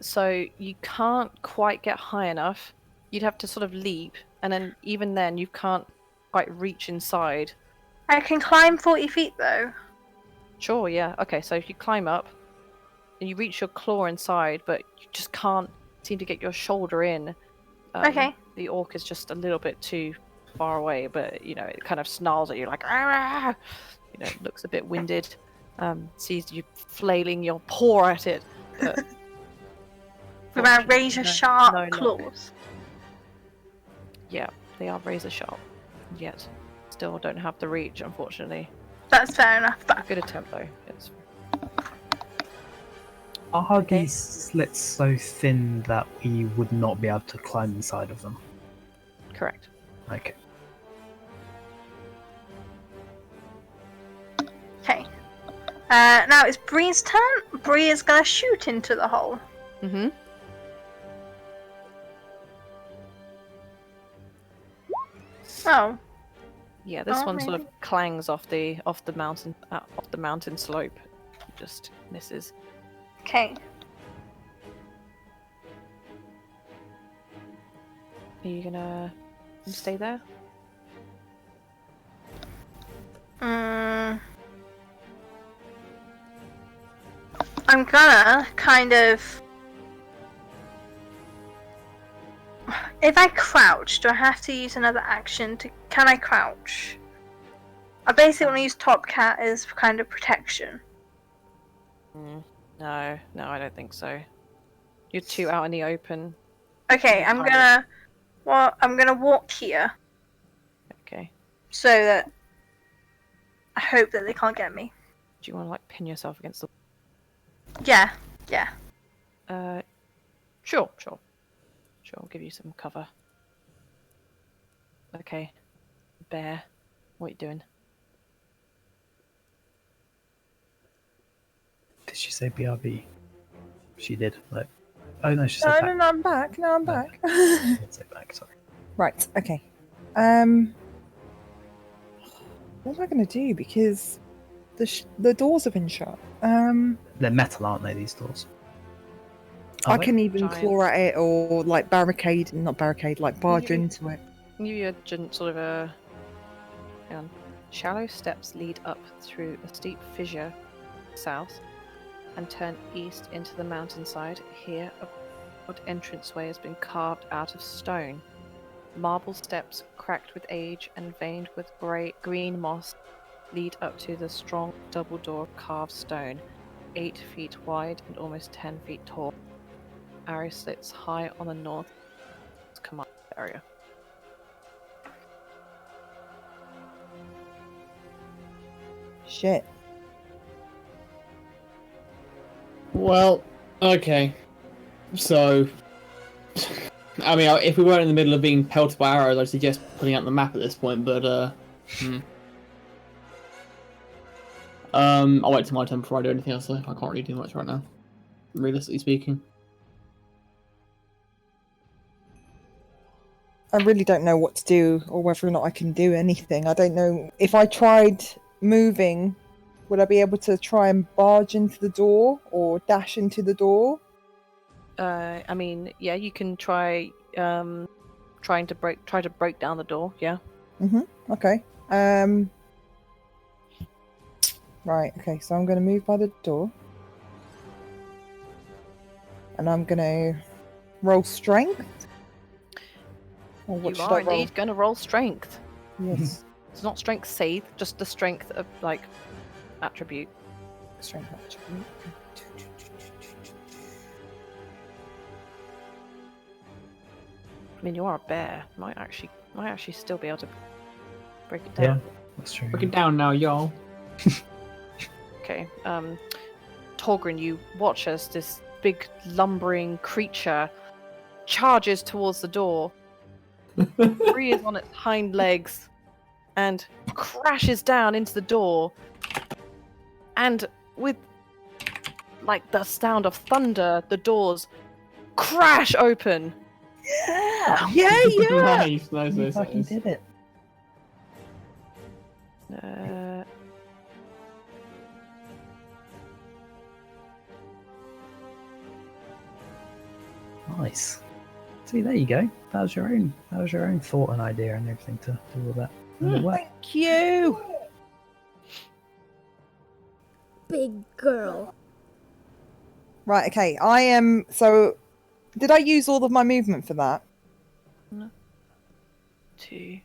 So you can't quite get high enough. You'd have to sort of leap, and then even then you can't quite reach inside. I can climb 40 feet though. Sure, yeah. Okay, so if you climb up, and you reach your claw inside, but you just can't seem to get your shoulder in. Okay. The orc is just a little bit too far away, but you know, it kind of snarls at you like, "Argh!" You know, it looks a bit winded. Sees you flailing your paw at it. But With our razor sharp no luck. claws. Yeah, they are razor sharp. Yet, still don't have the reach, unfortunately. That's fair enough. A good attempt though. It's... Are these slits so thin that we would not be able to climb inside of them? Correct. Okay. Okay. Now it's Bree's turn. Bree is gonna shoot into the hole. Mm-hmm. Oh. Yeah, this Oh, one sort maybe. of clangs off the mountain slope. Just misses. Okay. Are you gonna stay there? I'm gonna kind of... If I crouch, do I have to use another action to... Can I crouch? I basically want to use Top Cat as kind of protection. No, I don't think so. You're too out in the open. Okay, I'm gonna walk here Okay. so that I hope that they can't get me. Do you want to like pin yourself against the? Yeah. Sure. I'll give you some cover. Okay. Bear, what are you doing? Did she say BRB? She did. Like, oh no, she said back. No, I'm back. No, I'm back. She did say back. Sorry. Right. Okay. What am I going to do? Because the doors have been shut. They're metal, aren't they? These doors. I Are they? can even Giant. claw at it or like not barricade, like barge You- into it. I'll give you a sort of a. Hang on. Shallow steps lead up through a steep fissure south and turn east into the mountainside. Here, a broad entranceway has been carved out of stone. Marble steps, cracked with age and veined with green moss, lead up to the strong double door of carved stone, 8 feet wide and almost 10 feet tall. Arrow slits high on the north command area. Shit. Well, okay. So, I mean, if we weren't in the middle of being pelted by arrows, I'd suggest putting out the map at this point, but, I'll wait till my turn before I do anything else, though. I can't really do much right now, realistically speaking. I really don't know what to do or whether or not I can do anything. I don't know. If I tried moving, would I be able to try and barge into the door or dash into the door? I mean, yeah, you can try try to break down the door, yeah. Okay. Right, okay, so I'm gonna move by the door. And I'm gonna roll strength. Or what You should are I roll? indeed going to roll strength. Yes. It's not strength save, just the strength of like attribute. Strength attribute. I mean, you are a bear. Might actually still be able to break it Yeah, down. that's true. Break it down now, y'all. Okay. Togran, you watch as this big lumbering creature charges towards the door. Bree is on its hind legs and crashes down into the door. And with like the sound of thunder, the doors crash open. Yeah! Nice. You fucking did it. Nice. See, there you go. That was your own thought and idea and everything to do all that. And it worked. Thank you. Big girl. Right. Okay. I am. So, did I use all of my movement for that? 2,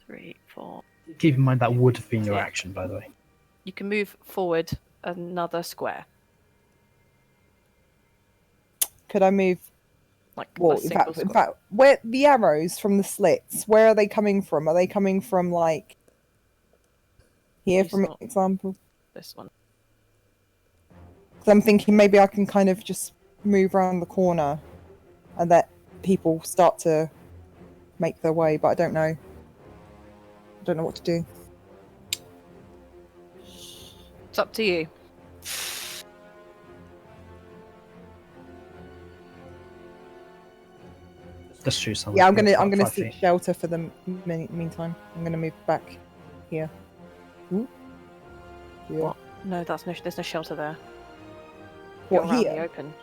3, 4. Keep in mind that would have been your Yeah. action, by the way. You can move forward another square. Could I move? Like Well, a in single square. fact, where the arrows from the slits? Where are they coming from? Are they coming from like here, These for not- example? This one. Because I'm thinking maybe I can kind of just move around the corner and let people start to make their way, but I don't know. I don't know what to do. It's up to you. Just choose something. Yeah, I'm gonna 5 seek feet. shelter for the meantime. I'm gonna move back here. Ooh. Yeah. What? No, there's no shelter there. What, You're out in here? the open.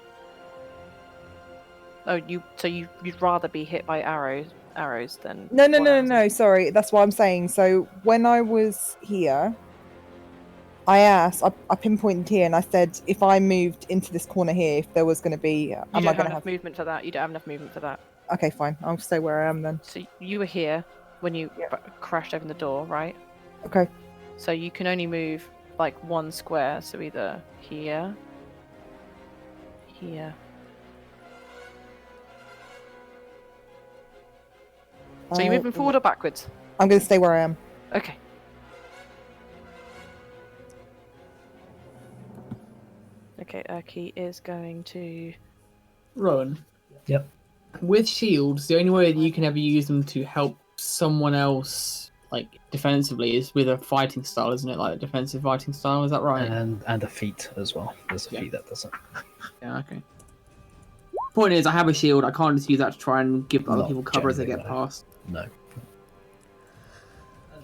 Oh, you'd rather be hit by arrows than No. Sorry, that's what I'm saying. So when I was here, I asked. I pinpointed here, and I said if I moved into this corner here, if there was going to be, You am don't I have going to enough have? movement for that. You don't have enough movement for that. Okay, fine. I'll stay where I am then. So you were here when you crashed open the door, right? Okay. So you can only move like one square. So either here, here. So you're moving forward or backwards? I'm going to stay where I am. Okay. Okay, Urki is going to. Rowan. Yep. With shields, the only way that you can ever use them to help someone else, like defensively, is with a fighting style, isn't it? Like a defensive fighting style, is that right? And a feat as well. There's a Yeah. feat that doesn't. Yeah, okay. Point is, I have a shield. I can't just use that to try and give other Not people cover as they get generally, no. past. No.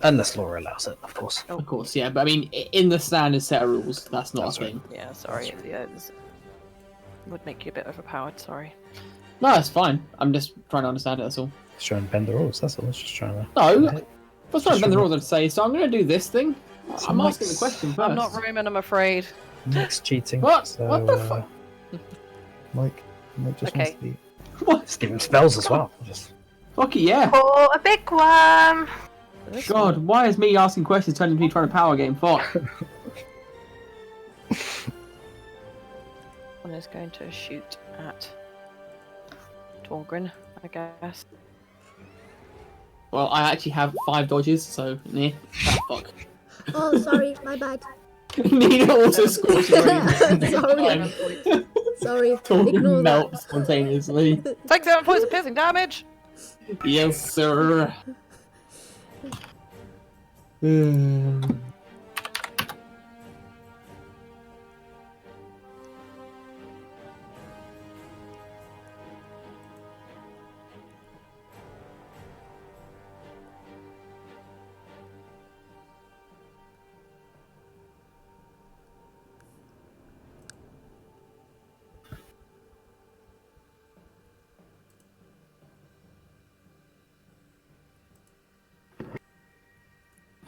Unless Laura allows it, of course. Of course, yeah. But I mean, in the standard set of rules, that's not That's a right. thing. Yeah, sorry. Yeah, would make you a bit overpowered. Sorry. No, that's fine. I'm just trying to understand it. That's all. Just trying to bend the rules. That's all. It's just trying to. No, I was trying Just to bend the trying rules. I'd say so. I'm going to do this thing. So I'm asking the Mike's- question first. I'm not Roman, I'm afraid. Mike's cheating. What? So, What the fuck? Mike just Okay. wants to be. What? Just give him spells as well. Just Fuck it, yeah. Oh, a big worm. This God, one. why is me asking questions turning into me trying to power game? Fuck. One is going to shoot at Togran, I guess. Well, I actually have 5 dodges, so yeah. Fuck. Oh, sorry, my bad. Nina also scorches Sorry. Time. Sorry, Togran ignore that. melts spontaneously. Take 7 points of piercing damage! Yes, sir.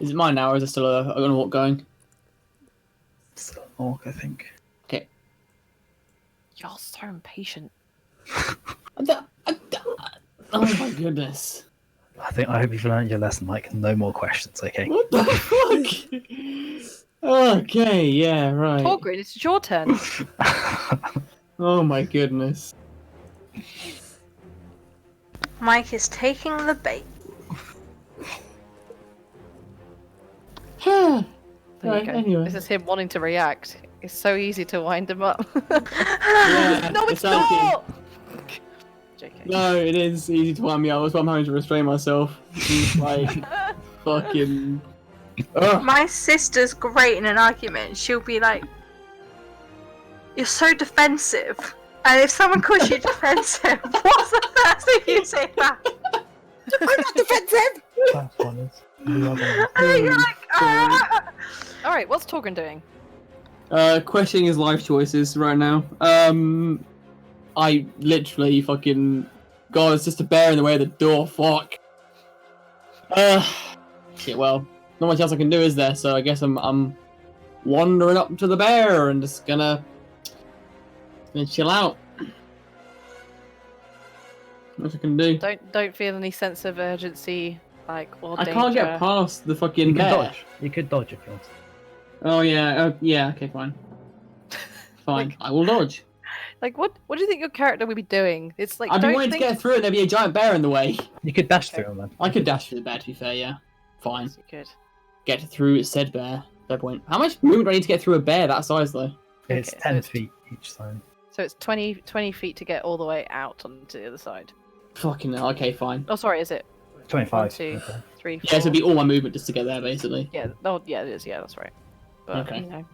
Is it mine now, or is it still a walk going? still an orc, I think. Okay. You're so impatient. Oh my goodness. I hope you've learned your lesson, Mike. No more questions, okay? What the fuck? Okay, yeah, right. Togran, it's your turn. Oh my goodness. Mike is taking the bait. There Right, you go. anyway. This is him wanting to react. It's so easy to wind him up. Yeah, No, it's okay. not! JK. No, it is easy to wind me up. That's why I'm having to restrain myself. He's like, fucking. Ugh. My sister's great in an argument. She'll be like, "You're so defensive," and if someone calls you defensive, what's the first thing you say back? I'm not defensive. That's one is. The other one. And then you're like, All right, what's Togran doing? Questioning his life choices right now. I literally fucking... God, it's just a bear in the way of the door, fuck. Shit, well, not much else I can do, is there? So I guess I'm wandering up to the bear and just gonna chill out. What I can do? Don't feel any sense of urgency, like, or I danger. can't get past the fucking You could bear. dodge. You could dodge if you want. Oh yeah, yeah. Okay, fine. Fine, Like- I will dodge. Like, what do you think your character would be doing? It's like, I've been don't wanting think... to get through it, and there'd be a giant bear in the way. You could dash Okay. through them then. I could dash through the bear, to be fair, yeah. Fine. Yes, you could. Get through said bear. Fair point. How much movement do I need to get through a bear that size, though? It's Okay, 10 so- feet each side. So it's 20 feet to get all the way out onto the other side. Fucking hell, okay, fine. Oh, sorry, is it 25. 1, 2, 3, 4? Yeah, so it'd be all my movement just to get there, basically. Yeah, oh, yeah, it is. Yeah, that's right. But, Okay. you know.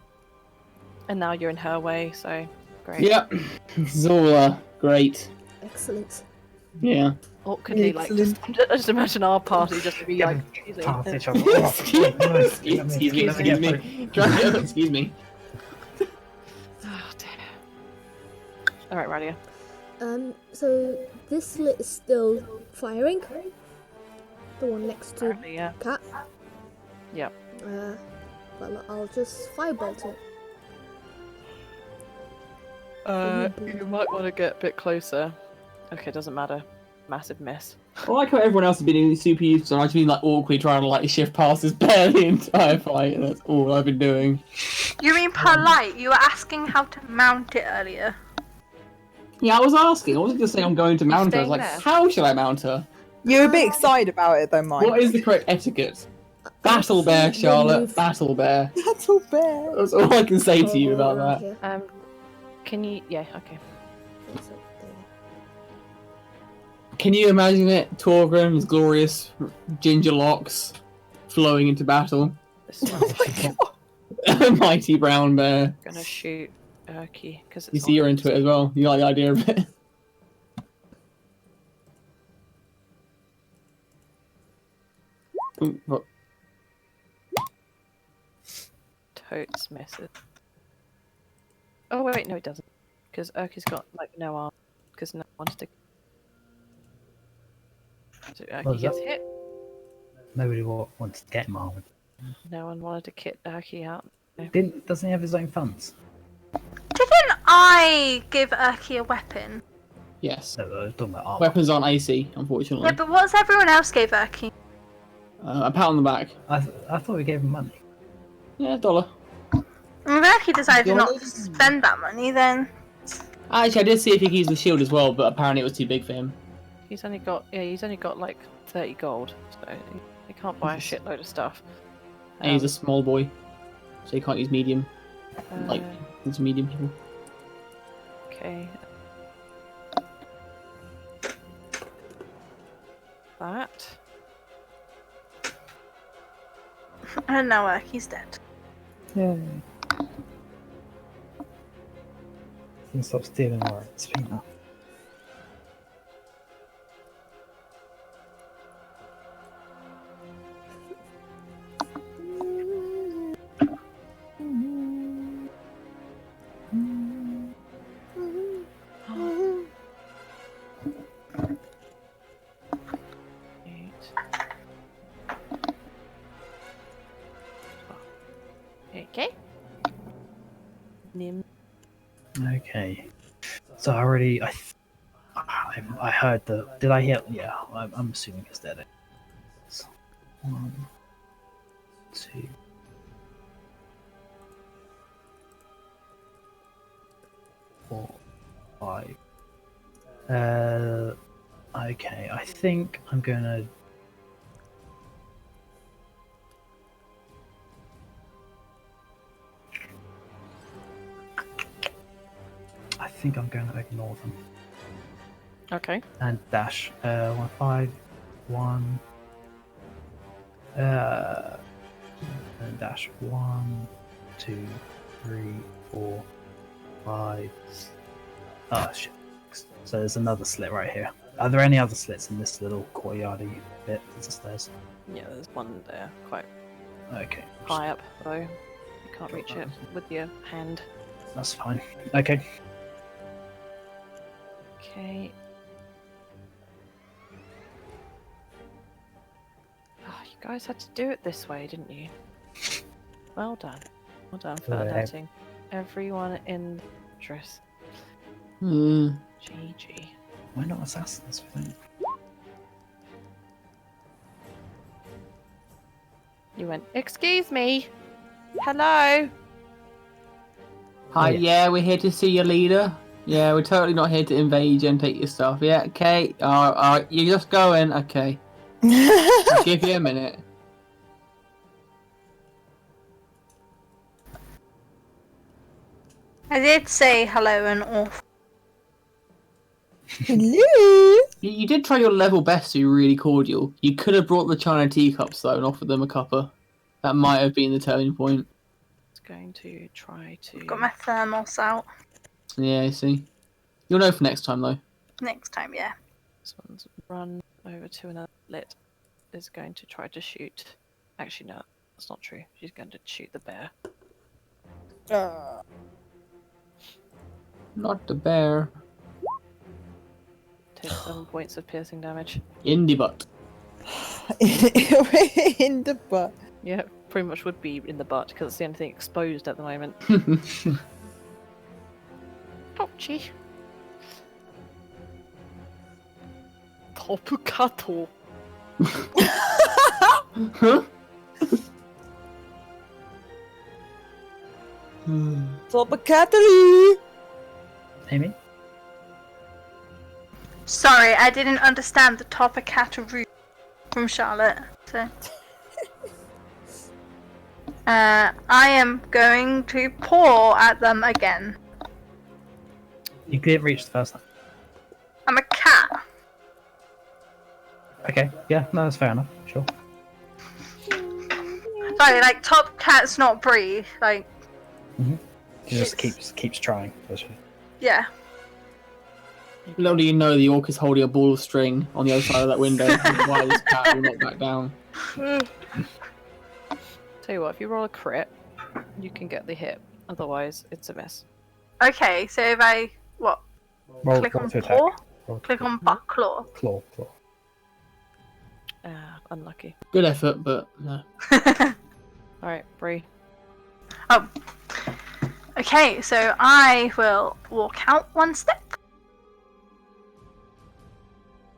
And now you're in her way, so great. Yep. This is all, great. Excellent. Yeah. Awkwardly, like, just imagine our party just to be Get like, them easy. past each other. Excuse me. Excuse me. Oh, dear. Alright, Radia. So this slit is still firing. The one next to Apparently, yeah. Cat. Yep. Well, I'll just firebolt it. You might want to get a bit closer. Okay, doesn't matter. Massive miss. I like how everyone else has been super useful, and I've been like awkwardly trying to like shift past this bear the entire fight, and that's all I've been doing. You mean polite? You were asking how to mount it earlier. Yeah, I was asking. I wasn't just saying I'm going to mount her. I was staying like, there? how should I mount her? You're a bit excited about it, though, Mike. What is the correct etiquette? Battle bear, Charlotte. Battle bear. That's all bear. That's all I can say to you about Around that. here. Can you... Yeah, okay. Okay, so there. Can you imagine it? Togran, his glorious ginger locks, flowing into battle. This one's A mighty brown bear. gonna shoot Urky, because it's You see, you're into it as well. You like the idea of it. Ooh, what? Totes misses. Oh wait, no it doesn't. Because Urky's got like no arm. Because no one wanted to. So What Urky was gets that? hit. Nobody wants to get him armored. No one wanted to kit Urky out. Doesn't he have his own funds? Didn't I give Urky a weapon? Yes. No, I was talking about armor. Weapons aren't AC, unfortunately. Yeah, but what's everyone else gave Urky? A pat on the back. I thought we gave him money. Yeah, $1. And if Urky decided not to spend that money, then Actually, I did see if he could use the shield as well, but apparently it was too big for him. He's only got like 30 gold, so he can't buy a shitload of stuff. And he's a small boy, so he can't use medium. Like, Uh, it's medium people. okay. That. and now Urky's dead. Yeah. Can stop stealing our feet now. Okay. Nim. Okay. So I heard the. Did I hear? Yeah, I'm assuming it's dead. So, 1, 2. 4, 5. Okay. I think I'm gonna. I think I'm going to ignore them Okay. and dash. 1, 5, 1. And dash 1, 2, 3, 4, 5. Oh shit. So there's another slit right here. Are there any other slits in this little courtyardy bit of the stairs? Yeah, there's one there. Quite Okay. high up, though. You can't reach it with your hand. That's fine. Okay. Okay. Oh, you guys had to do it this way, didn't you? Well done. Well done for Yeah. letting everyone in the dress. Hmm. GG. Why not assassins? I think? You went, excuse me. Hello. Hi, yes. yeah, we're here to see your leader. Yeah, we're totally not here to invade you and take your stuff. Yeah, okay. Alright, you're just going. Okay. I'll give you a minute. I did say hello and off. Hello. You did try your level best to be really cordial. You could have brought the China teacups, though, and offered them a cuppa. That might have been the turning point. It's going to try to... Got my thermos out. Yeah, I see. You'll know for next time, though. Next time, yeah. This one's run over to another lit. Is going to try to shoot. Actually, no, that's not true. She's going to shoot the bear. Not the bear. Take 7 points of piercing damage. In the butt. In the butt. Yeah, pretty much would be in the butt because it's the only thing exposed at the moment. Ouchie. Topukato. Huh? Topacately. Aimee? Sorry, I didn't understand the Topacata from Charlotte. So. I am going to paw at them again. You didn't reach the first time. I'm a cat. Okay, yeah, no, that's fair enough. Sure. Sorry, like Top Cat's not Bree. Like, He just It's- keeps trying. Basically. yeah. Little do you know the orc is holding a ball of string on the other side of that window. Why this cat will not back down. Tell you what, if you roll a crit, you can get the hit. Otherwise, it's a miss. Okay, so if I click on to attack. paw, Roll to click on butt claw. claw. Unlucky. Good effort, but no. Alright, Bree. Oh. Okay, so I will walk out one step.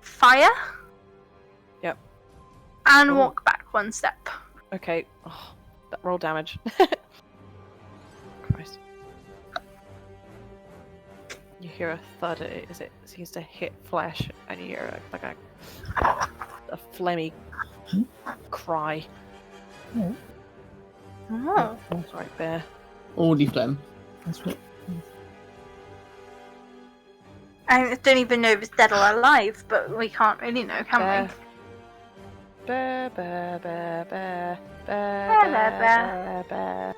Fire. Yep. And Oh. walk back one step. Okay. Oh, that roll damage. Christ. You hear a thud as it seems to hit flesh, and you hear like a phlegmy cry. Oh. Sorry, bear. Already phlegm. That's what. I don't even know if it's dead or alive, but we can't really know, can we? Bear, bear, bear, bear, bear, Bear, bear, bear, bear,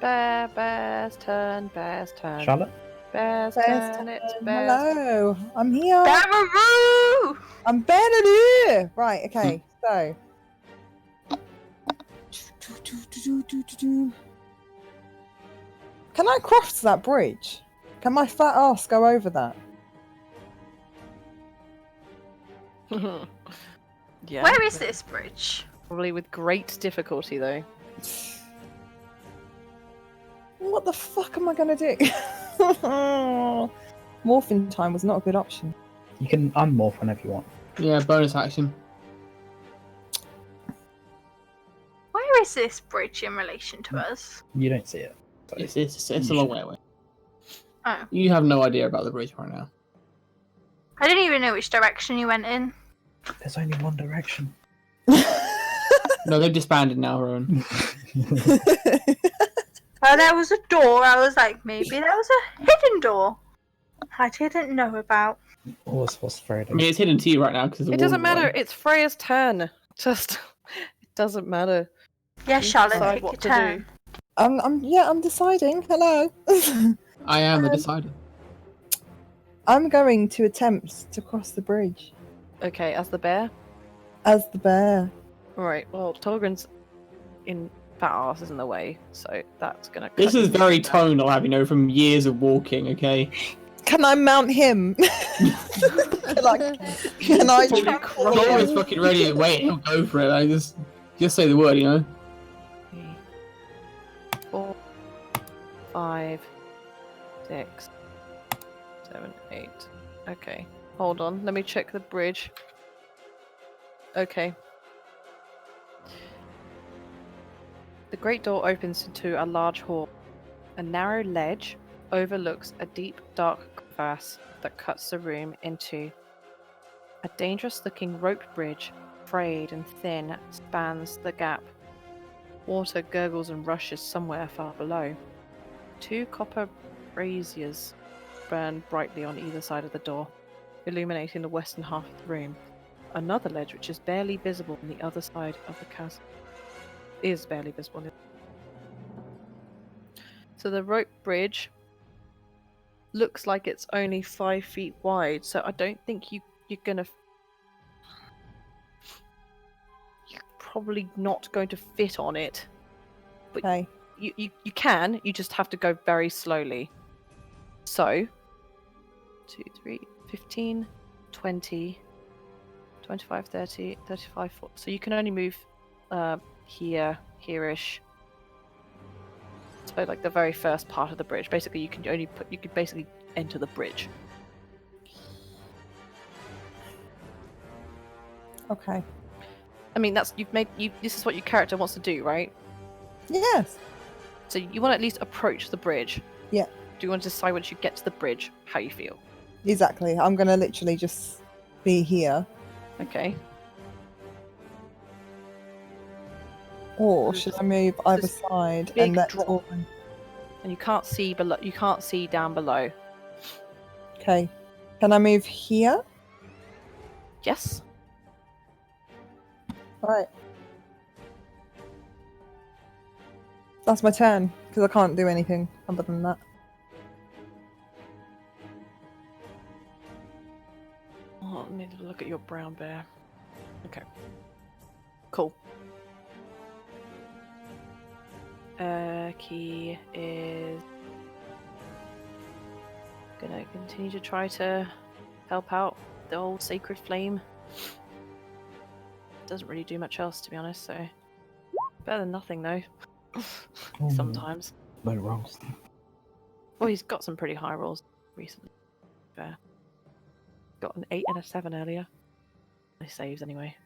bear, bear's turn, bear's turn. Charlotte? Bear's Bear's turn, it's turn. bear's Hello, I'm here. Bararoo! I'm better. Right, okay, so. Can I cross that bridge? Can my fat ass go over that? Yeah. Where is this bridge? Probably with great difficulty, though. What the fuck am I gonna do? Morphing time was not a good option. You can unmorph whenever you want. Yeah, bonus action. Where is this bridge in relation to us? You don't see it. So It's a long way away. Oh. You have no idea about the bridge right now. I didn't even know which direction you went in. There's only one direction. No, they've disbanded now, Rohan. Oh, there was a door. I was like, maybe there was a hidden door I didn't know about. What's Freya I mean, it's hidden to you right now because It doesn't matter. It's Freya's turn. Just, it doesn't matter. Yeah, You Charlotte, decide take your what to turn. do. I'm deciding. Hello. I am the decider. I'm going to attempt to cross the bridge Okay, as the bear. as the bear. Alright, well, Togran's in fat ass is in the way, so that's gonna. This cut is you very down. tonal, have you know, from years of walking. Okay. Can I mount him? can I Holy trample crap. Joel him? is fucking ready to wait. He'll go for it. I just say the word, you know. 3, 4, 5, 6, 7, 8. Okay, hold on. Let me check the bridge. Okay. The great door opens into a large hall. A narrow ledge overlooks a deep, dark crevasse that cuts the room into. A dangerous-looking rope bridge, frayed and thin, spans the gap. Water gurgles and rushes somewhere far below. 2 copper braziers burn brightly on either side of the door, illuminating the western half of the room. Another ledge, which is barely visible on the other side of the chasm, is barely visible. So the rope bridge looks like it's only 5 feet wide, so I don't think you're gonna. You're probably not going to fit on it. But Okay. you can, you just have to go very slowly. So 2, 3, 15, 20, 25, 30, 35, 40. So you can only move here-ish. So like the very first part of the bridge. Basically you could basically enter the bridge. Okay. I mean this is what your character wants to do, right? Yes. So you want to at least approach the bridge. Yeah. Do you want to decide once you get to the bridge how you feel? Exactly. I'm gonna literally just be here. Okay. Or There's should this- I move there's either this side big and let drop. Togran... And you can't see below. You can't see down below. Okay. Can I move here? Yes. Right. That's my turn, because I can't do anything other than that. Oh, let me look at your brown bear. Okay. Cool. Key is gonna continue to try to help out the old sacred flame. Doesn't really do much else, to be honest. So better than nothing, though. Sometimes. No rolls. Well, he's got some pretty high rolls recently. Fair. Got an 8 and a 7 earlier. He saves anyway.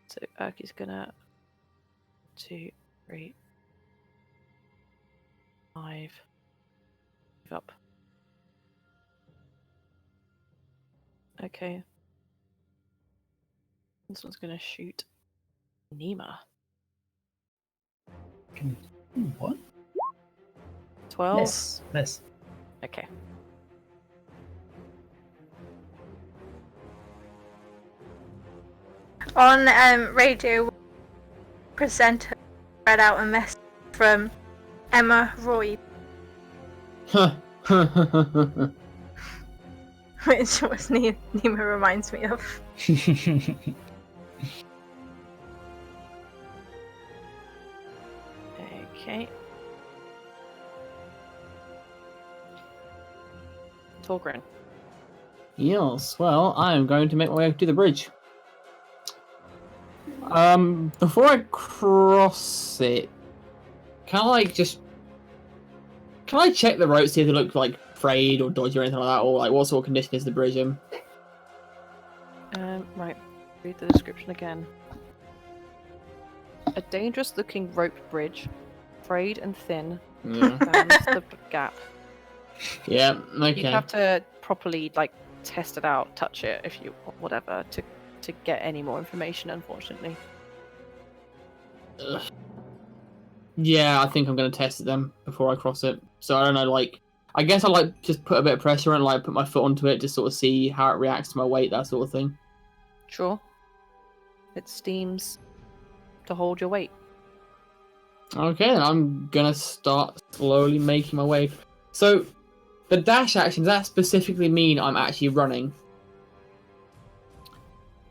So Urki's gonna 2, 3, 5. Move up. Okay. This one's gonna shoot Neema. What? 12. Miss. Okay. On radio, presenter read out a message from Emma Roy, which was Neema reminds me of. Okay. Togran. Yes, well, I am going to make my way to the bridge. Before I cross it, can I check the ropes, see if they look like frayed or dodgy or anything like that, or like what sort of condition is the bridge in? Right. Read the description again. A dangerous-looking rope bridge, frayed and thin, Yeah. spans the gap. Yeah, okay. You'd have to properly test it out, touch it, if you whatever, to get any more information. Unfortunately. Ugh. Yeah, I think I'm gonna test it then before I cross it. So I don't know, I guess I'll just put a bit of pressure and put my foot onto it to sort of see how it reacts to my weight, that sort of thing. Sure. It steams to hold your weight. Okay, then I'm gonna start slowly making my way. So, the dash action, does that specifically mean I'm actually running?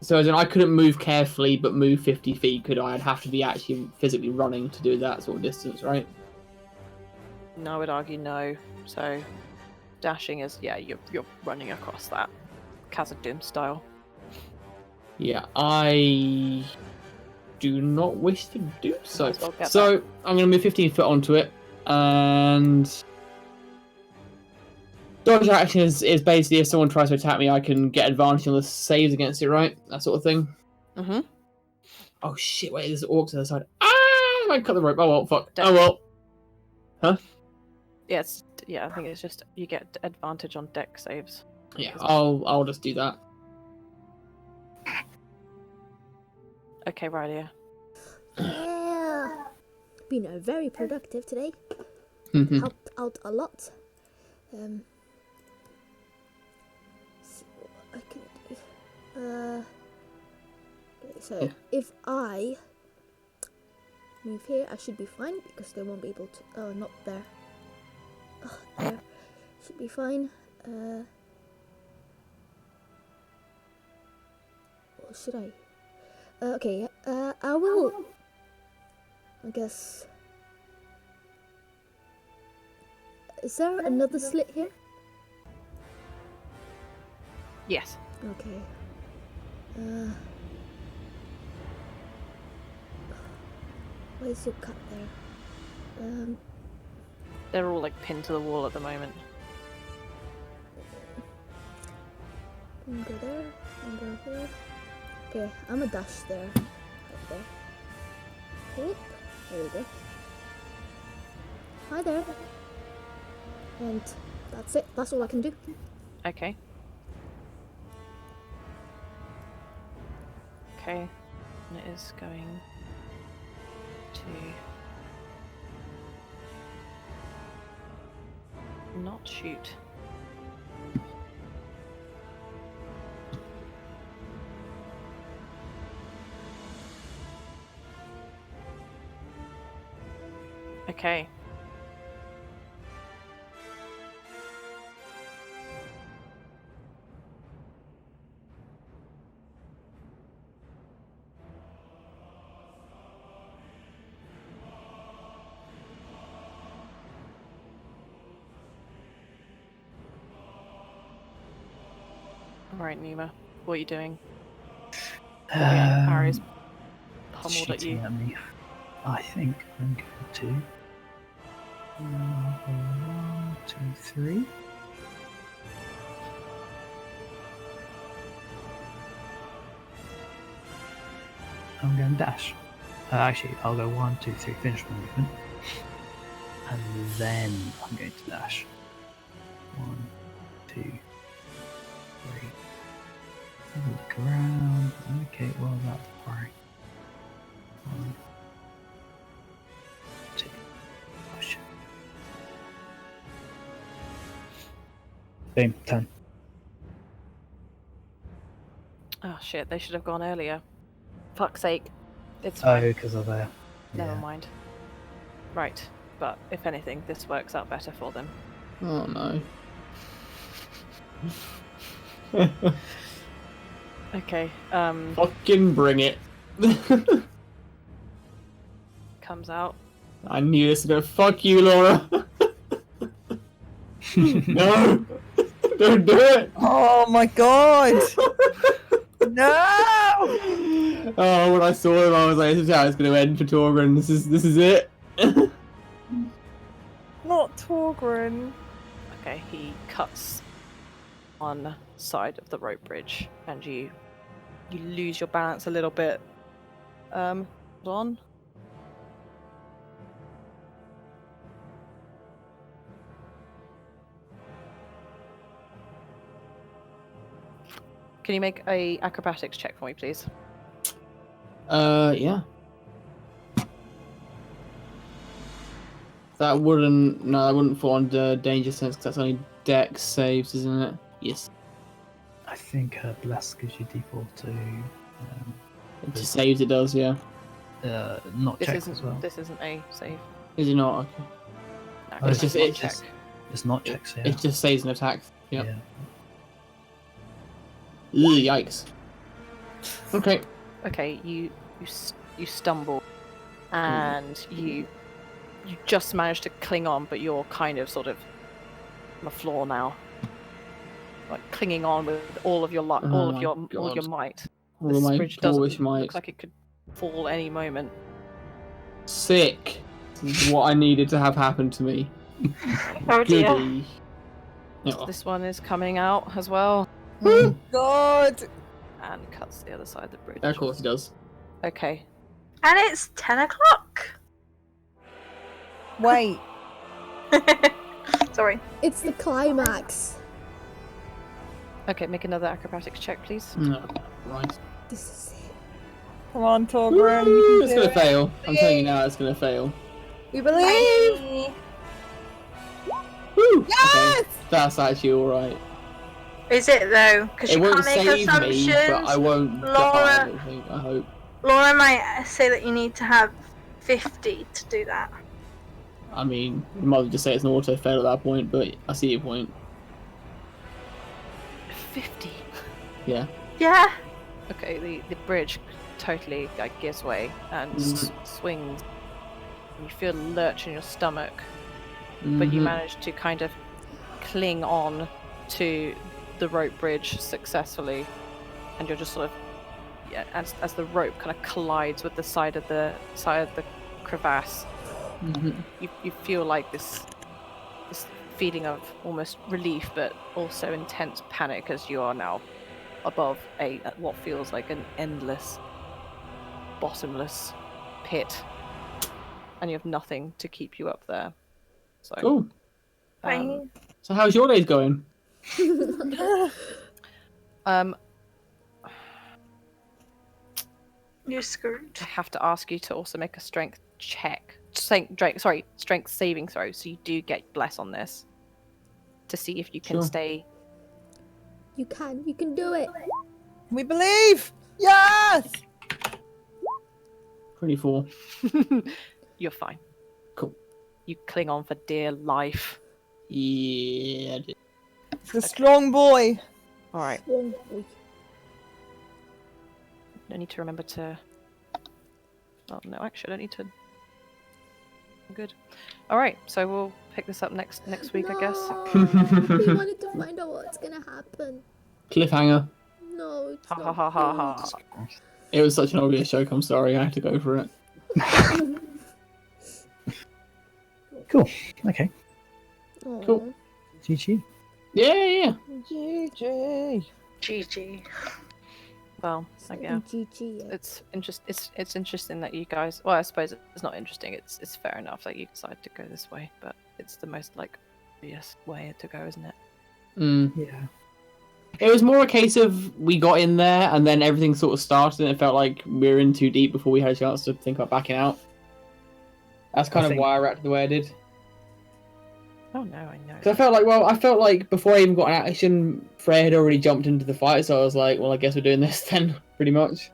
So as in I couldn't move carefully but move 50 feet, could I? I'd have to be actually physically running to do that sort of distance, right? No, I would argue no. So, dashing is, yeah, you're running across that. Khazad-dûm style. Yeah, I do not wish to do so. Might as well get So I'm going to move 15 foot onto it, and dodge action is basically if someone tries to attack me, I can get advantage on the saves against it, right? That sort of thing. Mm-hmm. Oh shit! Wait, there's orcs on the side. Ah! I cut the rope. Oh well, fuck. Dead. Oh well. Huh? Yeah, I think it's just you get advantage on deck saves. Yeah, I'll just do that. Okay, Rydia. Yeah. Been very productive today. Mhm. Helped out a lot. See what I can do. Okay, so Yeah. if I move here, I should be fine because they won't be able to. Oh, not there. Oh, there. Should be fine. Or should I? Okay, I will. I guess. Is there another slit here? Yes. Okay. Where's your cut there? They're all like pinned to the wall at the moment. Can go there, and go here. Okay, I'm a dash there. Right there. Whoop. There we go. Hi there. And that's it. That's all I can do. Okay. Okay. And it is going to not shoot. Okay. Alright, Neema. What are you doing? Harry's pummeled at shooting you. at me. I think I'm going to. 1, 2, 3. I'm going to dash. Actually, I'll go 1, 2, 3, finish my movement. And then I'm going to dash. 1, 2, 3. Have a look around. Okay, well, that's fine. 1, 2. Push. Boom, 10. Oh shit, they should have gone earlier. Fuck's sake. It's Oh, fine. because of there. Never mind. Right, but if anything, this works out better for them. Oh no. Okay, Fucking bring it. comes out. I knew this was gonna fuck you, Laura. No! Don't do it! Oh my god! No! Oh, when I saw him, I was like, "This is how it's going to end for Togran. This is it." Not Togran. Okay, he cuts one side of the rope bridge, and you lose your balance a little bit. Hold on. Can you make a acrobatics check for me, please? Yeah. That wouldn't fall under danger sense because that's only dex saves, isn't it? Yes. I think Bless gives you default to It just saves, it does, yeah. not This checks isn't as well. this isn't a save. Is it not? Okay. No, Oh, It's it's just, not it just, It's not checks, yeah. it just saves an attack. Yep. Yeah. Ugh, yikes. Okay. Okay, you stumble, and you just manage to cling on, but you're kind of sort of on the floor now, like clinging on with all of your all of your might. All of This my bridge dwarvish might. looks like it could fall any moment. Sick. This is what I needed to have happen to me. Oh dear. Goody. Oh. This one is coming out as well, Oh God! and cuts the other side of the bridge. Of course he does. Okay. And it's 10 o'clock. Wait. Sorry. It's the climax. Okay, make another acrobatics check, please. No. Right. This is it. Come on, Togran. You It's can gonna do it. fail. I'm telling you now, it's gonna fail. We believe. Bye. Woo! Yes! Okay. That's actually alright. Is it though? Because It you won't can't make save assumptions. me, but I won't die, Laura. I don't think. I hope. Laura might say that you need to have 50 to do that. I mean, you might as well just say it's an auto fail at that point, but I see your point. 50. Yeah. Yeah. Okay, the bridge totally like gives way and swings. You feel a lurch in your stomach, but you Mhm. manage to kind of cling on to the rope bridge successfully, and you're just sort of as the rope kind of collides with the side of the crevasse. Mhm. You feel like this feeling of almost relief, but also intense panic as you are now above what feels like an endless, bottomless pit, and you have nothing to keep you up there. So, Cool. um, So how's your days going? You're screwed. I have to ask you to also make a strength check. Strength saving throw. So you do get bless on this to see if you can Sure. stay. You can do it. We believe. Yes. 24. You're fine. Cool. You cling on for dear life. Yeah. It's a strong boy. All right. Strong boy. I need to remember to. Oh no, actually, I don't need to. Good. All right. So we'll pick this up next week, I guess. No, we wanted to find out what's gonna happen. Cliffhanger. No, it's Ha not. ha ha ha ha. It was such an obvious joke, I'm sorry, I had to go for it. Cool. Okay. Aw. Cool. GG. Yeah. GG. GG. Well, yeah. GG. It's interesting that you guys. Well, I suppose it's not interesting. It's fair enough that you decided to go this way, but it's the most like obvious way to go, isn't it? Yeah. It was more a case of we got in there and then everything sort of started and it felt like we were in too deep before we had a chance to think about backing out. That's kind of think- why I reacted the way I did. Oh no, I know. Because I felt like before I even got an action, Freya had already jumped into the fight, so I was like, well, I guess we're doing this then, pretty much.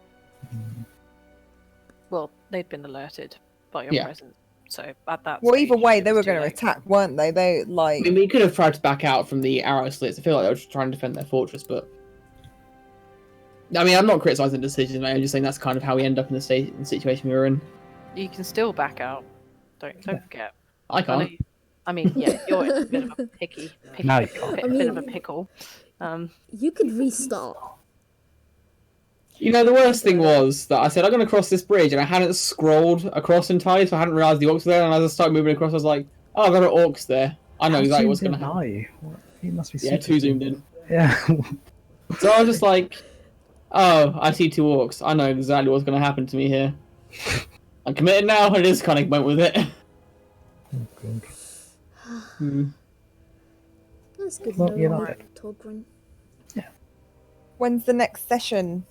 Well, they'd been alerted by your Yeah. presence, so at that. Well, either stage, way, it they was were too going to late. attack, weren't they? They like. I mean, we could have tried to back out from the arrow slits. I feel like they were just trying to defend their fortress, but... I mean, I'm not criticising the decision, mate. I'm just saying that's kind of how we end up in the situation we were in. You can still back out. Don't forget. I can't. I mean, yeah, you're in a bit of a picky No, you can't. bit of a pickle. You could restart. You know, the worst thing was that I said, I'm going to cross this bridge, and I hadn't scrolled across entirely, so I hadn't realised the orcs were there, and as I started moving across, I was like, oh, there are orcs there. I know How exactly what's zoomed going to in happen. are you? What? You must be Yeah, super too zoomed in. Yeah. So I was just like, oh, I see two orcs. I know exactly what's going to happen to me here. I'm committed now, I just kind of went with it. Oh, God. That's good. Well, to you're know, not dead. Togran. When's the next session?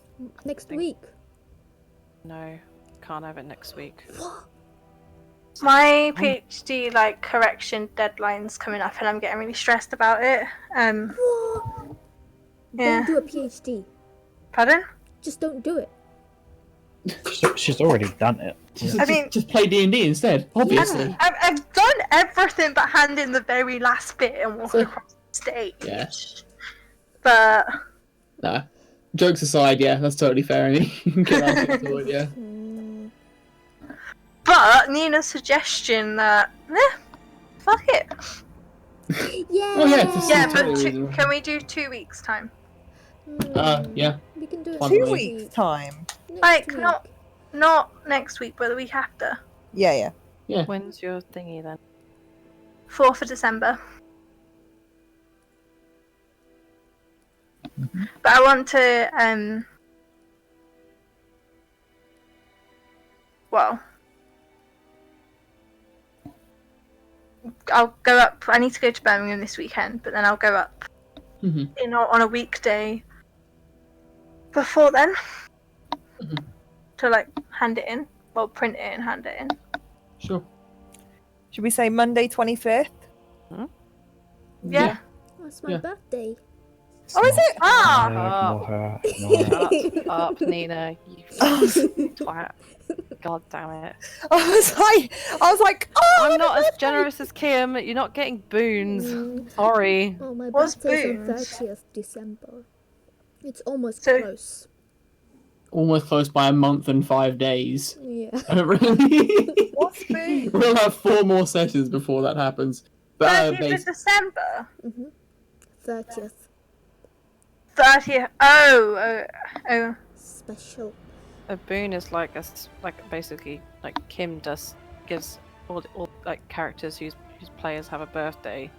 Next week. No, can't have it next week. What? My PhD correction deadline's coming up, and I'm getting really stressed about it. What? Yeah. Don't do a PhD. Pardon? Just don't do it. She's already done it. I mean- just play D&D instead, obviously. I've done everything but hand in the very last bit and walk across the stage. Yeah. But No. Jokes aside, yeah, that's totally fair. And you can get that sorted, yeah. But Nina's suggestion that, fuck it. Yeah. Oh, yeah, it's Yeah, totally but reasonable. can we do 2 weeks time? Yeah. We can do it Fine next with 2 me. weeks time. Next Like, week. not next week, but the week after. Yeah. When's your thingy then? 4th of December. But I want to, well, I'll go up. I need to go to Birmingham this weekend, but then I'll go up on a weekday before then to like hand it in. Well, print it and hand it in. Sure. Should we say Monday 25th? Yeah. That's my Yeah. birthday. Oh, is it? Ah! Shut up, Nina. You twat. God damn it. I was like, oh, I'm not as generous as Kim. You're not getting boons. Sorry. Oh, my What's birthday's on boons? 30th December. It's almost So- close. Almost close by a month and 5 days. Yeah. Really? What's been? We'll have 4 more sessions before that happens. But 30th of December? 30th. 30th. Oh. Special. A boon is like basically like Kim gives all like characters whose players have a birthday,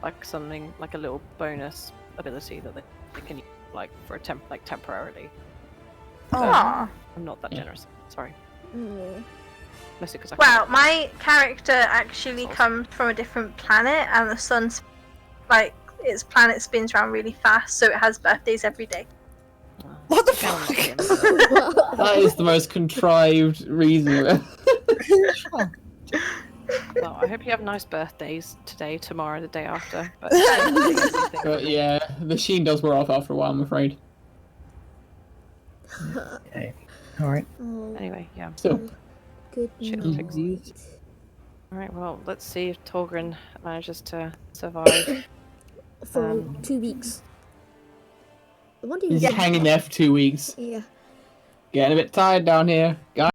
like something like a little bonus ability that they can use like for temporarily. Aw. I'm not that generous. Sorry. Oh. Mostly because I Wow, my character actually comes from a different planet, and the sun's like its planet spins around really fast, so it has birthdays every day. What the Down, fuck? Kim. that is the most contrived reason. Well, I hope you have nice birthdays today, tomorrow, the day after. But, But yeah, the sheen does wear off after a while, I'm afraid. Okay. All right. Oh, anyway, yeah. So, good Shit, night. All right. Well, let's see if Togran manages to survive. For 2 weeks. I wonder he's if hanging there for 2 weeks. Yeah. Getting a bit tired down here. Guys,